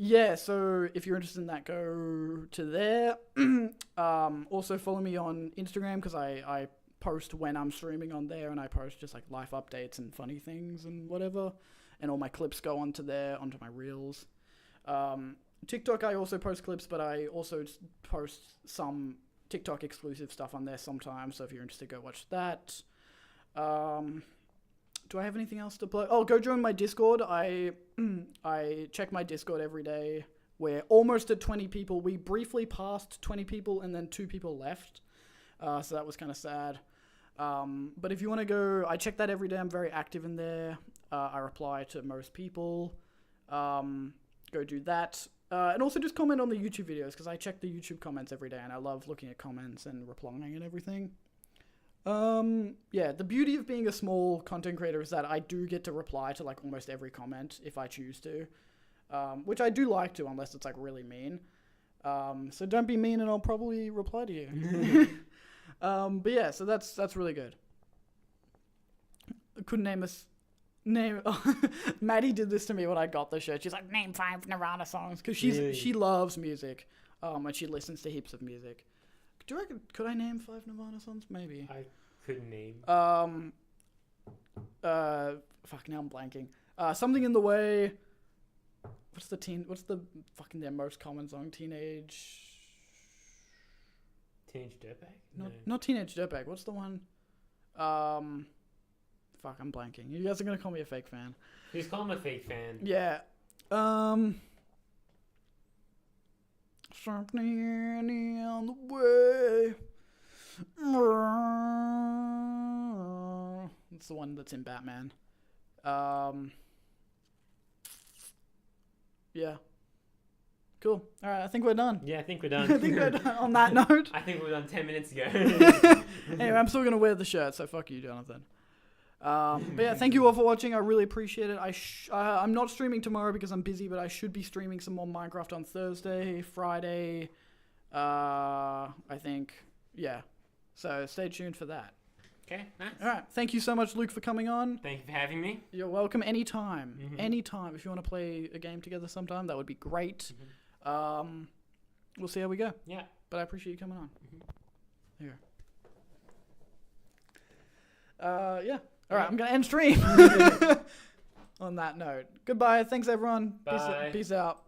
Yeah, so if you're interested in that, go to there. Also follow me on Instagram because I post when I'm streaming on there, and I post just like life updates and funny things and whatever. And all my clips go onto my reels. TikTok, I also post clips, but I also post some TikTok exclusive stuff on there sometimes. So if you're interested, go watch that. Do I have anything else to plug? Oh, go join my Discord. I check my Discord every day. We're almost at 20 people. We briefly passed 20 people and then 2 people left. So that was kind of sad. But if you want to go, I check that every day. I'm very active in there. I reply to most people. Go do that. And also just comment on the YouTube videos because I check the YouTube comments every day and I love looking at comments and replying and everything. Yeah, the beauty of being a small content creator is that I do get to reply to like almost every comment if I choose to, which I do like to unless it's like really mean. So don't be mean and I'll probably reply to you. But yeah, so that's really good. I couldn't name Maddie did this to me when I got the shirt. She's like, name 5 Nirvana songs because she loves music, and she listens to heaps of music. Do you reckon, could I name 5 Nirvana songs? Maybe. I couldn't name. Fuck, now I'm blanking. Something in the Way. What's the fucking their most common song? Teenage Dirtbag? Not Teenage Dirtbag. What's the one? Fuck, I'm blanking. You guys are gonna call me a fake fan. Just call him a fake fan. Yeah. Something on the way. It's the one that's in Batman. Yeah. Cool. All right, I think we're done. Yeah, I think we're done. I think we're done on that note. I think we were done 10 minutes ago. Anyway, I'm still going to wear the shirt, so fuck you, Jonathan. But yeah, thank you all for watching. I really appreciate it. I'm not streaming tomorrow because I'm busy, but I should be streaming some more Minecraft on Thursday, Friday, I think. Yeah. So stay tuned for that. Okay, nice. All right. Thank you so much, Luke, for coming on. Thank you for having me. You're welcome anytime. Anytime. If you want to play a game together sometime, that would be great. We'll see how we go. Yeah. But I appreciate you coming on. Here. Yeah. All right, I'm going to end stream. On that note. Goodbye. Thanks, everyone. Bye. Peace out.